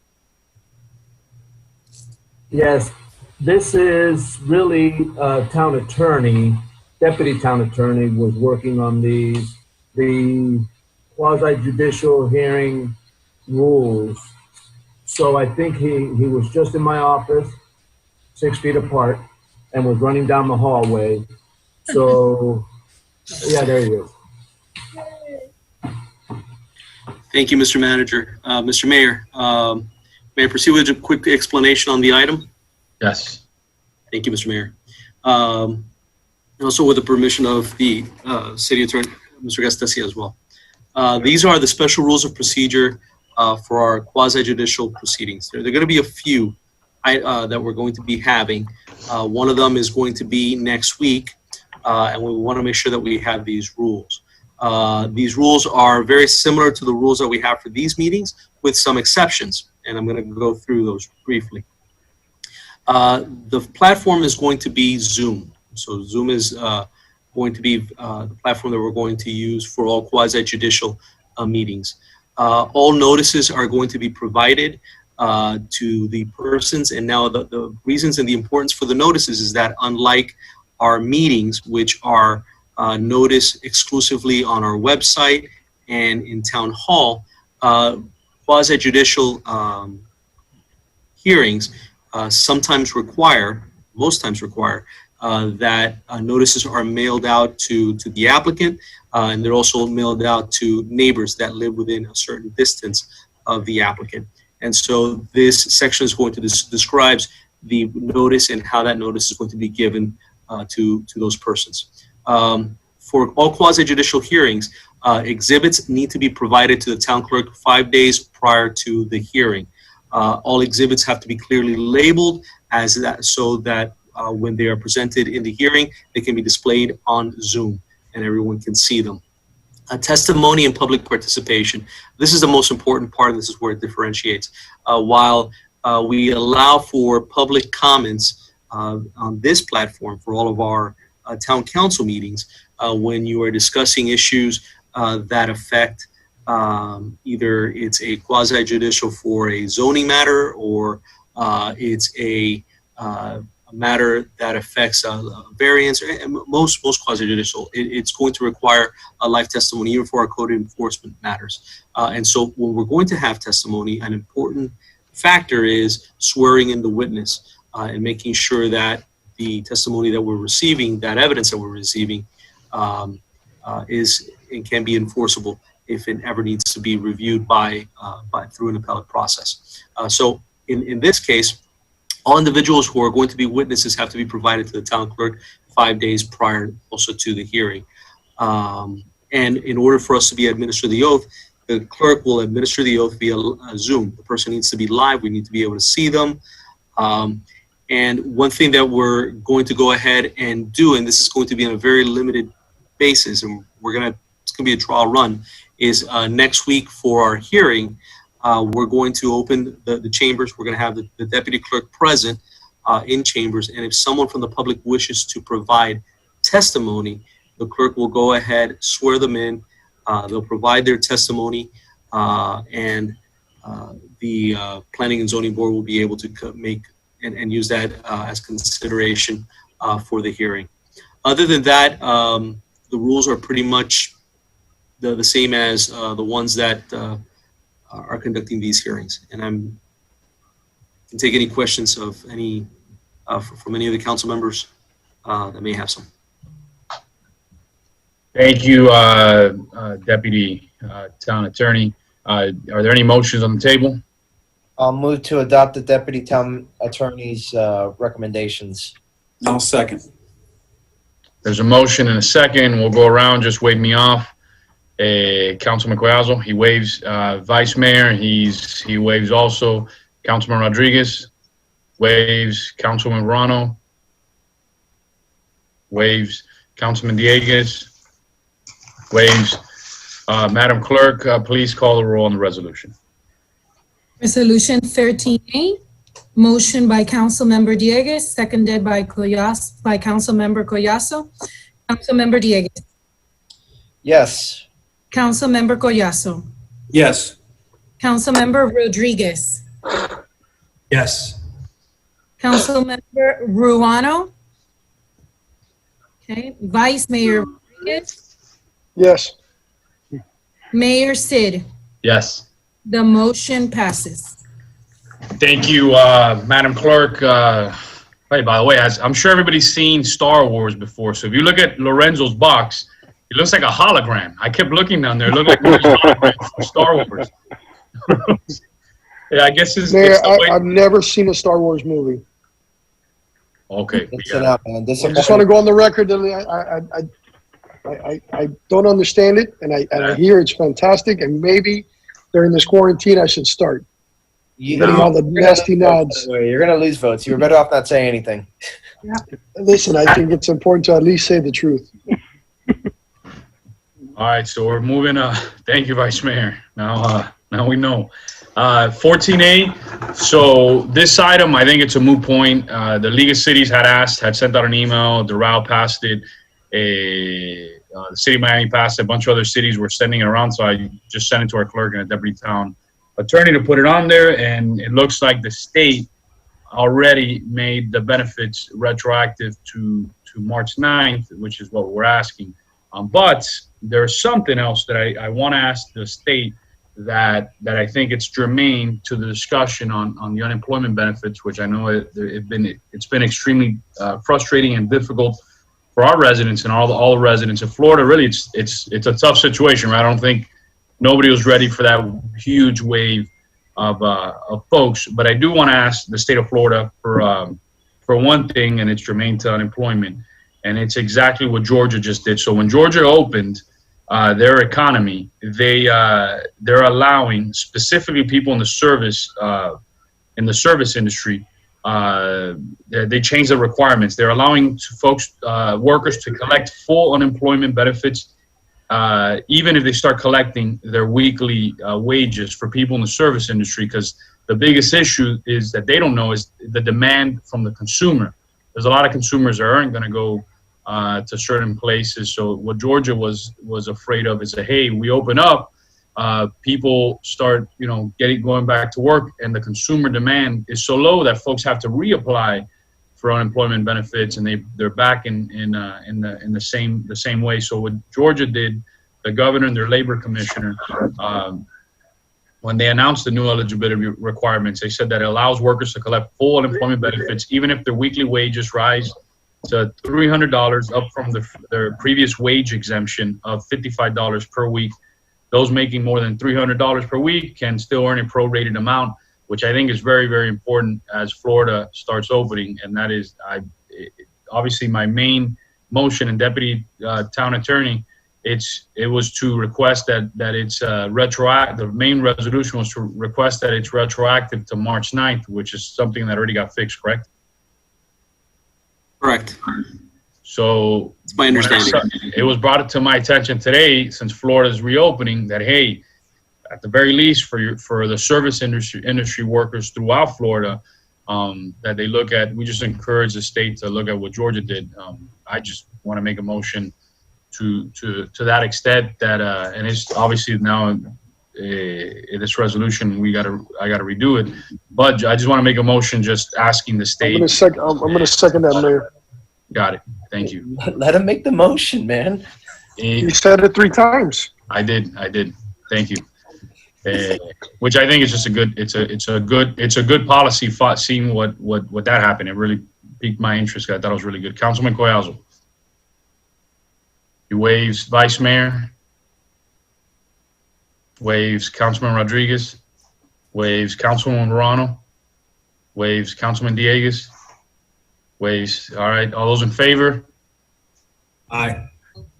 Yes, this is really town attorney, deputy town attorney was working on the quasi-judicial hearing rules. So I think he was just in my office, 6 feet apart, and was running down the hallway. So, yeah, there he is. Thank you, Mr. Manager. Mr. Mayor, may I proceed with a quick explanation on the item? Yes. Thank you, Mr. Mayor. Also with the permission of the City Attorney, Mr. Gastesia as well. These are the special rules of procedure for our quasi-judicial proceedings. There are going to be a few that we're going to be having. One of them is going to be next week, and we want to make sure that we have these rules. These rules are very similar to the rules that we have for these meetings, with some exceptions, and I'm going to go through those briefly. The platform is going to be Zoom. So Zoom is going to be the platform that we're going to use for all quasi-judicial meetings. All notices are going to be provided to the persons, and now the reasons and the importance for the notices is that unlike our meetings, which are noticed exclusively on our website and in town hall, quasi-judicial hearings sometimes require, most times require, that notices are mailed out to the applicant, and they're also mailed out to neighbors that live within a certain distance of the applicant. And so this section is going to describes the notice and how that notice is going to be given to those persons. For all quasi-judicial hearings, exhibits need to be provided to the town clerk 5 days prior to the hearing. All exhibits have to be clearly labeled as that, so that when they are presented in the hearing, they can be displayed on Zoom and everyone can see them. Testimony and public participation. This is the most important part, and this is where it differentiates. While we allow for public comments on this platform for all of our town council meetings, when you are discussing issues that affect either it's a quasi-judicial for a zoning matter, or it's a matter that affects variance, and most quasi-judicial, it's going to require a live testimony even for our code enforcement matters. And so when we're going to have testimony, an important factor is swearing in the witness and making sure that the testimony that we're receiving, that evidence that we're receiving, is and can be enforceable if it ever needs to be reviewed by through an appellate process. So in this case, all individuals who are going to be witnesses have to be provided to the town clerk 5 days prior also to the hearing. And in order for us to be administered the oath, the clerk will administer the oath via Zoom. The person needs to be live. We need to be able to see them. And one thing that we're going to go ahead and do, and this is going to be on a very limited basis, and it's going to be a trial run, is next week for our hearing, we're going to open the chambers. We're going to have the deputy clerk present in chambers. And if someone from the public wishes to provide testimony, the clerk will go ahead, swear them in. They'll provide their testimony, and the Planning and Zoning Board will be able to make and use that as consideration for the hearing. Other than that, the rules are pretty much the same as the ones that are conducting these hearings. And I can take any questions of any from any of the council members that may have some. Thank you, Deputy Town Attorney. Are there any motions on the table? I'll move to adopt the Deputy Town Attorney's recommendations. I'll second. There's a motion and a second. We'll go around, just wave me off. Councilman Collazo, he waves. Vice Mayor, he waves also. Councilman Rodriguez waves. Councilman Verano waves. Councilman Dieguez waves. Madam Clerk, please call the roll on the resolution. Resolution 13A, motion by Councilmember Dieguez, seconded by Councilmember Collazo. Councilmember Dieguez. Yes. Councilmember Collazo. Yes. Councilmember Rodriguez. Yes. Councilmember Ruano. Okay. Vice Mayor Rodriguez. Yes. Mayor Sid. Yes. The motion passes. Thank you, Madam Clerk. Hey, by the way, I'm sure everybody's seen Star Wars before. So if you look at Lorenzo's box, He looks like a hologram. I kept looking down there. It looked like one of those holograms from Star Wars. Yeah, I guess it's Mayor, the way. I've never seen a Star Wars movie. Okay. Mix it up, man. I just want to go on the record that I don't understand it, and I hear it's fantastic, and maybe during this quarantine I should start. Getting all the nasty nods. You're going to lose votes. You're better off not saying anything. Listen, I think it's important to at least say the truth. All right, so we're moving. Thank you, Vice Mayor. Now we know. 14A. So this item, I think it's a moot point. The League of Cities had sent out an email. Doral passed it. The city of Miami passed it. A bunch of other cities were sending it around. So I just sent it to our clerk and a deputy town attorney to put it on there. And it looks like the state already made the benefits retroactive to March 9th, which is what we're asking. But there's something else that I want to ask the state that I think it's germane to the discussion on the unemployment benefits, which I know it's been extremely frustrating and difficult for our residents and all the residents of Florida. Really, it's a tough situation, right? I don't think nobody was ready for that huge wave of folks. But I do want to ask the state of Florida for one thing, and it's germane to unemployment, and it's exactly what Georgia just did. So when Georgia opened their economy, they're allowing specifically people in the service industry. They changed the requirements. They're allowing workers to collect full unemployment benefits, even if they start collecting their weekly wages for people in the service industry. Because the biggest issue is that they don't know is the demand from the consumer. There's a lot of consumers that aren't going to go to certain places. So what Georgia was afraid of is that, hey, we open up, people start, going back to work, and the consumer demand is so low that folks have to reapply for unemployment benefits, and they're back in the same way. So what Georgia did, the governor and their labor commissioner, when they announced the new eligibility requirements, they said that it allows workers to collect full unemployment benefits even if their weekly wages rise to $300, up from their previous wage exemption of $55 per week. Those making more than $300 per week can still earn a prorated amount, which I think is very, very important as Florida starts opening. And that is, obviously, my main motion, and deputy town attorney, it was to request that it's retroactive. The main resolution was to request that it's retroactive to March 9th, which is something that already got fixed, correct? Correct. So it's my understanding. It was brought to my attention today, since Florida's reopening, that hey, at the very least for the service industry workers throughout Florida, that they look at. We just encourage the state to look at what Georgia did. I just want to make a motion to that extent that and it's obviously now in this resolution I gotta redo it, but I just want to make a motion just asking the state. I'm gonna second that, Mayor. Got it. Thank you. Let him make the motion, man. You said it 3 times. I did. Thank you. Which I think is just it's a good policy. Seeing what that happened, it really piqued my interest. I thought it was really good. Councilman Collazo. He waves. Vice Mayor. Waves. Councilman Rodriguez. Waves. Councilwoman Morano. Waves. Councilman Dieguez. Waves. All right. All those in favor? Aye.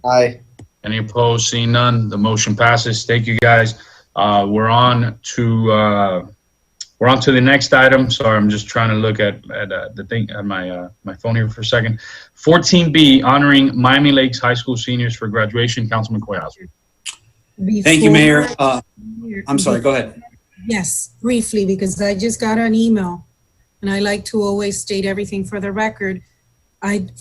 Aye. Any opposed? Seeing none, the motion passes. Thank you, guys. We're on to the next item. Sorry, I'm just trying to look at the thing at my phone here for a second. 14B, honoring Miami Lakes High School seniors for graduation. Councilman Collazo. Thank you, Mayor. I'm sorry. Go ahead. Yes, briefly, because I just got an email, and I like to always state everything for the record.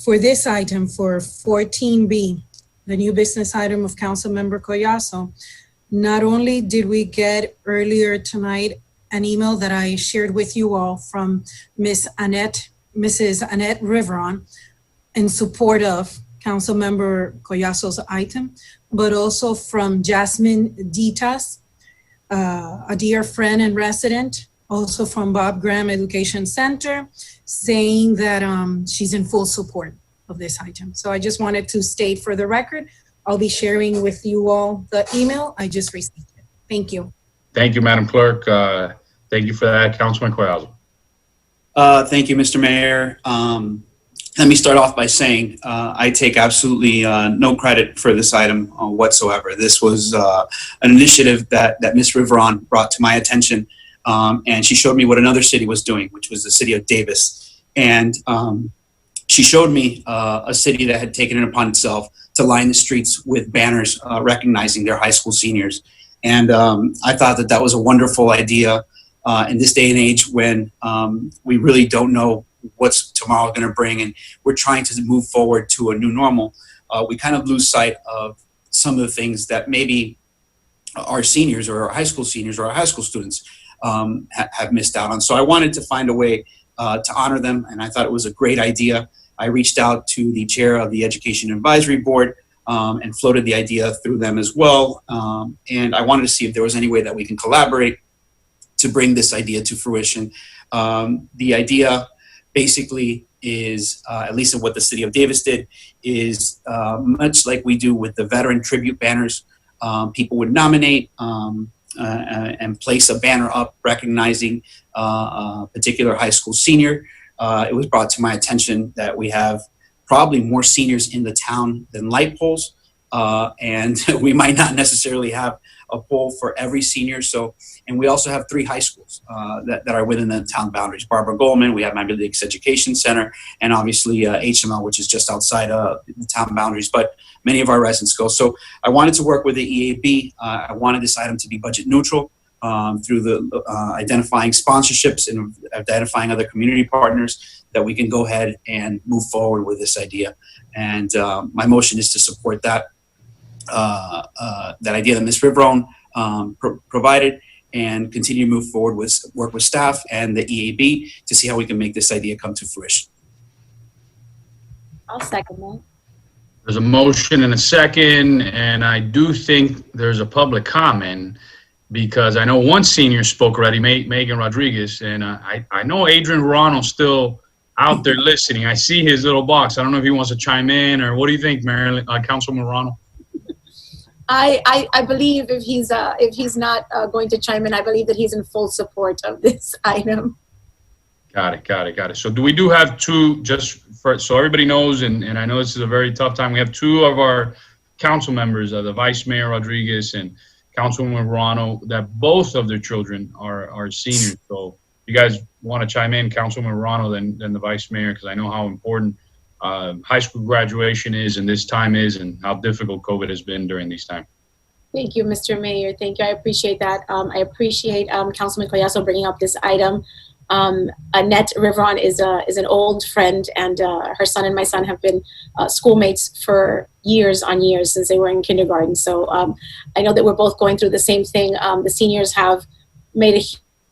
For this item, for 14B, the new business item of Councilmember Collazo, not only did we get earlier tonight an email that I shared with you all from Mrs. Annette Riveron in support of Councilmember Collazo's item, but also from Jasmine Ditas, a dear friend and resident, also from Bob Graham Education Center, saying that she's in full support of this item. So I just wanted to state for the record, I'll be sharing with you all the email. I just received it. Thank you. Thank you, Madam Clerk. Thank you for that, Councilman Collazo. Thank you, Mr. Mayor. Let me start off by saying I take absolutely no credit for this item whatsoever. This was an initiative that Ms. Riveron brought to my attention, and she showed me what another city was doing, which was the city of Davis. And she showed me a city that had taken it upon itself to line the streets with banners recognizing their high school seniors. And I thought that was a wonderful idea in this day and age when we really don't know what's tomorrow going to bring, and we're trying to move forward to a new normal. We kind of lose sight of some of the things that maybe our seniors or our high school seniors or our high school students have missed out on. So I wanted to find a way to honor them, and I thought it was a great idea. I reached out to the chair of the Education Advisory Board and floated the idea through them as well. And I wanted to see if there was any way that we can collaborate to bring this idea to fruition. The idea basically is, at least in what the city of Davis did, is much like we do with the veteran tribute banners. People would nominate and place a banner up recognizing a particular high school senior. It was brought to my attention that we have probably more seniors in the town than light poles, and we might not necessarily have a pole for every senior. So, and we also have 3 high schools that are within the town boundaries. Barbara Goldman, we have Miami Lakes Education Center, and obviously HML, which is just outside the town boundaries, but many of our residents go. So I wanted to work with the EAB. I wanted this item to be budget neutral through the identifying sponsorships and identifying other community partners that we can go ahead and move forward with this idea. And my motion is to support that idea that Ms. Riveron provided, and continue to move forward with work with staff and the EAB to see how we can make this idea come to fruition. I'll second that. There's a motion and a second, and I do think there's a public comment because I know one senior spoke already, Megan Rodriguez, and I know Adrian Verano's still out there listening. I see his little box. I don't know if he wants to chime in, or what do you think, Marilyn, Councilman Verano? I believe if he's not going to chime in, I believe that he's in full support of this item. Got it. So we do have 2, just so everybody knows, and I know this is a very tough time, we have 2 of our council members, the Vice Mayor Rodriguez and Councilwoman Verano, that both of their children are seniors. So if you guys want to chime in, Councilwoman Verano, then the Vice Mayor, because I know how important high school graduation is, and this time is, and how difficult COVID has been during these times. Thank you, Mr. Mayor. Thank you. I appreciate that. I appreciate Councilman Collazo bringing up this item. Annette Riveron is an old friend, and her son and my son have been schoolmates for years on years since they were in kindergarten. So I know that we're both going through the same thing. The seniors have made a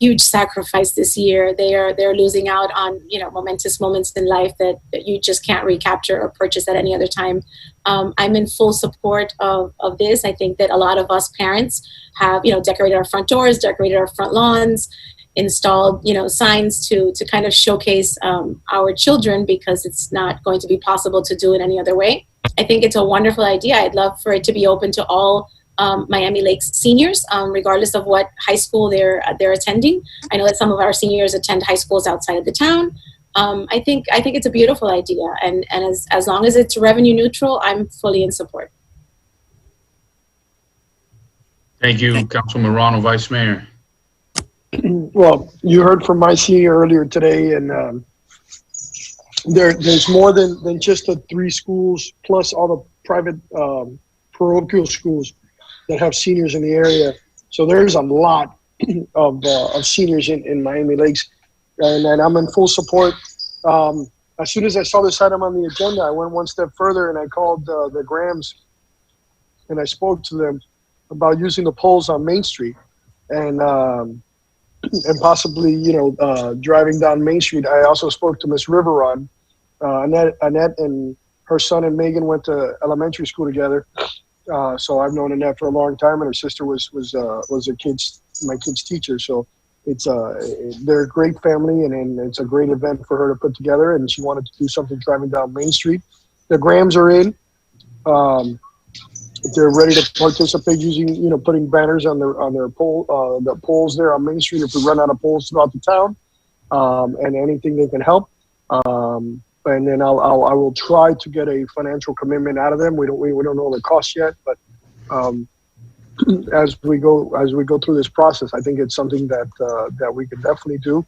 huge sacrifice this year. They're losing out on momentous moments in life that you just can't recapture or purchase at any other time. I'm in full support of this. I think that a lot of us parents have decorated our front doors, decorated our front lawns, installed signs to kind of showcase our children, because it's not going to be possible to do it any other way. I think it's a wonderful idea. I'd love for it to be open to all Miami Lakes seniors, regardless of what high school they're attending. I know that some of our seniors attend high schools outside of the town. I think it's a beautiful idea, and as long as it's revenue neutral, I'm fully in support. Thank you, Councilman Verano, Vice Mayor. Well, you heard from my senior earlier today, and there's more than just the 3 schools plus all the private parochial schools that have seniors in the area. So there's a lot of seniors in Miami Lakes, and I'm in full support. As soon as I saw this item on the agenda, I went one step further and I called the Grahams, and I spoke to them about using the poles on Main Street, and possibly driving down Main Street. I also spoke to Miss Riveron. Annette and her son and Megan went to elementary school together. So I've known Annette for a long time, and her sister was my kid's teacher. So they're a great family, and it's a great event for her to put together. And she wanted to do something driving down Main Street. The Grahams are in. if they're ready to participate using, putting banners on their pole, the poles there on Main Street if we run out of poles throughout the town, and anything they can help. And then I will try to get a financial commitment out of them. We don't know the cost yet, but as we go through this process, I think it's something that we can definitely do,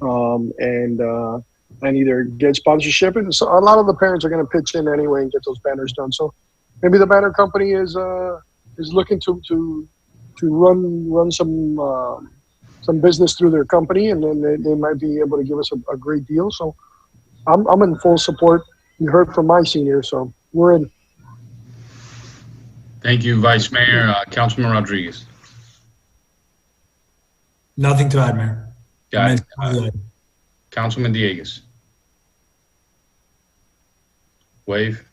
and either get sponsorship. And so a lot of the parents are going to pitch in anyway and get those banners done. So maybe the banner company is looking to run some business through their company, and then they might be able to give us a great deal. So I'm in full support. You heard from my senior, so we're in. Thank you, Vice Mayor. Councilman Rodriguez. Nothing to add, Mayor. Got it. Councilman Dieguez. Wave.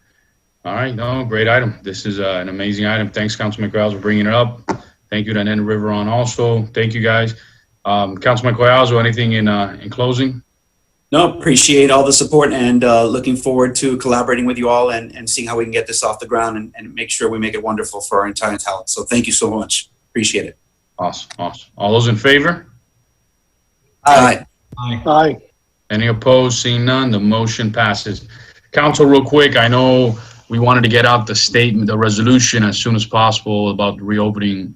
All right, no, great item. This is an amazing item. Thanks, Councilman Corrales, for bringing it up. Thank you to Nene Riveron also. Thank you, guys. Councilman Corrales, anything in closing? No, appreciate all the support and looking forward to collaborating with you all and seeing how we can get this off the ground and make sure we make it wonderful for our entire talent. So thank you so much. Appreciate it. Awesome. All those in favor? Aye. Aye. Any opposed? Seeing none, the motion passes. Council, real quick, I know we wanted to get out the statement, the resolution as soon as possible about reopening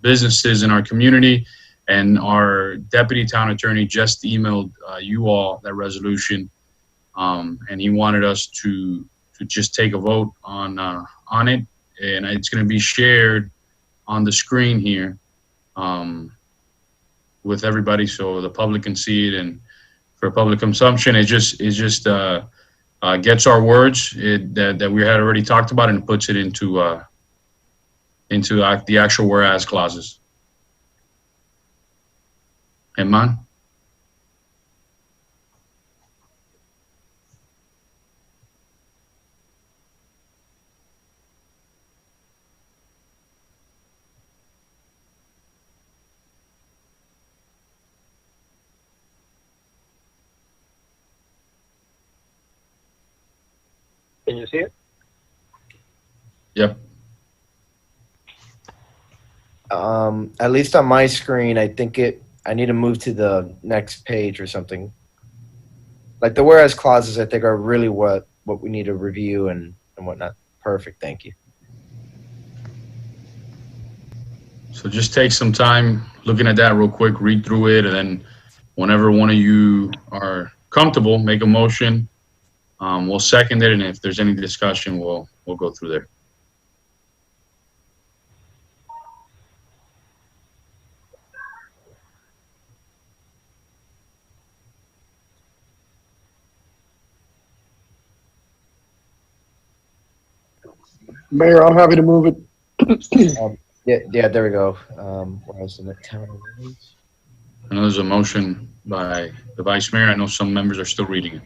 businesses in our community. And our deputy town attorney just emailed you all that resolution, and he wanted us to just take a vote on it, and it's going to be shared on the screen here with everybody, so the public can see it, and for public consumption, it just gets our words that we had already talked about and puts it into the actual whereas clauses. Herman? Can you see it? Yep. At least on my screen, I need to move to the next page or something. Like the whereas clauses, I think are really what we need to review and whatnot. Perfect. Thank you. So just take some time looking at that real quick, read through it, and then whenever one of you are comfortable, make a motion. We'll second it, and if there's any discussion, we'll go through there. Mayor, I'm happy to move it. Yeah, there we go. Where else in the town? I know there's a motion by the Vice Mayor. I know some members are still reading it.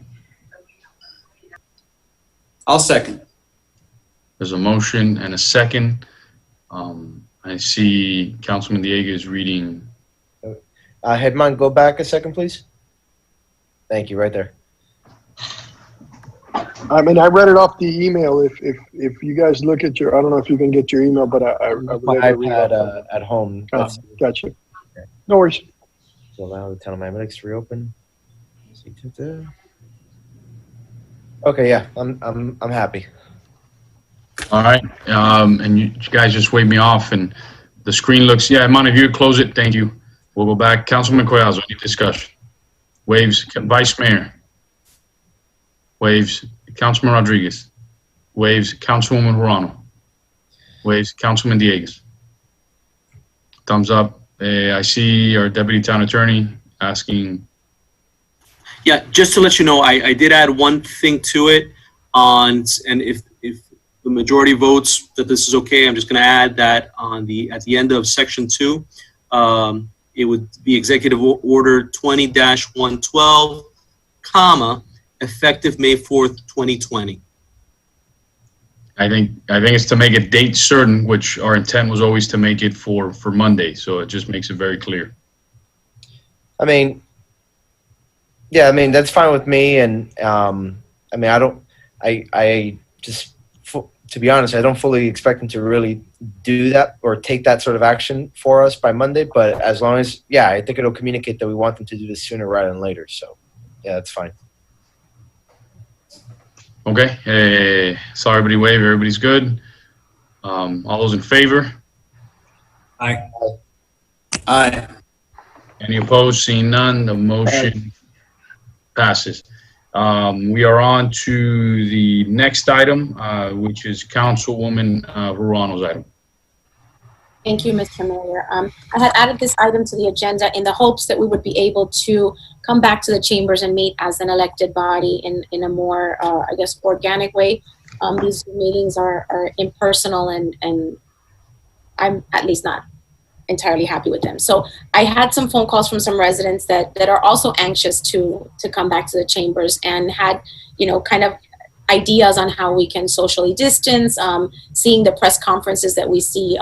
I'll second. There's a motion and a second. I see Councilman Dieguez reading. Headman, go back a second, please. Thank you, right there. I mean, I read it off the email. If you guys look at I don't know if you can get your email, but I read it at home. Gotcha. Okay. No worries. So allow the town of Miami Lakes to reopen. Okay, yeah, I'm happy. All right, and you guys just wave me off, and the screen looks. Yeah, Mon, if you could close it, thank you. We'll go back. Councilman Corrales, any discussion? Waves, Vice Mayor. Waves, Councilman Rodriguez. Waves, Councilwoman Morano. Waves, Councilman Dieguez. Thumbs up. I see our deputy town attorney asking. Yeah, just to let you know, I did add one thing to it and if the majority votes that this is okay, I'm just going to add that at the end of section 2, it would be Executive Order 20-112, comma, effective May 4th, 2020. I think it's to make a date certain, which our intent was always to make it for Monday. So it just makes it very clear. I mean, yeah, I mean, that's fine with me. And I mean, I to be honest, I don't fully expect them to really do that or take that sort of action for us by Monday. But as long as, yeah, I think it'll communicate that we want them to do this sooner rather than later. So, yeah, that's fine. Okay. Saw everybody wave. Everybody's good. All those in favor? Aye. Aye. Any opposed? Seeing none, the motion passes. We are on to the next item, which is Councilwoman Ruano's item. Thank you, Mr. Mayor. I had added this item to the agenda in the hopes that we would be able to come back to the chambers and meet as an elected body in a more, I guess, organic way. These meetings are impersonal, and I'm at least not entirely happy with them. So I had some phone calls from some residents that are also anxious to come back to the chambers, and had, kind of ideas on how we can socially distance, seeing the press conferences that we see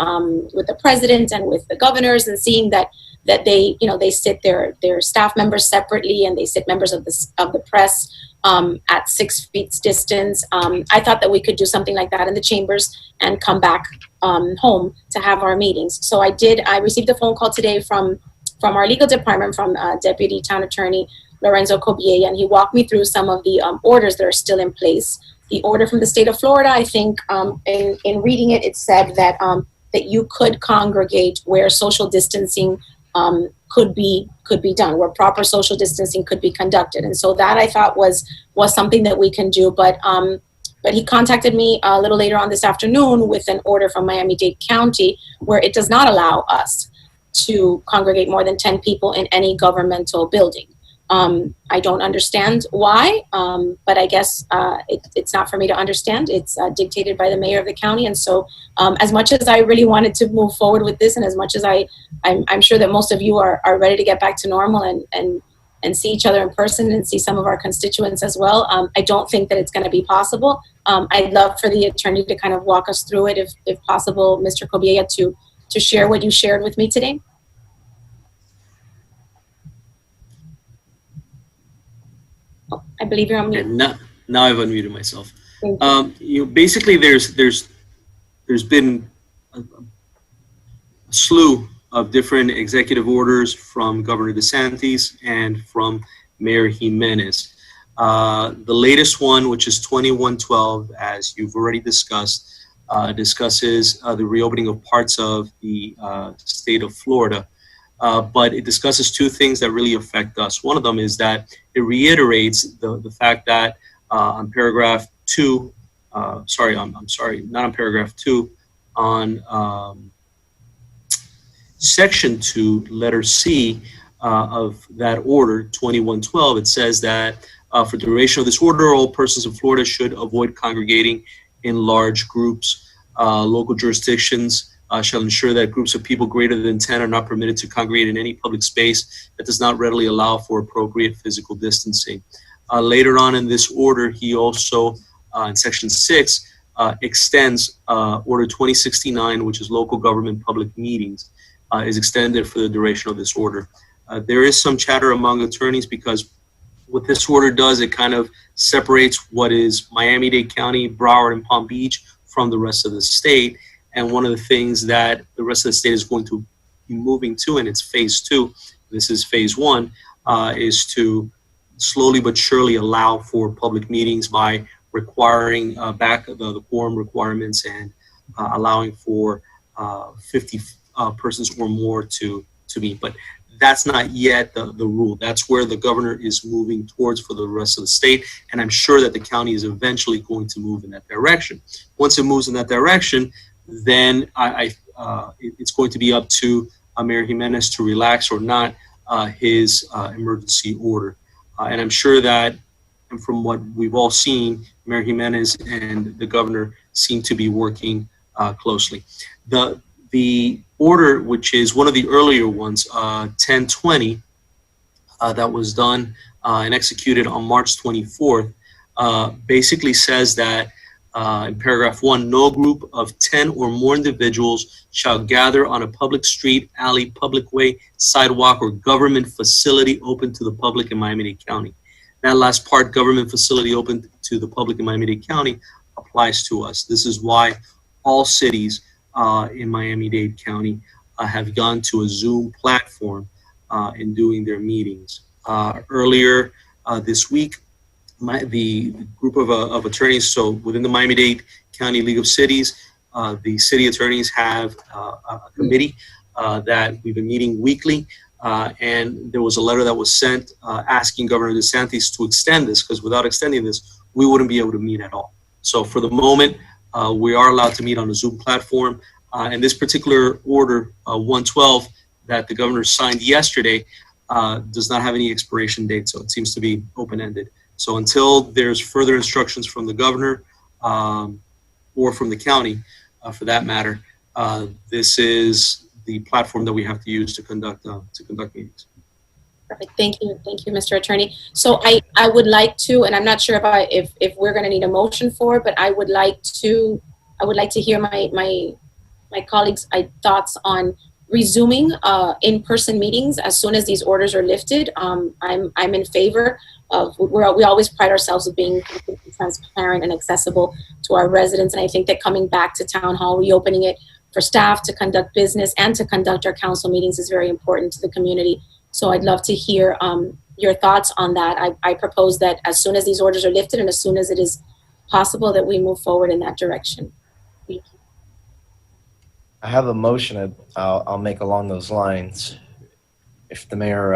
with the president and with the governors, and seeing that they, they sit their staff members separately, and they sit members of the press at 6 feet distance. I thought that we could do something like that in the chambers and come back home to have our meetings. So I received a phone call today from our legal department, from Deputy Town Attorney Lorenzo Cobiella, and he walked me through some of the orders that are still in place. The order from the state of Florida, I think in reading it, it said that that you could congregate where social distancing could be done, where proper social distancing could be conducted. And so that I thought was something that we can do. But he contacted me a little later on this afternoon with an order from Miami-Dade County where it does not allow us to congregate more than 10 people in any governmental building. I don't understand why, but I guess it's not for me to understand. It's dictated by the mayor of the county. And so as much as I really wanted to move forward with this, and as much as I'm sure that most of you are ready to get back to normal and see each other in person and see some of our constituents as well, I don't think that it's going to be possible. I'd love for the attorney to kind of walk us through it, if possible, Mr. Cobiella, to share what you shared with me today. I believe you're on mute. Now I've unmuted myself. Basically, there's been a slew of different executive orders from Governor DeSantis and from Mayor Jimenez. The latest one, which is 2112, as you've already discussed, discusses the reopening of parts of the state of Florida. But it discusses two things that really affect us. One of them is that it reiterates the fact that on paragraph 2, I'm sorry, not on paragraph 2, on section 2, letter C of that order, 2112, it says that for the duration of this order, all persons in Florida should avoid congregating in large groups. Local jurisdictions shall ensure that groups of people greater than 10 are not permitted to congregate in any public space that does not readily allow for appropriate physical distancing. Later on in this order, he also, in section 6, extends order 2069, which is local government public meetings, is extended for the duration of this order. There is some chatter among attorneys because what this order does, it kind of separates what is Miami-Dade County, Broward, and Palm Beach from the rest of the state. And one of the things that the rest of the state is going to be moving to, and it's phase 2, this is phase 1, is to slowly but surely allow for public meetings by requiring back the quorum requirements and allowing for 50 persons or more to meet. But that's not yet the rule. That's where the governor is moving towards for the rest of the state. And I'm sure that the county is eventually going to move in that direction. Once it moves in that direction, then it's going to be up to Mayor Jimenez to relax or not his emergency order. And I'm sure that, and from what we've all seen, Mayor Jimenez and the governor seem to be working closely. The order, which is one of the earlier ones, 1020, that was done and executed on March 24th, basically says that in paragraph 1, no group of 10 or more individuals shall gather on a public street, alley, public way, sidewalk, or government facility open to the public in Miami-Dade County. That last part, government facility open to the public in Miami-Dade County, applies to us. This is why all cities in Miami-Dade County have gone to a Zoom platform in doing their meetings. Earlier this week, the group of attorneys, so within the Miami-Dade County League of Cities, the city attorneys have a committee that we've been meeting weekly, and there was a letter that was sent asking Governor DeSantis to extend this, because without extending this, we wouldn't be able to meet at all. So for the moment, we are allowed to meet on a Zoom platform, and this particular order, 112, that the governor signed yesterday, does not have any expiration date, so it seems to be open-ended. So until there's further instructions from the governor or from the county, for that matter, this is the platform that we have to use to conduct meetings. Perfect. Thank you, Mr. Attorney. So I would like to, and I'm not sure if we're going to need a motion for it, but I would like to hear my colleagues' thoughts on resuming in-person meetings as soon as these orders are lifted. I'm in favor of. We always pride ourselves of being completely transparent and accessible to our residents, and I think that coming back to Town Hall, reopening it for staff to conduct business and to conduct our council meetings is very important to the community. So I'd love to hear your thoughts on that. I propose that as soon as these orders are lifted and as soon as it is possible that we move forward in that direction. Thank you. I have a motion I'll make along those lines. If the mayor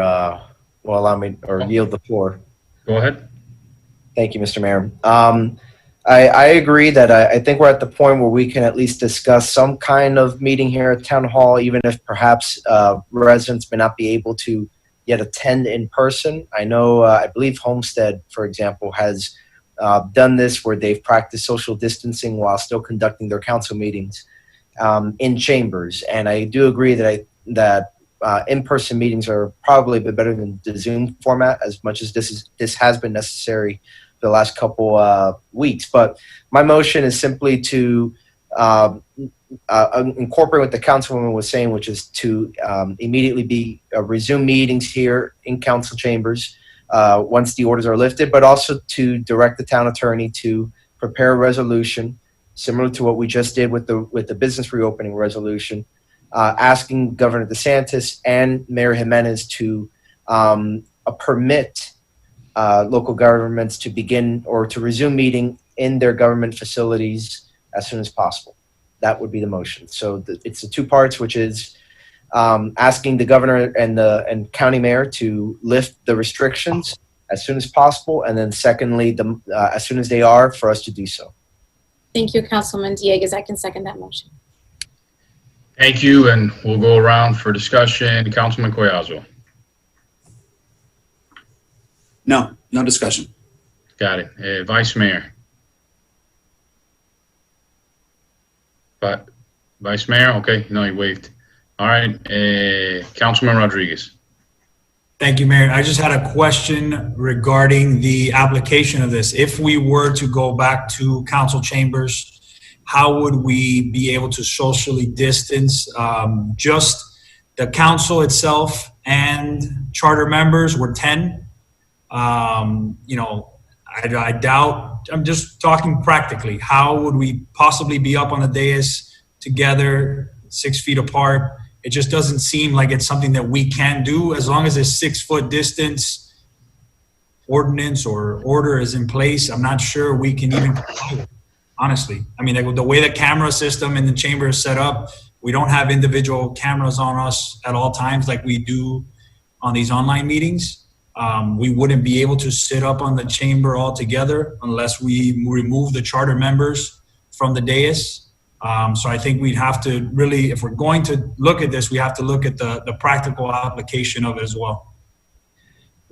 will allow me or yield the floor. Go ahead. Thank you, Mr. Mayor. I agree that I think we're at the point where we can at least discuss some kind of meeting here at Town Hall, even if perhaps residents may not be able to yet attend in person. I know, I believe Homestead, for example, has done this where they've practiced social distancing while still conducting their council meetings in chambers. And I do agree that in-person meetings are probably a bit better than the Zoom format, as much as this has been necessary the last couple weeks. But my motion is simply to incorporate what the councilwoman was saying, which is to immediately resume meetings here in council chambers once the orders are lifted, but also to direct the town attorney to prepare a resolution similar to what we just did with the business reopening resolution, asking Governor DeSantis and Mayor Jimenez to permit local governments to begin or to resume meeting in their government facilities as soon as possible. That would be the motion. So it's the two parts, which is asking the governor and county mayor to lift the restrictions as soon as possible, and then secondly, as soon as they are, for us to do so. Thank you, Councilman Dieguez. I can second that motion. Thank you, and we'll go around for discussion. Councilman Collazo. No discussion. Got it. Vice Mayor. But Vice Mayor, okay, no, he waved. All right, Councilman Rodriguez. Thank you, Mayor. I just had a question regarding the application of this. If we were to go back to council chambers, how would we be able to socially distance just the council itself and charter members? We're 10. I doubt, I'm just talking practically, how would we possibly be up on the dais together, 6 feet apart? It just doesn't seem like it's something that we can do as long as a 6 foot distance ordinance or order is in place. I'm not sure we can even comply with it, honestly. I mean, the way the camera system in the chamber is set up, we don't have individual cameras on us at all times like we do on these online meetings. We wouldn't be able to sit up on the chamber altogether unless we remove the charter members from the dais. So I think we'd have to really, if we're going to look at this, we have to look at the practical application of it as well.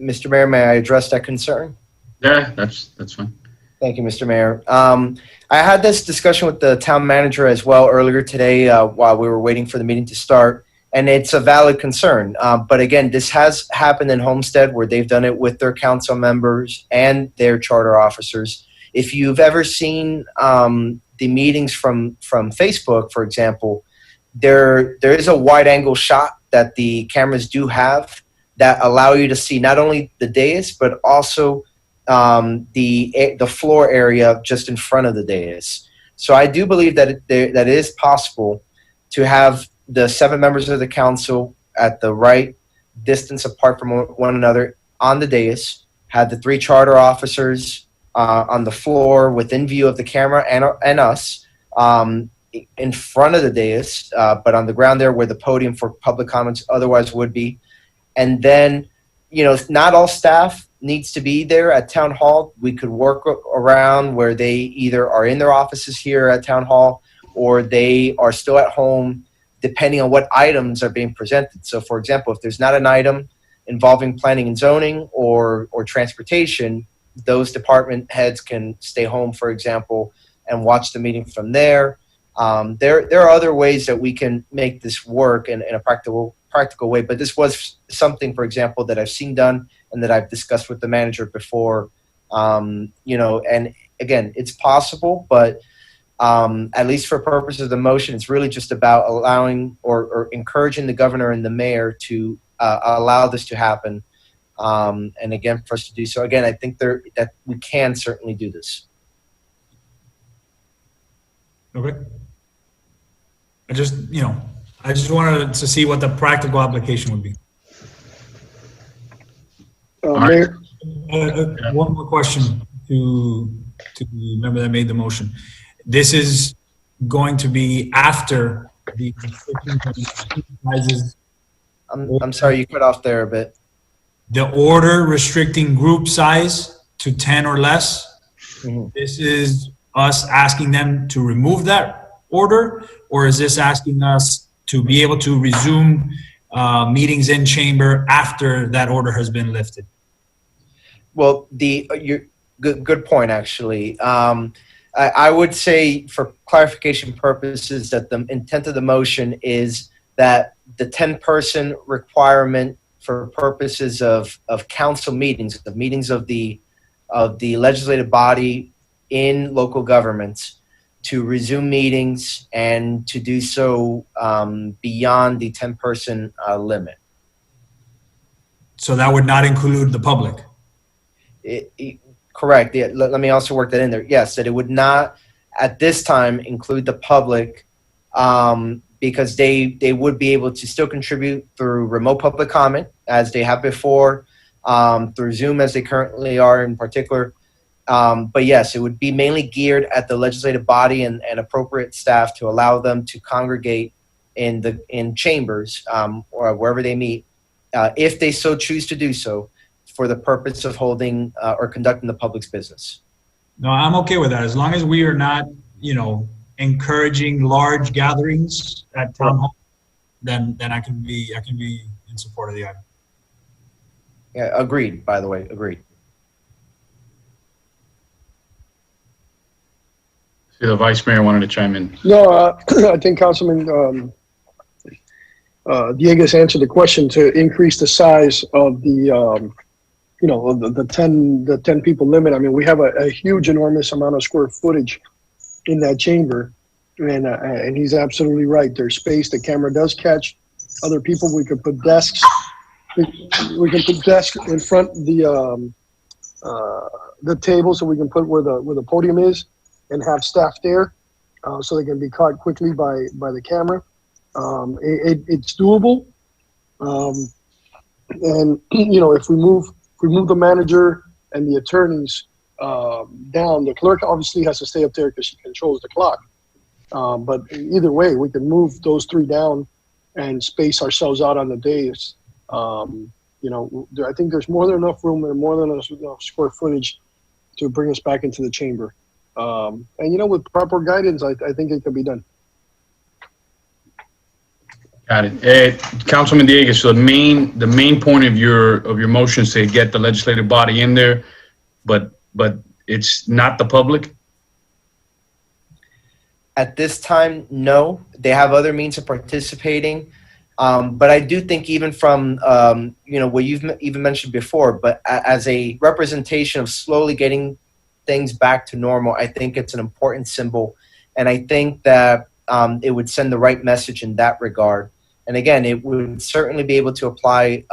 Mr. Mayor, may I address that concern? Yeah, that's fine. Thank you, Mr. Mayor. I had this discussion with the town manager as well earlier today while we were waiting for the meeting to start, and it's a valid concern. But again, this has happened in Homestead where they've done it with their council members and their charter officers. If you've ever seen the meetings from Facebook, for example, there is a wide angle shot that the cameras do have that allow you to see not only the dais, but also the floor area just in front of the dais. So I do believe that that it is possible to have the 7 members of the council at the right distance apart from one another on the dais, have the 3 charter officers on the floor within view of the camera and us in front of the dais, but on the ground there where the podium for public comments otherwise would be. And then, not all staff needs to be there at Town Hall. We could work around where they either are in their offices here at Town Hall or they are still at home, depending on what items are being presented. So, for example, if there's not an item involving planning and zoning or transportation, those department heads can stay home, for example, and watch the meeting from there. There are other ways that we can make this work in a practical way, but this was something, for example, that I've seen done and that I've discussed with the manager before. And again, it's possible, but at least for purposes of the motion, it's really just about allowing or encouraging the governor and the mayor to allow this to happen. And again, for us to do so, again, I think that we can certainly do this. Okay. I just wanted to see what the practical application would be. Mayor, One more question to the member that made the motion. This is going to be after the sizes. I'm sorry, you cut off there a bit. The order restricting group size to 10 or less. Mm-hmm. This is us asking them to remove that order, or is this asking us to be able to resume meetings in chamber after that order has been lifted? Well, good point, actually. I would say, for clarification purposes, that the intent of the motion is that the 10-person requirement for purposes of council meetings, the meetings of the legislative body in local governments, to resume meetings and to do so beyond the 10-person limit. So that would not include the public? Correct. Yeah, let me also work that in there. Yes, that it would not at this time include the public because they would be able to still contribute through remote public comment as they have before, through Zoom as they currently are in particular. But yes, it would be mainly geared at the legislative body and appropriate staff to allow them to congregate in chambers or wherever they meet, if they so choose to do so, for the purpose of holding or conducting the public's business. No, I'm okay with that. As long as we are not, encouraging large gatherings at town hall, then I can be in support of the item. Yeah, agreed, by the way, agreed. See, the vice mayor wanted to chime in. no, I think Councilman Dieguez answered the question to increase the size of the the 10 people limit. I mean, we have a huge, enormous amount of square footage in that chamber, and he's absolutely right. There's space. The camera does catch other people. We could put desks. We can put desks in front of the table, so we can put where the podium is, and have staff there, so they can be caught quickly by the camera. It's doable, and if we move the manager and the attorneys down, the clerk obviously has to stay up there because she controls the clock. But either way, we can move those 3 down and space ourselves out on the dais. I think there's more than enough room and more than enough square footage to bring us back into the chamber. And with proper guidance, I think it can be done. Got it. Councilman Dieguez, so the main point of your motion is to get the legislative body in there, but it's not the public? At this time, no. They have other means of participating. But I do think even from, what you've even mentioned before, but as a representation of slowly getting things back to normal, I think it's an important symbol. And I think that it would send the right message in that regard. And again, it would certainly be able to apply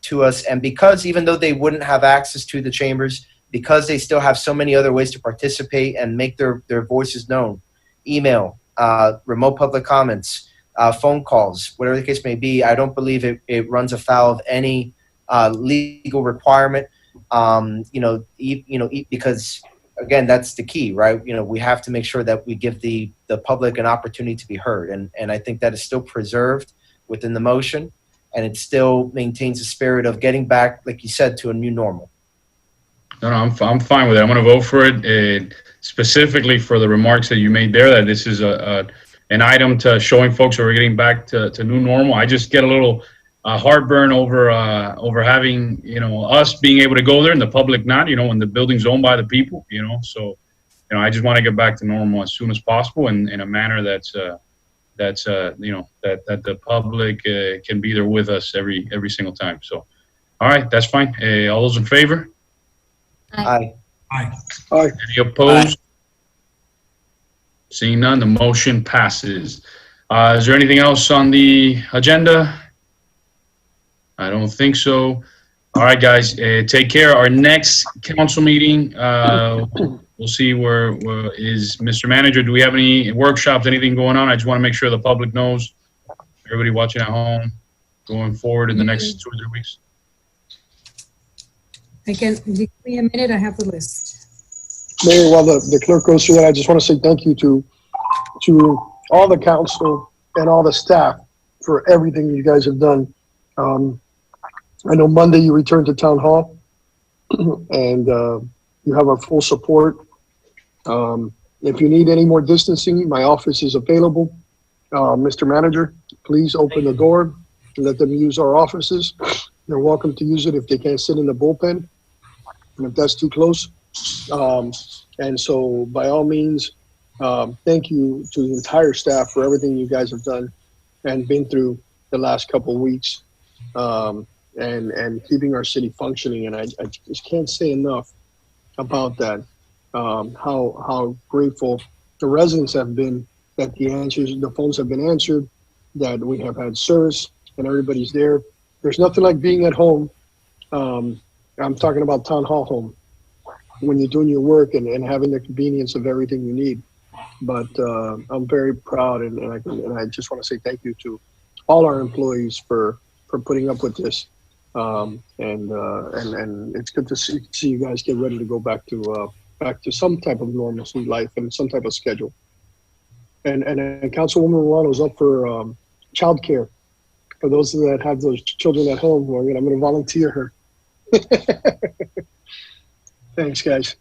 to us. And because even though they wouldn't have access to the chambers, because they still have so many other ways to participate and make their voices known, email, remote public comments, phone calls, whatever the case may be, I don't believe it runs afoul of any legal requirement. Because again, that's the key, right? We have to make sure that we give the public an opportunity to be heard, and I think that is still preserved within the motion, and it still maintains the spirit of getting back, like you said, to a new normal. No, I'm fine with it. I'm going to vote for it, specifically for the remarks that you made there, that this is an item to showing folks that we're getting back to new normal. I just get a little heartburn over having, us being able to go there and the public not, when the building's owned by the people, so, I just want to get back to normal as soon as possible and in a manner that the public can be there with us every single time. So, all right, that's fine. All those in favor? Aye. Aye. Any opposed? Seeing none, the motion passes. Is there anything else on the agenda? I don't think so. All right, guys, take care. Our next council meeting, we'll see where is Mr. Manager. Do we have any workshops, anything going on? I just want to make sure the public knows, everybody watching at home, going forward in the next 2 or 3 weeks. Give me a minute, I have the list. Mayor, while the clerk goes through that, I just want to say thank you to all the council and all the staff for everything you guys have done. I know Monday you returned to town hall and you have our full support. If you need any more distancing, my office is available. Mr. Manager, please open the door and let them use our offices. They're welcome to use it if they can't sit in the bullpen and if that's too close. And so by all means, thank you to the entire staff for everything you guys have done and been through the last couple of weeks. And keeping our city functioning. And I just can't say enough about that. How grateful the residents have been that the phones have been answered, that we have had service and everybody's there. There's nothing like being at home. I'm talking about town hall home when you're doing your work and having the convenience of everything you need. But I'm very proud and I just want to say thank you to all our employees for putting up with this. And it's good to see you guys get ready to go back to some type of normalcy life and some type of schedule. And Councilwoman Milano's up for childcare for those that have those children at home. I'm going to volunteer her. Thanks, guys.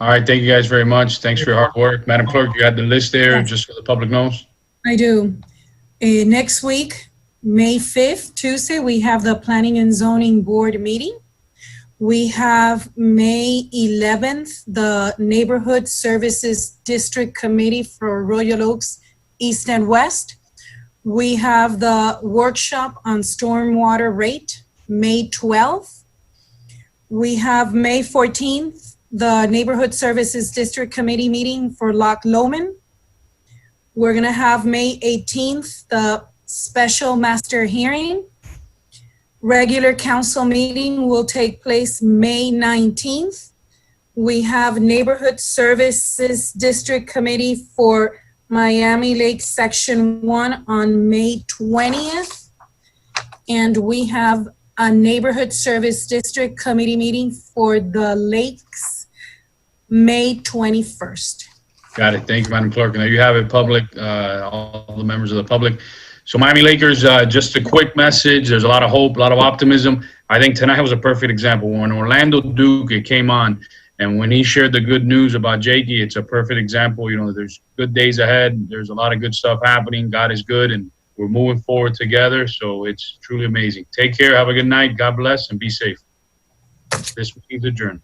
All right, thank you guys very much. Thanks for your hard work. Madam Clerk, you had the list there, just so the public knows. I do. Next week, May 5th, Tuesday, we have the Planning and Zoning Board meeting. We have May 11th, the Neighborhood Services District Committee for Royal Oaks East and West. We have the workshop on stormwater rate, May 12th. We have May 14th, the Neighborhood Services District Committee meeting for Loch Lomond. We're gonna have May 18th, the special master hearing. Regular council meeting will take place May 19th. We have Neighborhood Services District Committee for Miami Lakes Section 1 on May 20th. And we have a Neighborhood Service District Committee meeting for the Lakes, May 21st. Got it. Thank you, Madam Clerk. Now you have it, public, all the members of the public. So Miami Lakers, just a quick message. There's a lot of hope, a lot of optimism. I think tonight was a perfect example. When Orlando Duque came on and when he shared the good news about Jakey, it's a perfect example. There's good days ahead. There's a lot of good stuff happening. God is good and we're moving forward together. So it's truly amazing. Take care. Have a good night. God bless and be safe. This meeting is adjourned.